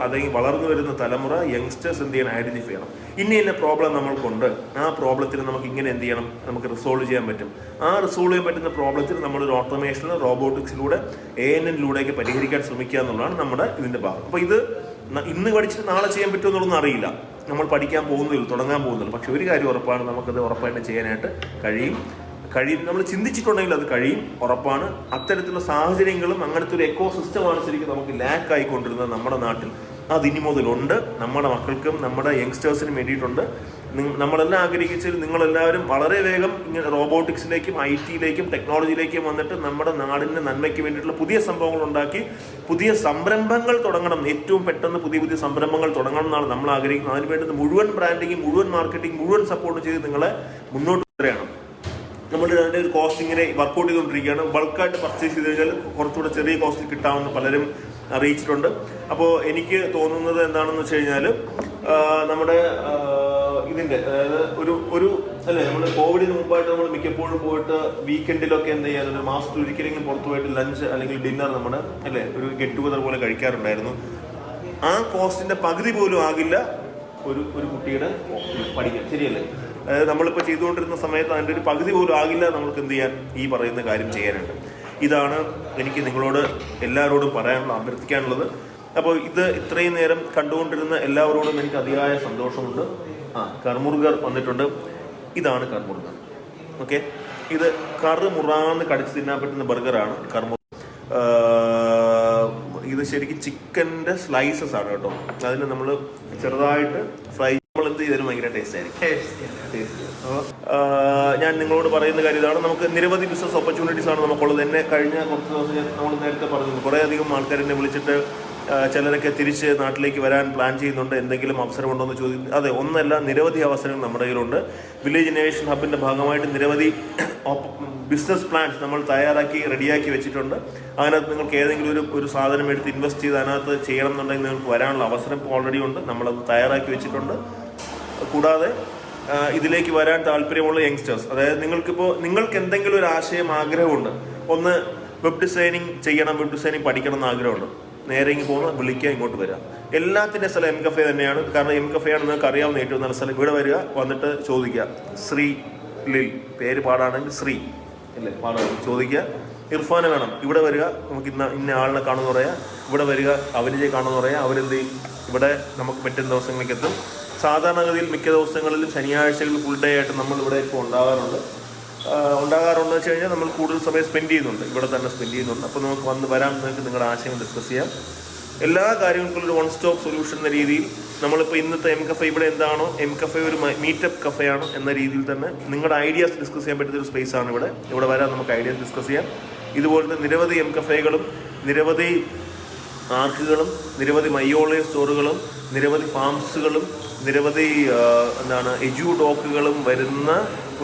അല്ലെങ്കിൽ വളർന്നു വരുന്ന തലമുറ, യങ്സ്റ്റേഴ്സ് എന്ത് ചെയ്യണം, ഐഡന്റിഫൈ ചെയ്യണം. ഇന്ന പ്രോബ്ലം നമ്മൾക്കുണ്ട്, ആ പ്രോബ്ലത്തിന് നമുക്ക് ഇങ്ങനെ എന്ത് ചെയ്യണം, നമുക്ക് റിസോൾവ് ചെയ്യാൻ പറ്റും. ആ റിസോൾവ് ചെയ്യാൻ പറ്റുന്ന പ്രോബ്ലത്തിന് നമ്മളൊരു ഓട്ടോമേഷനിൽ റോബോട്ടിക്സിലൂടെ ANN-ലൂടെയൊക്കെ പരിഹരിക്കാൻ ശ്രമിക്കുക എന്നുള്ളതാണ് നമ്മുടെ ഇതിൻ്റെ ഭാഗം. അപ്പോൾ ഇത് ഇന്ന് പഠിച്ചിട്ട് നാളെ ചെയ്യാൻ പറ്റുമെന്നുള്ളതൊന്നും അറിയില്ല, നമ്മൾ പഠിക്കാൻ തുടങ്ങാൻ പോകുന്നില്ല. പക്ഷെ ഒരു കാര്യം ഉറപ്പാണ്, നമുക്കത് ഉറപ്പായിട്ട് ചെയ്യാനായിട്ട് കഴിയും. നമ്മൾ ചിന്തിച്ചിട്ടുണ്ടെങ്കിൽ അത് കഴിയും, ഉറപ്പാണ്. അത്തരത്തിലുള്ള സാഹചര്യങ്ങളും അങ്ങനത്തെ ഒരു എക്കോ സിസ്റ്റമാണ് ശരിക്കും നമുക്ക് ലാക്ക് ആയിക്കൊണ്ടിരുന്നത് നമ്മുടെ നാട്ടിൽ. അതിനി മുതലുണ്ട്, നമ്മുടെ മക്കൾക്കും നമ്മുടെ യങ്സ്റ്റേഴ്സിനും വേണ്ടിയിട്ടുണ്ട്. നമ്മളെല്ലാം ആഗ്രഹിച്ചാൽ നിങ്ങളെല്ലാവരും വളരെ വേഗം ഇങ്ങനെ റോബോട്ടിക്സിലേക്കും IT-യിലേക്കും ടെക്നോളജിയിലേക്കും വന്നിട്ട് നമ്മുടെ നാടിൻ്റെ നന്മയ്ക്ക് വേണ്ടിയിട്ടുള്ള പുതിയ സംഭവങ്ങൾ ഉണ്ടാക്കി പുതിയ സംരംഭങ്ങൾ തുടങ്ങണം. ഏറ്റവും പെട്ടെന്ന് പുതിയ സംരംഭങ്ങൾ തുടങ്ങണം എന്നാണ് നമ്മൾ ആഗ്രഹിക്കുന്നത്. അതിന് വേണ്ടുന്ന മുഴുവൻ ബ്രാൻഡിങ്, മുഴുവൻ മാർക്കറ്റിംഗ്, മുഴുവൻ സപ്പോർട്ട് ചെയ്ത് നിങ്ങളെ മുന്നോട്ട് കൊണ്ടുവരികയാണ്. നമ്മൾ അതിൻ്റെ ഒരു കോസ്റ്റ് ഇങ്ങനെ വർക്കൗട്ട് ചെയ്തുകൊണ്ടിരിക്കുകയാണ്. ബൾക്കായിട്ട് പർച്ചേസ് ചെയ്ത് കഴിഞ്ഞാൽ കുറച്ചുകൂടെ ചെറിയ കോസ്റ്റിൽ കിട്ടാമെന്ന് പലരും അറിയിച്ചിട്ടുണ്ട്. അപ്പോൾ എനിക്ക് തോന്നുന്നത് എന്താണെന്ന് വെച്ച് കഴിഞ്ഞാൽ നമ്മുടെ ഇതിൻ്റെ അതായത് നമ്മൾ കോവിഡിന് മുമ്പായിട്ട് നമ്മൾ മിക്കപ്പോഴും പോയിട്ട് വീക്കെൻഡിലൊക്കെ എന്ത് ചെയ്യാൻ, ഒരു മാസത്തിൽ ഒരിക്കലെങ്കിലും പുറത്തു പോയിട്ട് ലഞ്ച് അല്ലെങ്കിൽ ഡിന്നർ നമ്മുടെ ഒരു ഗെറ്റ് ടുഗദർ പോലെ കഴിക്കാറുണ്ടായിരുന്നു. ആ കോസ്റ്റിന്റെ പകുതി പോലും ആകില്ല ഒരു കുട്ടിയുടെ പഠിക്കാൻ, ശരിയല്ലേ? അതായത് നമ്മളിപ്പോൾ ചെയ്തുകൊണ്ടിരുന്ന സമയത്ത് അതിൻ്റെ ഒരു പകുതി പോലും ആകില്ല നമുക്ക് എന്ത് ചെയ്യാൻ, ഈ പറയുന്ന കാര്യം ചെയ്യാനുണ്ട്. ഇതാണ് എനിക്ക് നിങ്ങളോട് എല്ലാവരോടും അഭ്യർത്ഥിക്കാനുള്ളത്. അപ്പോൾ ഇത് ഇത്രയും നേരം കണ്ടുകൊണ്ടിരുന്ന എല്ലാവരോടും എനിക്ക് അതിയായ സന്തോഷമുണ്ട്. കർമുർഗർ വന്നിട്ടുണ്ട്. ഇതാണ് കർമുർഗർ. ഓക്കെ, ഇത് കറുമുറാന്ന് കടിച്ച് തിന്നാൻ പറ്റുന്ന ബർഗറാണ് കർമുർ. ഇത് ശരിക്കും ചിക്കൻ്റെ സ്ലൈസസ് ആണ് കേട്ടോ. അതിന് നമ്മൾ ചെറുതായിട്ട് ഫ്രൈ എന്ത് ചെയ്താലും ഭയങ്കര ടേസ്റ്റ് ആയിരിക്കും. ഞാൻ നിങ്ങളോട് പറയുന്ന കാര്യം ഇതാണ്, നമുക്ക് നിരവധി ബിസിനസ് ഓപ്പർച്യൂണിറ്റീസ് ആണ് നമുക്കുള്ളത്. എന്നെ കഴിഞ്ഞ കുറച്ച് ദിവസം നമ്മൾ നേരത്തെ പറഞ്ഞു, കുറേ അധികം ആൾക്കാരെന്നെ വിളിച്ചിട്ട് ചിലരൊക്കെ തിരിച്ച് നാട്ടിലേക്ക് വരാൻ പ്ലാൻ ചെയ്യുന്നുണ്ട്, എന്തെങ്കിലും അവസരമുണ്ടോ എന്ന് ചോദിക്കും. അതെ, ഒന്നല്ല, നിരവധി അവസരങ്ങൾ നമ്മുടെ കയ്യിലുണ്ട്. വില്ലേജ് ഇന്നോവേഷൻ ഹബിൻ്റെ ഭാഗമായിട്ട് നിരവധി ബിസിനസ് പ്ലാൻസ് നമ്മൾ തയ്യാറാക്കി റെഡിയാക്കി വെച്ചിട്ടുണ്ട്. അതിനകത്ത് നിങ്ങൾക്ക് ഏതെങ്കിലും ഒരു സാധനം എടുത്ത് ഇൻവെസ്റ്റ് ചെയ്ത് അതിനകത്ത് ചെയ്യണം എന്നുണ്ടെങ്കിൽ നിങ്ങൾക്ക് വരാനുള്ള അവസരം ഓൾറെഡി ഉണ്ട്, നമ്മളത് തയ്യാറാക്കി വെച്ചിട്ടുണ്ട്. കൂടാതെ ഇതിലേക്ക് വരാൻ താല്പര്യമുള്ള യങ്സ്റ്റേഴ്സ്, അതായത് നിങ്ങൾക്ക് എന്തെങ്കിലും ഒരു ആശയം, ആഗ്രഹമുണ്ട്, ഒന്ന് വെബ് ഡിസൈനിങ് ചെയ്യണം, വെബ് ഡിസൈനിങ് പഠിക്കണം എന്ന് ആഗ്രഹമുണ്ട്, നേരെ ഇങ്ങ് പോകുന്ന വിളിക്കുക, ഇങ്ങോട്ട് വരിക. എല്ലാത്തിൻ്റെ സ്ഥലം എം കഫേ തന്നെയാണ്. കാരണം എം കഫേയാണ് നിങ്ങൾക്ക് അറിയാവുന്ന ഏറ്റവും നല്ല സ്ഥലം. ഇവിടെ വരിക, വന്നിട്ട് ചോദിക്കുക, ശ്രീ ലിൽ, പേര് പാടാണെങ്കിൽ ശ്രീ അല്ലേ പാടാണ്, ചോദിക്കുക. ഇർഫാന വേണം, ഇവിടെ വരിക, നമുക്ക് ഇന്ന ആളിനെ കാണുമെന്ന് പറയാം. ഇവിടെ വരിക, അവരിജയെ കാണുമെന്ന് പറയാം. അവരെന്ത് ചെയ്യും, ഇവിടെ നമുക്ക് പറ്റുന്ന ദിവസങ്ങളിലേക്ക് എത്തും. സാധാരണഗതിയിൽ മിക്ക ദിവസങ്ങളിലും ശനിയാഴ്ചകളിൽ ഫുൾ ഡേ ആയിട്ട് നമ്മൾ ഇവിടെ ഇപ്പോൾ ഉണ്ടാകാറുണ്ടെന്ന് വെച്ച് കഴിഞ്ഞാൽ നമ്മൾ കൂടുതൽ സമയം സ്പെൻഡ് ചെയ്യുന്നുണ്ട്, ഇവിടെ തന്നെ സ്പെൻഡ് ചെയ്യുന്നുണ്ട്. അപ്പോൾ നമുക്ക് വരാൻ നിങ്ങൾക്ക് നിങ്ങളുടെ ആശയങ്ങൾ ഡിസ്കസ് ചെയ്യാം. എല്ലാ കാര്യങ്ങൾക്കും ഒരു വൺ സ്റ്റോപ്പ് സൊല്യൂഷൻ എന്ന രീതിയിൽ നമ്മളിപ്പോൾ ഇന്നത്തെ എം കഫേ ഇവിടെ എന്താണോ, എം കഫേ ഒരു മീറ്റപ്പ് കഫേയാണ് എന്ന രീതിയിൽ തന്നെ നിങ്ങളുടെ ഐഡിയാസ് ഡിസ്കസ് ചെയ്യാൻ പറ്റുന്ന ഒരു സ്പേസാണ് ഇവിടെ വരാൻ നമുക്ക് ഐഡിയാസ് ഡിസ്കസ് ചെയ്യാം. ഇതുപോലത്തെ നിരവധി എം കഫേകളും നിരവധി ആർക്കുകളും നിരവധി മയോളേ സ്റ്റോറുകളും നിരവധി ഫാംസുകളും നിരവധി എജു ഡോക്കുകളും വരുന്ന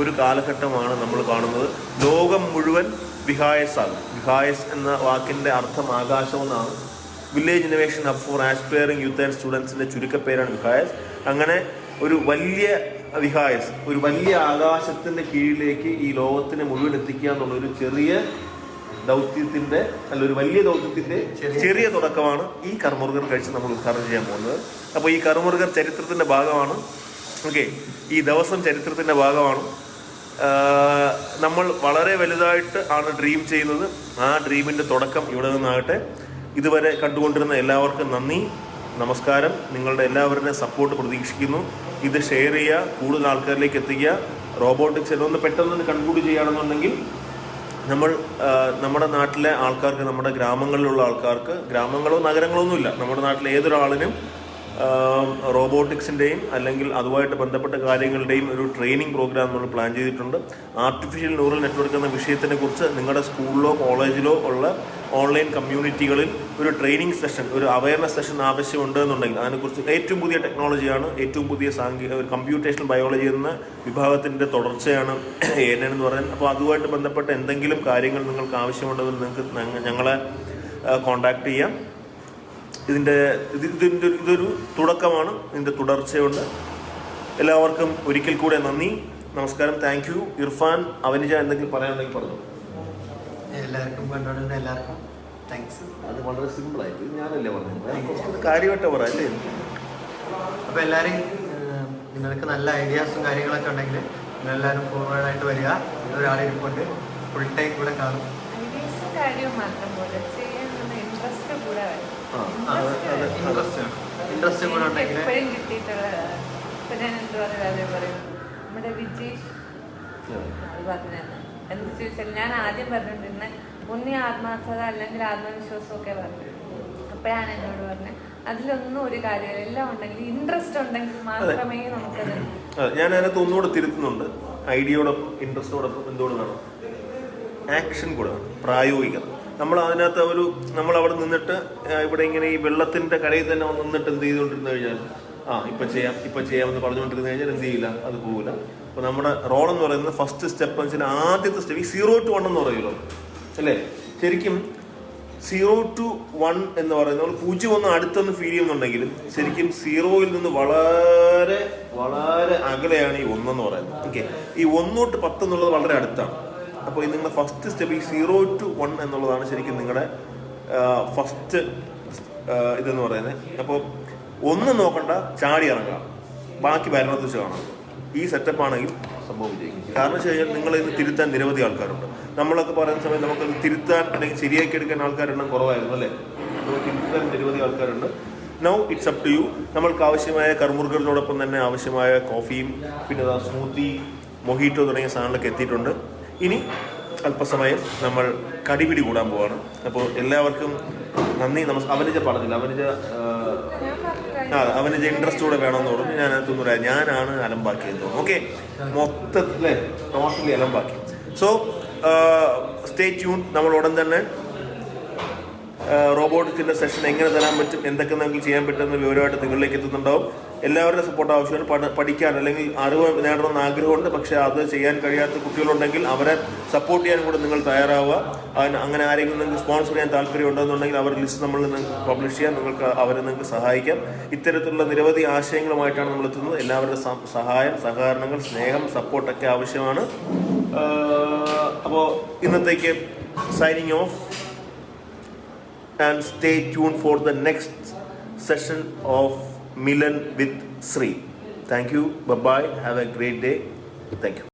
ഒരു കാലഘട്ടമാണ് നമ്മൾ കാണുന്നത്. ലോകം മുഴുവൻ വിഹായസാണ്. വിഹായസ് എന്ന വാക്കിൻ്റെ അർത്ഥം ആകാശമെന്നാണ്. Village innovation hub for aspiring youth and സ്റ്റുഡൻസിൻ്റെ ചുരുക്കപ്പേരാണ് വിഹായസ്. അങ്ങനെ ഒരു വലിയ വിഹായസ്, ഒരു വലിയ ആകാശത്തിൻ്റെ കീഴിലേക്ക് ഈ ലോകത്തിനെ മുഴുവൻ എത്തിക്കുക എന്നുള്ളൊരു ചെറിയ ദൗത്യത്തിൻ്റെ ഒരു വലിയ ദൗത്യത്തിൻ്റെ ചെറിയ തുടക്കമാണ് ഈ കർമുർഗർ കഴിച്ച് നമ്മൾ ഉദ്ഘാടനം ചെയ്യാൻ പോകുന്നത്. അപ്പോൾ ഈ കർമുർഗർ ചരിത്രത്തിൻ്റെ ഭാഗമാണ്. ഓക്കെ, ഈ ദിവസം ചരിത്രത്തിൻ്റെ ഭാഗമാണ്. നമ്മൾ വളരെ വലുതായിട്ട് ആണ് ഡ്രീം ചെയ്യുന്നത്. ആ ഡ്രീമിൻ്റെ തുടക്കം ഇവിടെ നിന്നാകട്ടെ. ഇതുവരെ കണ്ടുകൊണ്ടിരുന്ന എല്ലാവർക്കും നന്ദി, നമസ്കാരം. നിങ്ങളുടെ എല്ലാവരുടെയും സപ്പോർട്ട് പ്രതീക്ഷിക്കുന്നു. ഇത് ഷെയർ ചെയ്യുക, കൂടുതൽ ആൾക്കാരിലേക്ക് എത്തിക്കുക. റോബോട്ടിക്സ് എന്നൊന്ന് പെട്ടെന്ന് കൺക്ലൂഡ് ചെയ്യുകയാണെന്നുണ്ടെങ്കിൽ നമ്മുടെ നാട്ടിലെ ആൾക്കാർക്ക്, നമ്മുടെ ഗ്രാമങ്ങളിലുള്ള ആൾക്കാർക്ക്, ഗ്രാമങ്ങളോ നഗരങ്ങളോ ഒന്നുമില്ല, നമ്മുടെ നാട്ടിലെ ഏതൊരാളിനും റോബോട്ടിക്സിൻ്റെയും അല്ലെങ്കിൽ അതുമായിട്ട് ബന്ധപ്പെട്ട കാര്യങ്ങളുടെയും ഒരു ട്രെയിനിങ് പ്രോഗ്രാം നമ്മൾ പ്ലാൻ ചെയ്തിട്ടുണ്ട്. ആർട്ടിഫിഷ്യൽ ന്യൂറൽ നെറ്റ്വർക്ക് എന്ന വിഷയത്തിനെ കുറിച്ച് നിങ്ങളുടെ സ്കൂളിലോ കോളേജിലോ ഉള്ള ഓൺലൈൻ കമ്മ്യൂണിറ്റികളിൽ ഒരു ട്രെയിനിങ് സെഷൻ, ഒരു അവയർനെസ് സെഷൻ ആവശ്യമുണ്ട് എന്നുണ്ടെങ്കിൽ അതിനെക്കുറിച്ച് ഏറ്റവും പുതിയ ടെക്നോളജിയാണ്, ഏറ്റവും പുതിയ ഒരു കമ്പ്യൂട്ടേഷണൽ ബയോളജി എന്ന വിഭാഗത്തിൻ്റെ തുടർച്ചയാണ് ANN എന്ന് പറയുന്നത്. അപ്പോൾ അതുമായിട്ട് ബന്ധപ്പെട്ട എന്തെങ്കിലും കാര്യങ്ങൾ നിങ്ങൾക്ക് ആവശ്യമുണ്ടെങ്കിൽ നിങ്ങൾക്ക് ഞങ്ങളെ കോൺടാക്റ്റ് ചെയ്യാം. ഇതൊരു തുടക്കമാണ്, ഇതിൻ്റെ തുടർച്ചയുണ്ട്. എല്ലാവർക്കും ഒരിക്കൽ കൂടെ നന്ദി, നമസ്കാരം, താങ്ക് യു. ഇർഫാൻ, അവനിജ എന്തെങ്കിലും പറയാനുണ്ടെങ്കിൽ പറഞ്ഞു. എല്ലാവർക്കും കണ്ടുകൊണ്ടിരുന്ന എല്ലാവർക്കും താങ്ക്സ്. അത് വളരെ സിമ്പിളായിട്ട് ഞാനല്ലേ പറഞ്ഞത്, കാര്യമായിട്ട് പറയല്ലേ. അപ്പോൾ എല്ലാവരും നിങ്ങൾക്ക് നല്ല ഐഡിയാസും കാര്യങ്ങളൊക്കെ ഉണ്ടെങ്കിൽ നിങ്ങളെല്ലാവരും ഫോർവേഡായിട്ട് വരിക. ഒരാളിരിപ്പുണ്ട്, ഫുൾ ടൈം കൂടെ കാണും. ഇൻട്രസ്റ്റ് കൂടെ ഉണ്ടെങ്കിൽ നമ്മുടെ വിജേഷ് അത് പറഞ്ഞു എന്ത് ചോദിച്ചാൽ ഞാൻ ആദ്യം പറഞ്ഞിട്ടുണ്ടെന്ന് ഒന്നീ ആത്മാർത്ഥത അല്ലെങ്കിൽ ആത്മവിശ്വാസം ഒക്കെ പറഞ്ഞു. അപ്പോഴാണ് എന്നോട് പറഞ്ഞത് അതിലൊന്നും ഒരു കാര്യമില്ല, എല്ലാം ഉണ്ടെങ്കിൽ ഇൻട്രസ്റ്റ് ഉണ്ടെങ്കിൽ മാത്രമേ നമുക്കത്. ഞാൻ അതിനകത്ത് ഒന്നുകൂടെ തിരുത്തുന്നുണ്ട്. ഐഡിയോടൊപ്പം ഇൻട്രസ്റ്റോടൊപ്പം എന്തുകൊണ്ട് വേണം, ആക്ഷൻ കൂടെ വേണം, പ്രായോഗികത. നമ്മൾ അതിനകത്ത് നമ്മൾ അവിടെ നിന്നിട്ട് ഇവിടെ ഇങ്ങനെ ഈ വെള്ളത്തിൻ്റെ കരയിൽ തന്നെ നിന്നിട്ട് എന്ത് ചെയ്തുകൊണ്ടിരുന്നു കഴിഞ്ഞാൽ ഇപ്പം ചെയ്യാമെന്ന് പറഞ്ഞുകൊണ്ടിരുന്നു കഴിഞ്ഞാൽ എന്ത് ചെയ്യില്ല, അത് പോകില്ല. അപ്പോൾ നമ്മുടെ റോൾ എന്ന് പറയുന്നത് ഫസ്റ്റ് സ്റ്റെപ്പ് എന്ന് വെച്ചാൽ ആദ്യത്തെ സ്റ്റെപ്പ് ഈ 0 to 1 എന്ന് പറയുമല്ലോ അല്ലേ. ശരിക്കും 0 to 1 എന്ന് പറയുന്നത് നമ്മൾ 0 അടുത്തൊന്ന് ഫീൽ ചെയ്യുന്നുണ്ടെങ്കിലും ശരിക്കും 0-ൽ നിന്ന് വളരെ വളരെ അകലെയാണ് ഈ 1 എന്ന് പറയുന്നത്. ഓക്കെ, ഈ 1 to 10 എന്നുള്ളത് വളരെ അടുത്താണ്. അപ്പോൾ നിങ്ങളുടെ ഫസ്റ്റ് സ്റ്റെപ്പ് ഈ 0 to 1 എന്നുള്ളതാണ് ശരിക്കും നിങ്ങളുടെ ഫസ്റ്റ് ഇതെന്ന് പറയുന്നത്. അപ്പോൾ ഒന്നും നോക്കണ്ട, ചാടി ഇറങ്ങുക, ബാക്കി ഭരണത്തിൽ വെച്ച് കാണാം. ഈ സെറ്റപ്പ് ആണെങ്കിൽ സംഭവം വിജയിക്കും. കാരണം വെച്ച് കഴിഞ്ഞാൽ നിങ്ങളിന്ന് തിരുത്താൻ നിരവധി ആൾക്കാരുണ്ട്. നമ്മളൊക്കെ പറയുന്ന സമയത്ത് നമുക്കത് തിരുത്താൻ അല്ലെങ്കിൽ ശരിയാക്കി എടുക്കാൻ ആൾക്കാരെണ്ണം കുറവായിരുന്നു അല്ലേ. നമുക്ക് തിരുത്താൻ നിരവധി ആൾക്കാരുണ്ട്. Now it's up to you. നമ്മൾക്ക് ആവശ്യമായ കർമുർഗറിനോടൊപ്പം തന്നെ ആവശ്യമായ കോഫിയും പിന്നെ സ്മൂത്തി, മൊഹിറ്റോ തുടങ്ങിയ സാധനങ്ങളൊക്കെ എത്തിയിട്ടുണ്ട്. ഇനി അല്പസമയം നമ്മൾ കടിപിടി കൂടാൻ പോവാണ്. അപ്പോൾ എല്ലാവർക്കും നന്ദി, അവനിജ പറഞ്ഞില്ല, അവനിജ ഇൻട്രസ്റ്റോടെ വേണമെന്ന് പറഞ്ഞു. ഞാൻ അതിനകത്തൊന്നും പറയാം, ഞാനാണ് അലമ്പാക്കിയെന്ന് തോന്നുന്നു. ഓക്കെ, മൊത്തത്തിലെ ടോട്ടലി അലമ്പാക്കി. So stay tune. നമ്മൾ ഉടൻ തന്നെ റോബോട്ടിക്സിൻ്റെ സെഷൻ എങ്ങനെ തരാൻ പറ്റും, എന്തൊക്കെ നമുക്ക് ചെയ്യാൻ പറ്റുന്ന വിവരമായിട്ട് നിങ്ങളിലേക്ക് എത്തുന്നുണ്ടാവും. എല്ലാവരുടെയും സപ്പോർട്ട് ആവശ്യമാണ്. പഠിക്കാൻ അല്ലെങ്കിൽ അറിവ് നേടണമെന്ന് ആഗ്രഹമുണ്ട്, പക്ഷേ അത് ചെയ്യാൻ കഴിയാത്ത കുട്ടികളുണ്ടെങ്കിൽ അവരെ സപ്പോർട്ട് ചെയ്യാൻ കൂടെ നിങ്ങൾ തയ്യാറാവുക. അങ്ങനെ ആരെങ്കിലും നിങ്ങൾക്ക് സ്പോൺസർ ചെയ്യാൻ താല്പര്യം ഉണ്ടെന്നുണ്ടെങ്കിൽ അവരുടെ ലിസ്റ്റ് നമ്മൾ നിങ്ങൾക്ക് പബ്ലിഷ് ചെയ്യാം, നിങ്ങൾക്ക് അവരെ നിങ്ങൾക്ക് സഹായിക്കാം. ഇത്തരത്തിലുള്ള നിരവധി ആശയങ്ങളുമായിട്ടാണ് നമ്മൾ എത്തുന്നത്. എല്ലാവരുടെ സഹായം, സഹകരണങ്ങൾ, സ്നേഹം, സപ്പോർട്ടൊക്കെ ആവശ്യമാണ്. അപ്പോൾ ഇന്നത്തേക്ക് signing off and stay tuned for the next session of Milan with Sri. Thank you. Bye bye. Have a great day. Thank you.